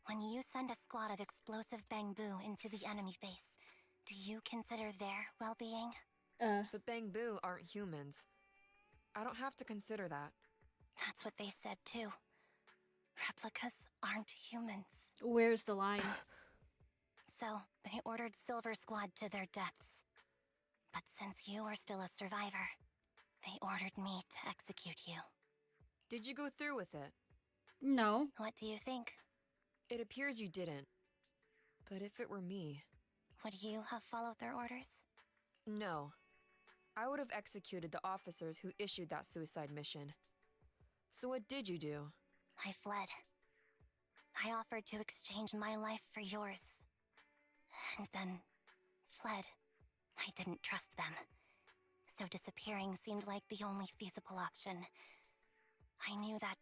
When you send a squad of explosive Bangbu into the enemy base, do you consider their well-being? The Bangbu aren't humans. I don't have to consider that. That's what they said too. Replicas aren't humans. Where's the line? So, they ordered Silver Squad to their deaths. But since you are still a survivor, they ordered me to execute you. Did you go through with it? No. What do you think? It appears you didn't. But if it were me... Would you have followed their orders? No. I would have executed the officers who issued that suicide mission. So what did you do? I fled. I offered to exchange my life for yours. And then fled. I didn't trust them. So disappearing seemed like the only feasible option. I knew that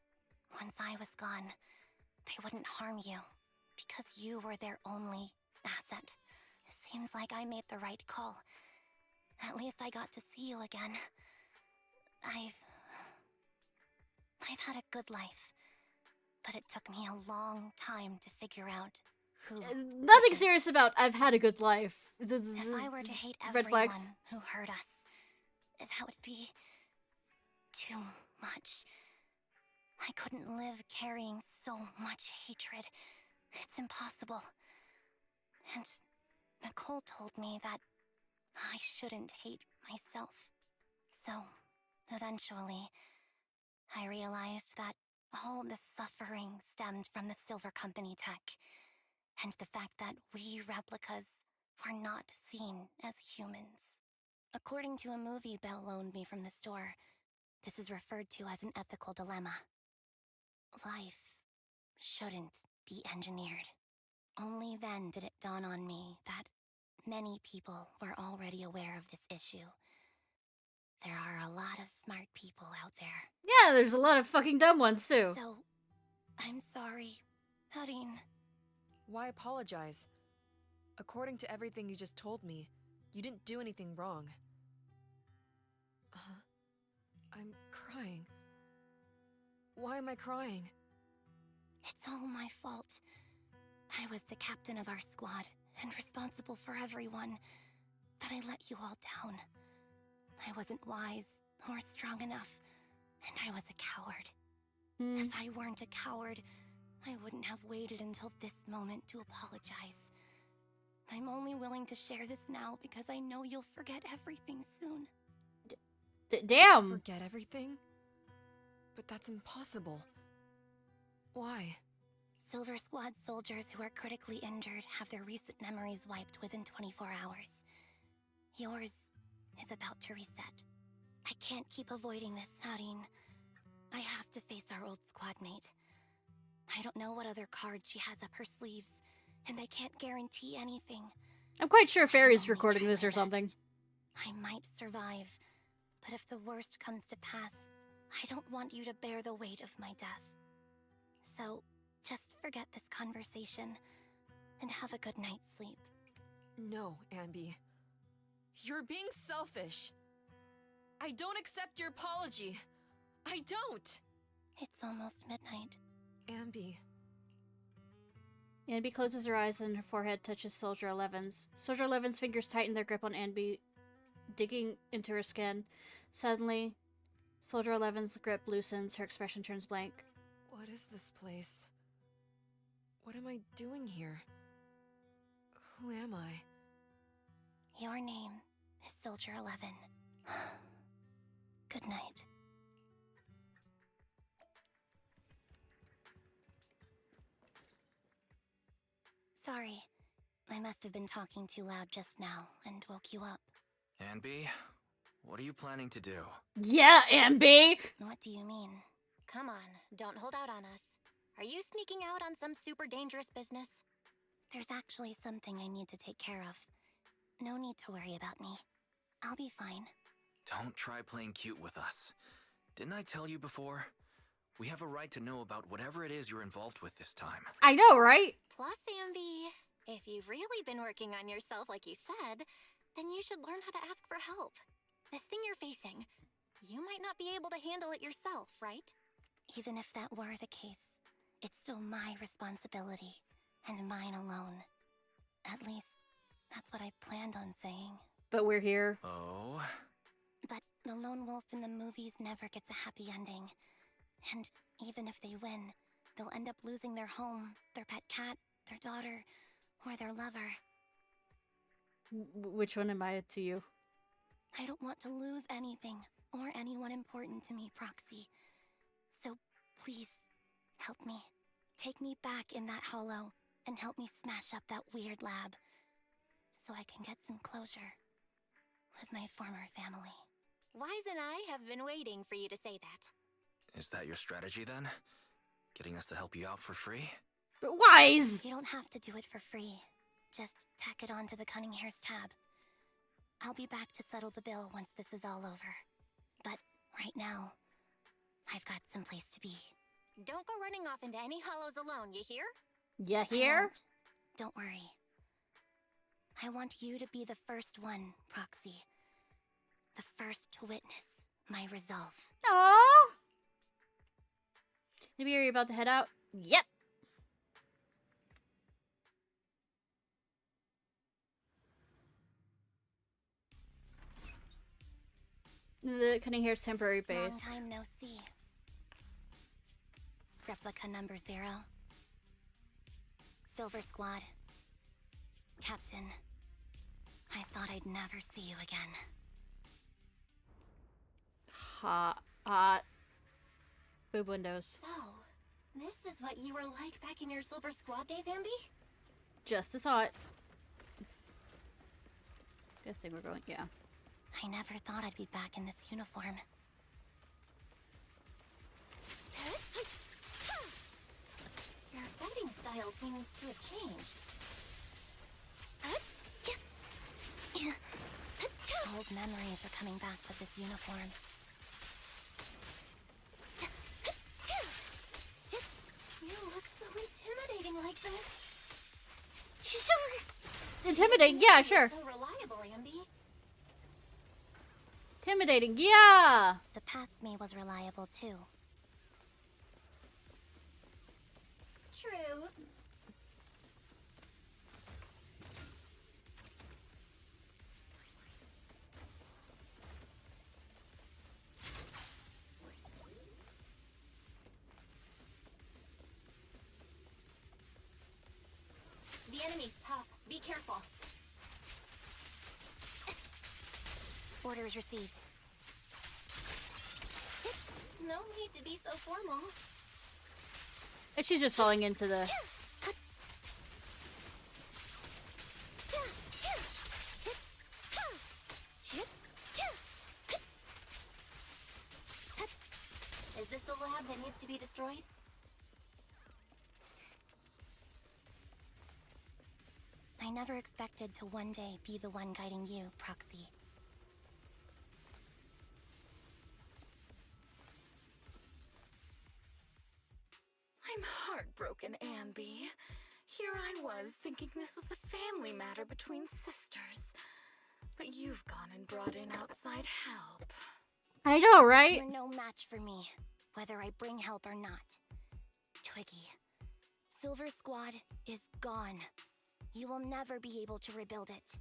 once I was gone, they wouldn't harm you, because you were their only asset. It seems like I made the right call. At least I got to see you again. I've had a good life, but it took me a long time to figure out who... Nothing serious about I've had a good life. If I were to hate Red flags. everyone who hurt us, that would be too much. I couldn't live carrying so much hatred. It's impossible. And Nicole told me that I shouldn't hate myself. So, eventually, I realized that all the suffering stemmed from the Silver Company tech, and the fact that we replicas were not seen as humans. According to a movie Belle loaned me from the store, this is referred to as an ethical dilemma. Life shouldn't be engineered. Only then did it dawn on me that many people were already aware of this issue. There are a lot of smart people out there. Yeah, there's a lot of fucking dumb ones too. So, I'm sorry, Harin. Why apologize? According to everything you just told me, you didn't do anything wrong. I'm crying. Why am I crying? It's all my fault. I was the captain of our squad and responsible for everyone, but I let you all down. I wasn't wise or strong enough, and I was a coward. If I weren't a coward, I wouldn't have waited until this moment to apologize. I'm only willing to share this now because I know you'll forget everything soon. Damn! Forget everything? But that's impossible. Why? Silver Squad soldiers who are critically injured have their recent memories wiped within 24 hours. Yours is about to reset. I can't keep avoiding this, Harin. I have to face our old squad mate. I don't know what other cards she has up her sleeves, and I can't guarantee anything. I'm quite sure I can Fairy's only recording try this my or something. best. I might survive, but if the worst comes to pass, I don't want you to bear the weight of my death. So, just forget this conversation, and have a good night's sleep. No, Anby. You're being selfish. I don't accept your apology. I don't! It's almost midnight. Anby. Anby closes her eyes and her forehead touches Soldier 11's. Soldier 11's fingers tighten their grip on Anby, digging into her skin. Suddenly, Soldier 11's grip loosens, her expression turns blank. What is this place? What am I doing here? Who am I? Your name is Soldier 11. Good night. Sorry, I must have been talking too loud just now and woke you up. Anby, what are you planning to do? Yeah, Anby! What do you mean? Come on, don't hold out on us. Are you sneaking out on some super dangerous business? There's actually something I need to take care of. No need to worry about me. I'll be fine. Don't try playing cute with us. Didn't I tell you before? We have a right to know about whatever it is you're involved with this time. I know, right? Plus, Anby, if you've really been working on yourself like you said, then you should learn how to ask for help. This thing you're facing, you might not be able to handle it yourself, right? Even if that were the case, it's still my responsibility, and mine alone. At least, that's what I planned on saying. But we're here. Oh? But the lone wolf in the movies never gets a happy ending. And even if they win, they'll end up losing their home, their pet cat, their daughter, or their lover. Which one am I to you? I don't want to lose anything, or anyone important to me, Proxy. So please, help me. Take me back in that hollow, and help me smash up that weird lab, so I can get some closure with my former family. Wise and I have been waiting for you to say that. Is that your strategy then? Getting us to help you out for free? But Wise! You don't have to do it for free. Just tack it onto the Cunning Hair's tab. I'll be back to settle the bill once this is all over. But right now, I've got someplace to be. Don't go running off into any hollows alone, you hear? You I here? won't. Don't worry. I want you to be the first one, Proxy. The first to witness my resolve. Aww! Maybe are you about to head out? Yep! The Cunning Hair's temporary Long base. time no see. Replica number 0. Silver Squad. Captain. I thought I'd never see you again. Hot. Boob windows. So, this is what you were like back in your Silver Squad days, Anby? Just as hot. Guessing we're going, yeah. I never thought I'd be back in this uniform. Your fighting style seems to have changed. Old memories are coming back with this uniform. You look so intimidating like this. She's so intimidating, yeah, sure. So reliable, Anby. Intimidating, yeah! The past me was reliable too. True. The enemy's tough. Be careful. Orders received. No need to be so formal. And she's just falling into the... Is this the lab that needs to be destroyed? I never expected to one day be the one guiding you, Proxy. I'm heartbroken, Anby. Here I was thinking this was a family matter between sisters. But you've gone and brought in outside help. I know, right? You're no match for me, whether I bring help or not. Twiggy, Silver Squad is gone. You will never be able to rebuild it.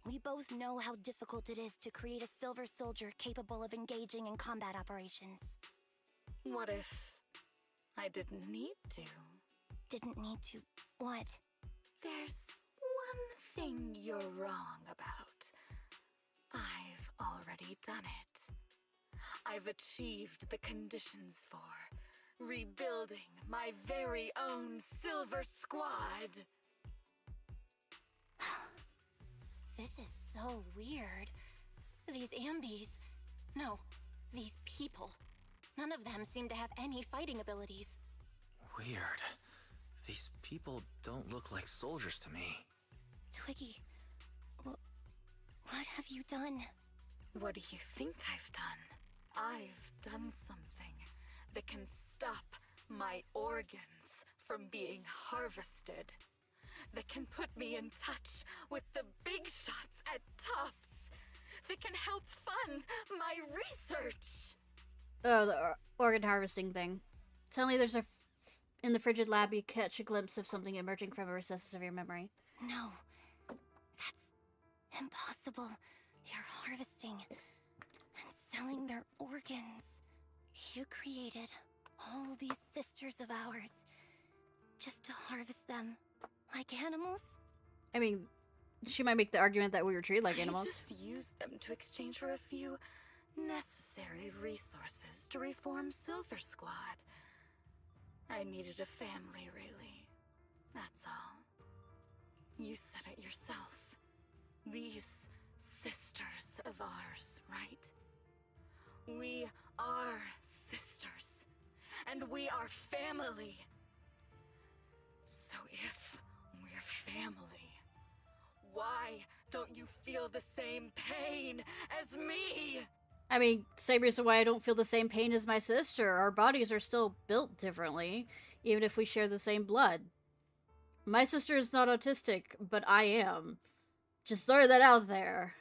We both know how difficult it is to create a Silver Soldier capable of engaging in combat operations. What if I didn't need to? Didn't need to... what? There's one thing you're wrong about. I've already done it. I've achieved the conditions for rebuilding my very own Silver Squad. This is so weird. These Ambys... No, these people. None of them seem to have any fighting abilities. Weird. These people don't look like soldiers to me. Twiggy, what have you done? What do you think I've done? I've done something that can stop my organs from being harvested. That can put me in touch with the big shots at Tops. That can help fund my research. Oh, the organ harvesting thing. Suddenly there's a... in the frigid lab, you catch a glimpse of something emerging from a recesses of your memory. No. That's impossible. You're harvesting and selling their organs. You created all these sisters of ours just to harvest them like animals? I mean, she might make the argument that we were treated like animals. I just used them to exchange for a few necessary resources to reform Silver Squad. I needed a family, really. That's all. You said it yourself. These sisters of ours, right? We are sisters. And we are family. So if we're family, why don't you feel the same pain as me? I mean, same reason why I don't feel the same pain as my sister. Our bodies are still built differently, even if we share the same blood. My sister is not autistic, but I am. Just throw that out there.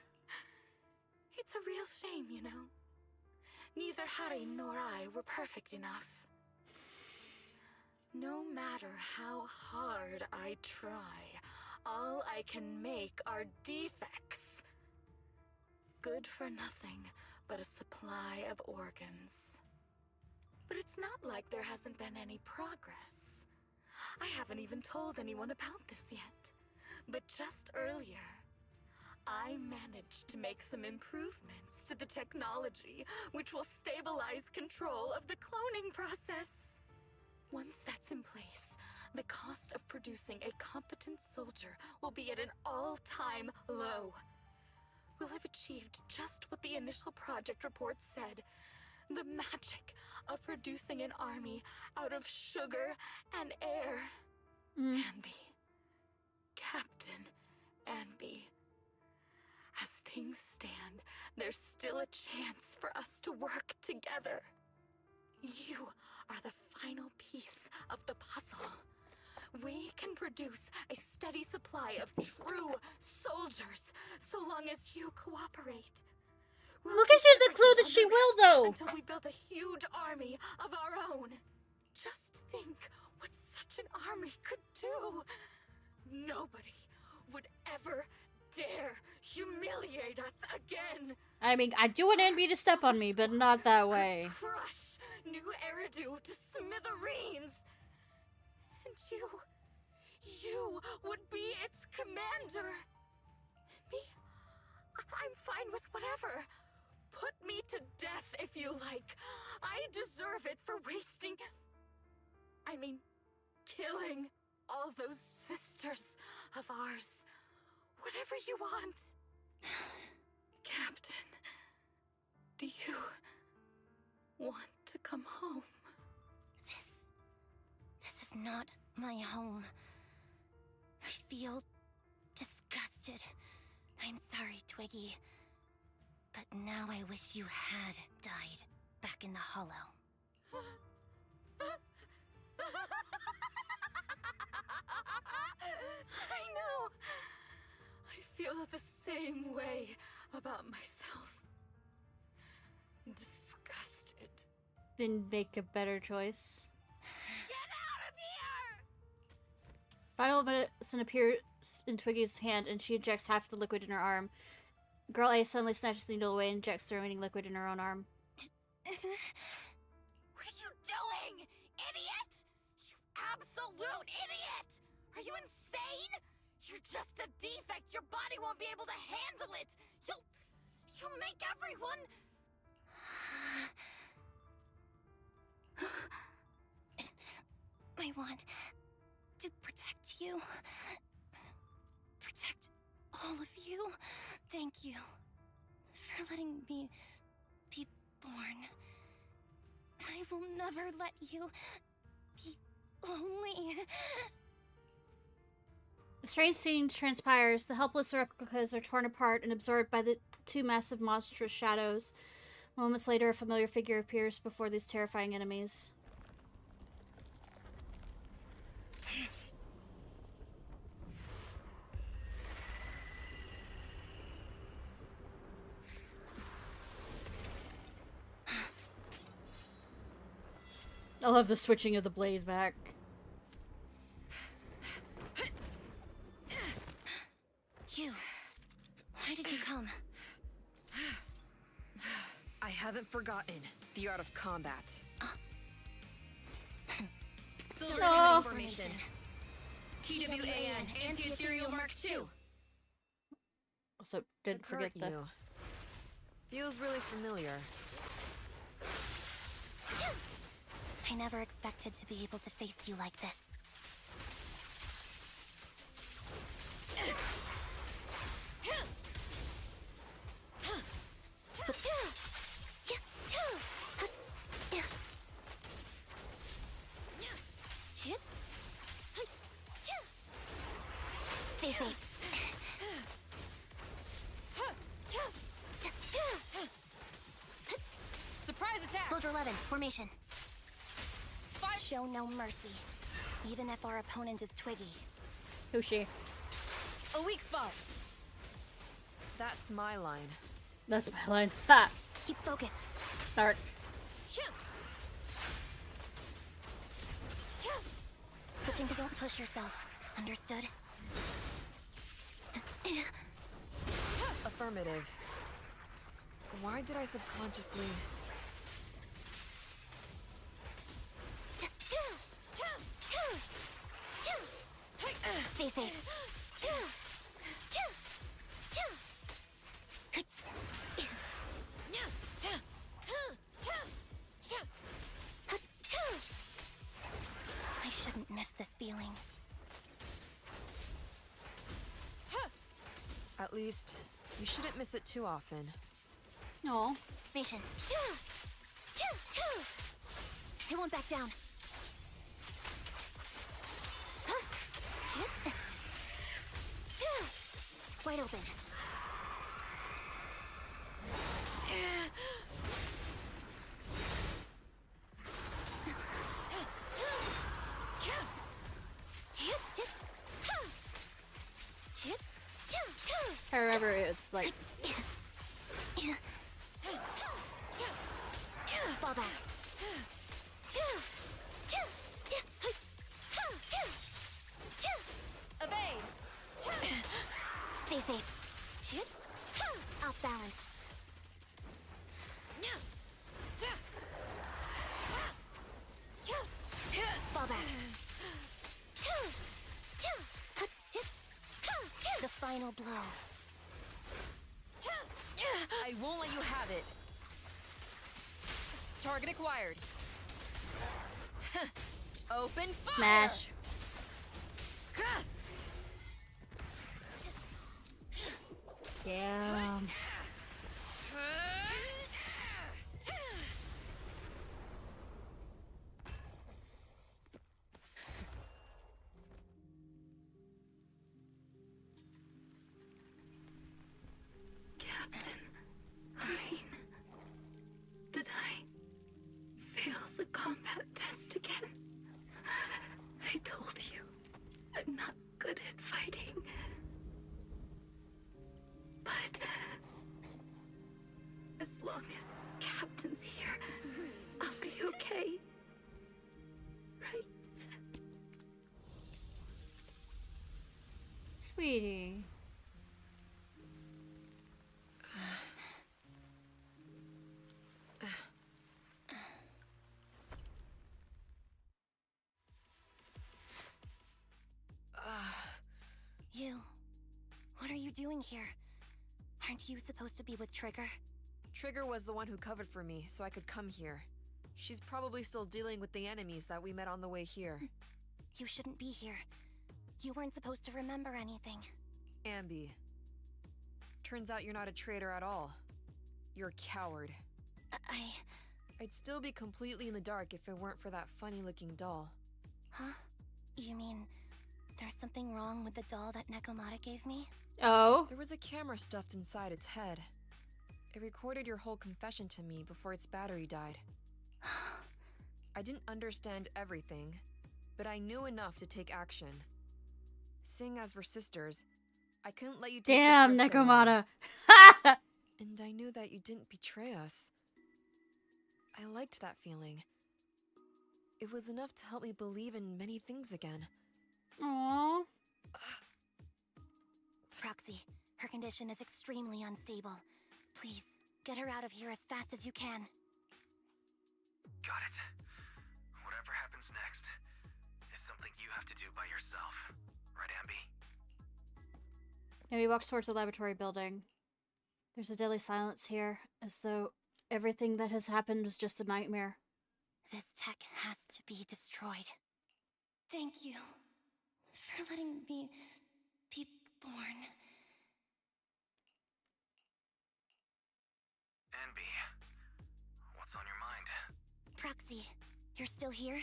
It's a real shame, you know. Neither Harry nor I were perfect enough. No matter how hard I try, all I can make are defects. Good for nothing but a supply of organs. But it's not like there hasn't been any progress. I haven't even told anyone about this yet. But just earlier, I managed to make some improvements to the technology which will stabilize control of the cloning process. Once that's in place, the cost of producing a competent soldier will be at an all-time low. We'll have achieved just what the initial project report said. The magic of producing an army out of sugar and air. Anby. Captain Anby. As things stand, there's still a chance for us to work together. You are the final piece of the puzzle. We can produce a steady supply of true soldiers so long as you cooperate. We'll Look at you, the clue that she will, though! until we build a huge army of our own. Just think what such an army could do. Nobody would ever dare humiliate us again. I mean, I do want Anby to step on me, but not that way. Crush New Eridu to smithereens. And you would be its commander. Me? I'm fine with whatever. Put me to death if you like. I deserve it for wasting... I mean, killing all those sisters of ours. Whatever you want. Captain, do you want to come home? This is not my home. I feel disgusted. I'm sorry, Twiggy. But now I wish you had died back in the Hollow. I know. I feel the same way about myself. Disgusted. Didn't make a better choice. Get out of here! Final medicine appears in Twiggy's hand, and she injects half the liquid in her arm. Girl A suddenly snatches the needle away and injects the remaining liquid in her own arm. What are you doing, idiot? You absolute idiot! Are you insane? You're just a defect. Your body won't be able to handle it. You'll make everyone... I want to protect you. Protect all of you. Thank you for letting me be born. I will never let you be lonely. A strange scene transpires. The helpless replicas are torn apart and absorbed by the two massive monstrous shadows. Moments later, a familiar figure appears before these terrifying enemies. I love the switching of the blade back. You. Why did you come? I haven't forgotten the art of combat. Silver Oh. formation. TWAN, anti-ethereal Mark II. Also, didn't forget the... You. Feels really familiar. I never expected to be able to face you like this. Stay safe. Surprise attack! Soldier 11, formation. Show no mercy, even if our opponent is Twiggy. Who's she? A weak spot. That's my line. That's my line. Ha! Keep focused. Start. Switching to don't push yourself. Understood? Affirmative. Why did I subconsciously... Stay safe. I shouldn't miss this feeling. At least, you shouldn't miss it too often. No. Formation. I won't back down. Wide open. I remember it's like... Fall back. Evade! Stay safe. Off balance. Fall back. The final blow. I won't let you have it. Target acquired. Open fire! Smash. Damn. Did I fail the combat test again? I told you, I'm not good at fighting. But as long as Captain's here, I'll be okay. Right? Sweetie. You. What are you doing here? Aren't you supposed to be with Trigger? Trigger was the one who covered for me, so I could come here. She's probably still dealing with the enemies that we met on the way here. You shouldn't be here. You weren't supposed to remember anything. Anby. Turns out you're not a traitor at all. You're a coward. I'd still be completely in the dark if it weren't for that funny-looking doll. Huh? You mean there's something wrong with the doll that Nekomata gave me? Oh? There was a camera stuffed inside its head. It recorded your whole confession to me before its battery died. I didn't understand everything, but I knew enough to take action. Seeing as we're sisters, I couldn't let you take Damn, this risk Nekomata. alone. And I knew that you didn't betray us. I liked that feeling. It was enough to help me believe in many things again. Aww. Proxy, her condition is extremely unstable. Please, get her out of here as fast as you can. Got it. Whatever happens next is something you have to do by yourself. Right, Anby? Anby walks towards the laboratory building. There's a deadly silence here, as though everything that has happened was just a nightmare. This tech has to be destroyed. Thank you for letting me be born. Anby, what's on your mind? Proxy, you're still here?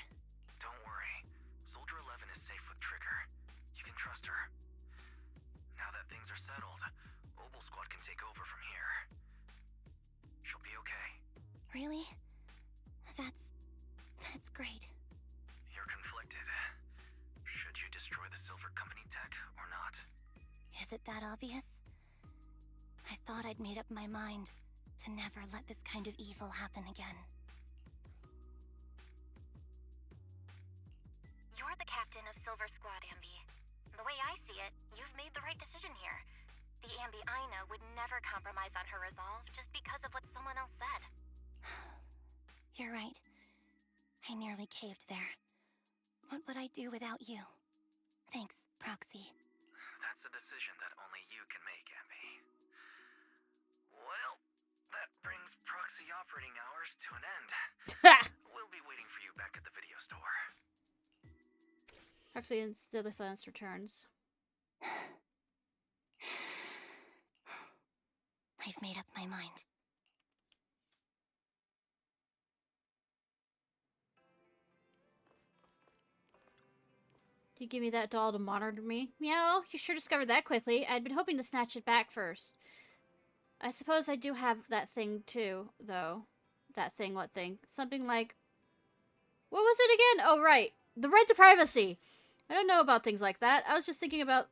Don't worry. Soldier 11 is safe with Trigger. You can trust her. Now that things are settled, Obel Squad can take over from here. She'll be okay. Really? That's great. You're conflicted. Should you destroy the Silver Company tech or not? Is it that obvious? I thought I'd made up my mind to never let this kind of evil happen again. You're the captain of Silver Squad, Anby. The way I see it, you've made the right decision here. The Anby I know would never compromise on her resolve just because of what someone else said. You're right. I nearly caved there. What would I do without you? Thanks, Proxy. That's a decision that only you can make, Anby. Well, that brings proxy operating hours to an end. We'll be waiting for you back at the video store. Proxy and deadly silence returns. I've made up my mind. You give me that doll to monitor me? Meow, you sure discovered that quickly. I'd been hoping to snatch it back first. I suppose I do have that thing too, though. That thing, what thing? Something like... What was it again? Oh, right. The right to privacy. I don't know about things like that. I was just thinking about...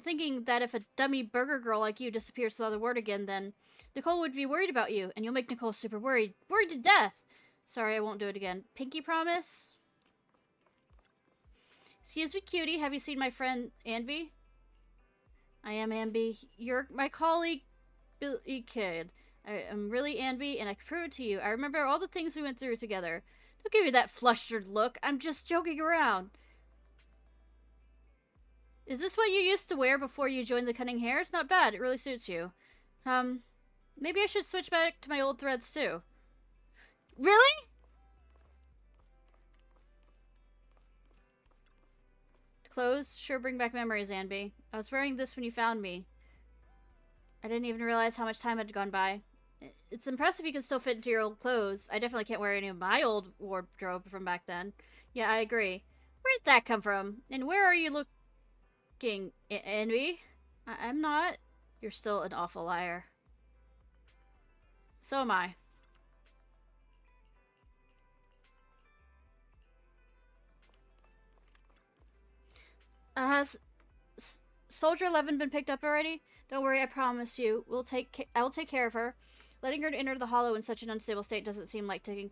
Thinking that if a dummy burger girl like you disappears without a word again, then Nicole would be worried about you, and you'll make Nicole super worried. Worried to death! Sorry, I won't do it again. Pinky promise? Excuse me, cutie. Have you seen my friend, Anby? I am Anby. You're my colleague, Billy Kid. I am really Anby, and I can prove it to you. I remember all the things we went through together. Don't give me that flustered look. I'm just joking around. Is this what you used to wear before you joined the Cunning Hares? Not bad. It really suits you. Maybe I should switch back to my old threads too. Really? Clothes sure bring back memories, Anby. I was wearing this when you found me. I didn't even realize how much time had gone by. It's impressive you can still fit into your old clothes. I definitely can't wear any of my old wardrobe from back then. Yeah, I agree. Where did that come from? And where are you looking, Anby? I'm not. You're still an awful liar. So am I. Has Soldier 11 been picked up already? Don't worry, I promise you. I will take care of her. Letting her enter the Hollow in such an unstable state doesn't seem like taking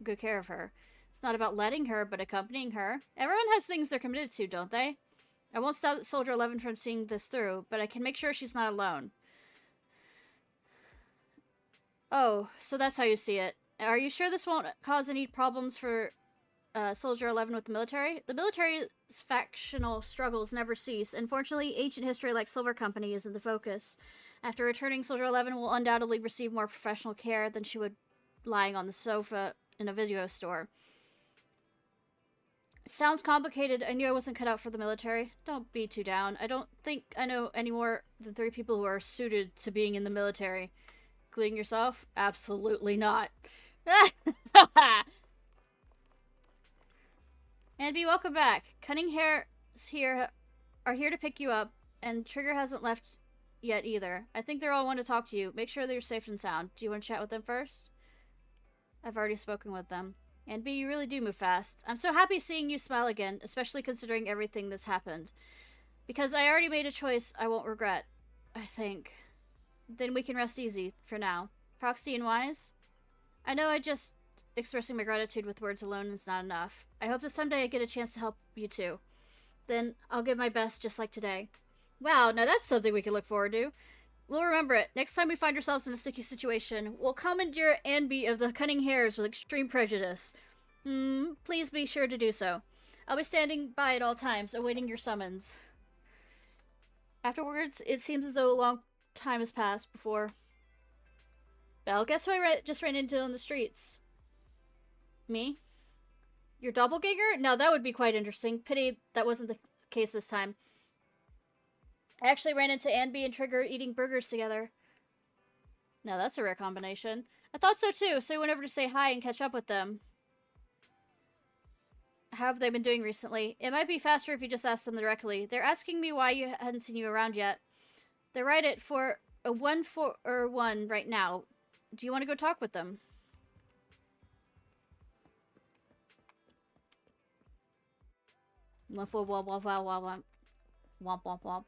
good care of her. It's not about letting her, but accompanying her. Everyone has things they're committed to, don't they? I won't stop Soldier 11 from seeing this through, but I can make sure she's not alone. Oh, so that's how you see it. Are you sure this won't cause any problems for Soldier 11 with the military? The military's factional struggles never cease. Unfortunately, ancient history like Silver Company is in the focus. After returning, Soldier 11 will undoubtedly receive more professional care than she would lying on the sofa in a video store. Sounds complicated. I knew I wasn't cut out for the military. Don't be too down. I don't think I know any more than 3 people who are suited to being in the military. Including yourself? Absolutely not. Anby, welcome back. Cunning Hairs are here to pick you up, and Trigger hasn't left yet either. I think they're all want to talk to you. Make sure they're safe and sound. Do you want to chat with them first? I've already spoken with them. Anby, you really do move fast. I'm so happy seeing you smile again, especially considering everything that's happened. Because I already made a choice I won't regret, I think. Then we can rest easy, for now. Proxy and Wise? I know just expressing my gratitude with words alone is not enough. I hope that someday I get a chance to help you too. Then I'll give my best just like today. Wow, now that's something we can look forward to. We'll remember it. Next time we find ourselves in a sticky situation, we'll commandeer Anby of the Cunning Hairs with extreme prejudice. Please be sure to do so. I'll be standing by at all times, awaiting your summons. Afterwards, it seems as though a long time has passed before... Well, guess who I just ran into on the streets? Me? Your doppelganger? No, that would be quite interesting. Pity that wasn't the case this time. I actually ran into Anby and Trigger eating burgers together. Now that's a rare combination. I thought so too, so I went over to say hi and catch up with them. How have they been doing recently? It might be faster if you just ask them directly. They're asking me why you hadn't seen you around yet. They're right at for a 1-4-1 right now. Do you want to go talk with them? Womp womp womp womp womp womp womp womp.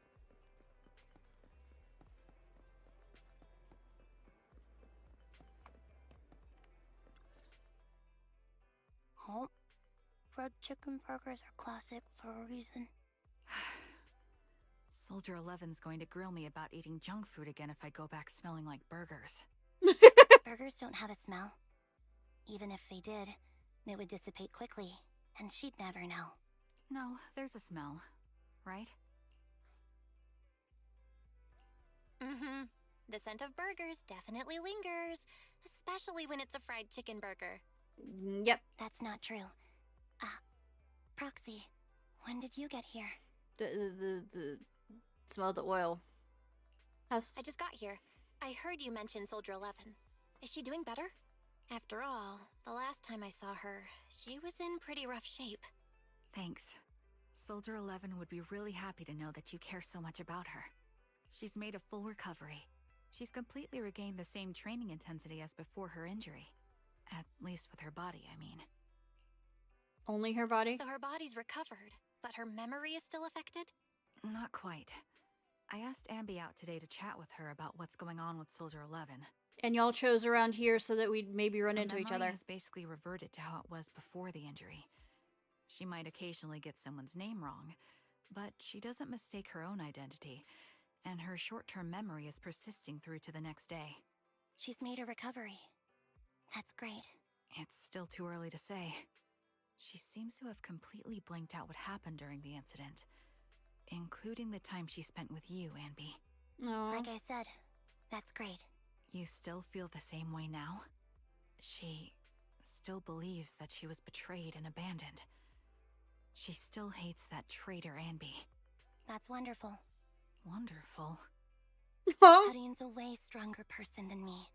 Oh, fried chicken burgers are classic for a reason. Soldier 11's going to grill me about eating junk food again if I go back smelling like burgers. Burgers don't have a smell. Even if they did, it would dissipate quickly, and she'd never know. No, there's a smell, right? The scent of burgers definitely lingers, especially when it's a fried chicken burger. Yep. That's not true. Proxy, when did you get here? The smell of the oil. I just got here. I heard you mention Soldier 11. Is she doing better? After all, the last time I saw her, she was in pretty rough shape. Thanks. Soldier 11 would be really happy to know that you care so much about her. She's made a full recovery. She's completely regained the same training intensity as before her injury. At least with her body, I mean. Only her body? So her body's recovered, but her memory is still affected? Not quite. I asked Anby out today to chat with her about what's going on with Soldier 11. And y'all chose around here so that we'd maybe run into each other. Has basically reverted to how it was before the injury. She might occasionally get someone's name wrong, but she doesn't mistake her own identity, and her short-term memory is persisting through to the next day. She's made a recovery. That's great. It's still too early to say. She seems to have completely blanked out what happened during the incident, including the time she spent with you, Anby. No. Like I said, That's great. You still feel the same way now? She still believes that she was betrayed and abandoned. She still hates that traitor Anby. That's wonderful. Wonderful. Hudion's a way stronger person than me.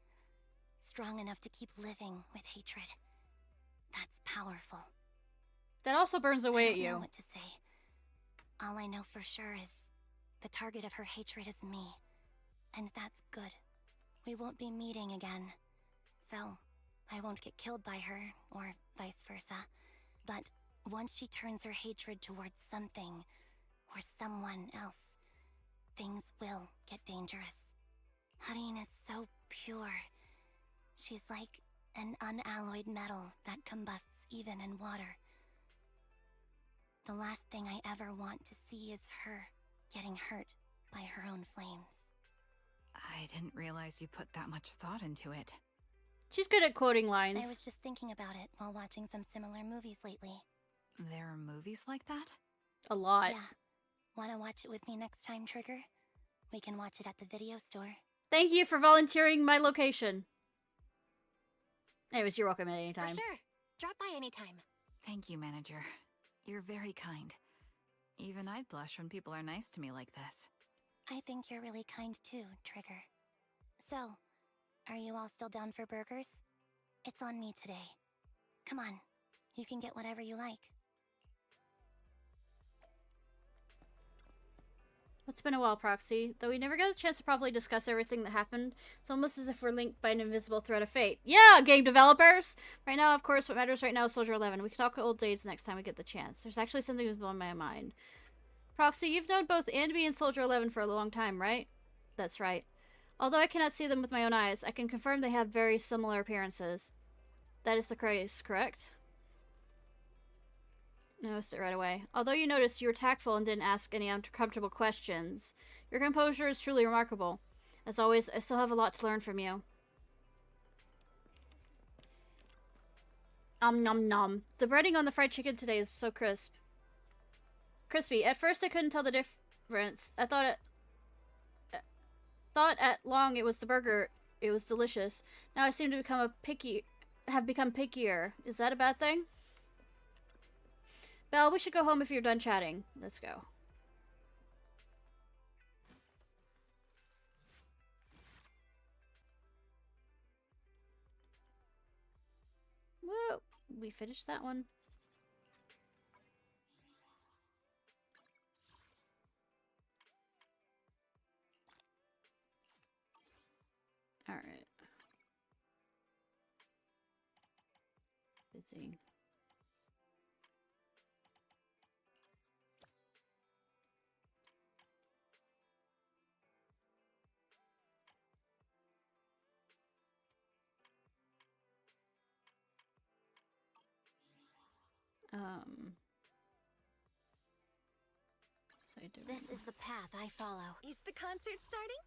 Strong enough to keep living with hatred. That's powerful. That also burns away at I don't know you. what to say. All I know for sure is the target of her hatred is me. And that's good. We won't be meeting again. So, I won't get killed by her, or vice versa. But once she turns her hatred towards something, or someone else, things will get dangerous. Hadion is so pure. She's like an unalloyed metal that combusts even in water. The last thing I ever want to see is her getting hurt by her own flames. I didn't realize you put that much thought into it. She's good at quoting lines. I was just thinking about it while watching some similar movies lately. There are movies like that? A lot. Yeah. Wanna watch it with me next time, Trigger? We can watch it at the video store. Thank you for volunteering my location. Anyways, you're welcome at any For time. sure. Drop by anytime. Thank you, manager. You're very kind. Even I'd blush when people are nice to me like this. I think you're really kind too, Trigger. So, are you all still down for burgers? It's on me today. Come on, you can get whatever you like. It's been a while, Proxy. Though we never got a chance to properly discuss everything that happened, it's almost as if we're linked by an invisible thread of fate. Yeah, game developers! Right now, of course, what matters right now is Soldier 11. We can talk old days next time we get the chance. There's actually something that's blowing my mind. Proxy, you've known both Anby and Soldier 11 for a long time, right? That's right. Although I cannot see them with my own eyes, I can confirm they have very similar appearances. That is the case, correct? Noticed it right away. Although you noticed you were tactful and didn't ask any uncomfortable questions. Your composure is truly remarkable. As always, I still have a lot to learn from you. Nom nom. The breading on the fried chicken today is so crispy. At first I couldn't tell the difference. I thought at long it was the burger. It was delicious. Now I seem to have become pickier. Is that a bad thing? Belle, we should go home if you're done chatting. Let's go. Whoa, we finished that one. Alright. Busy. So This is the path I follow. Is the concert starting?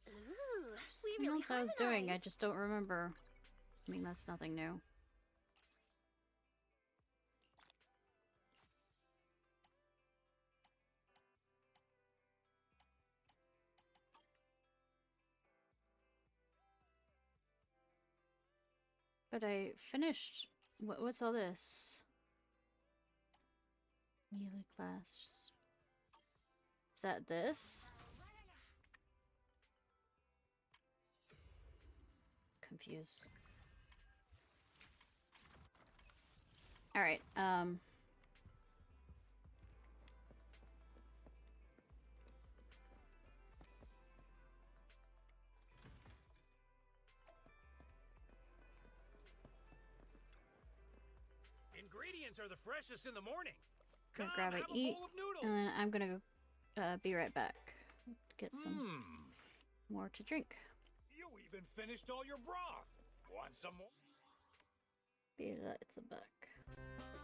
Ooh, we really else I was doing, I harmonized. just don't remember. I mean, that's nothing new. But I finished. What's all this? Melee class. Is that this? Confused. Alright, Ingredients are the freshest in the morning. gonna Come, grab have a a eat, bowl of noodles. and then I'm gonna go, be right back. Get some more to drink. You even finished all your broth. Want some more? Be right back.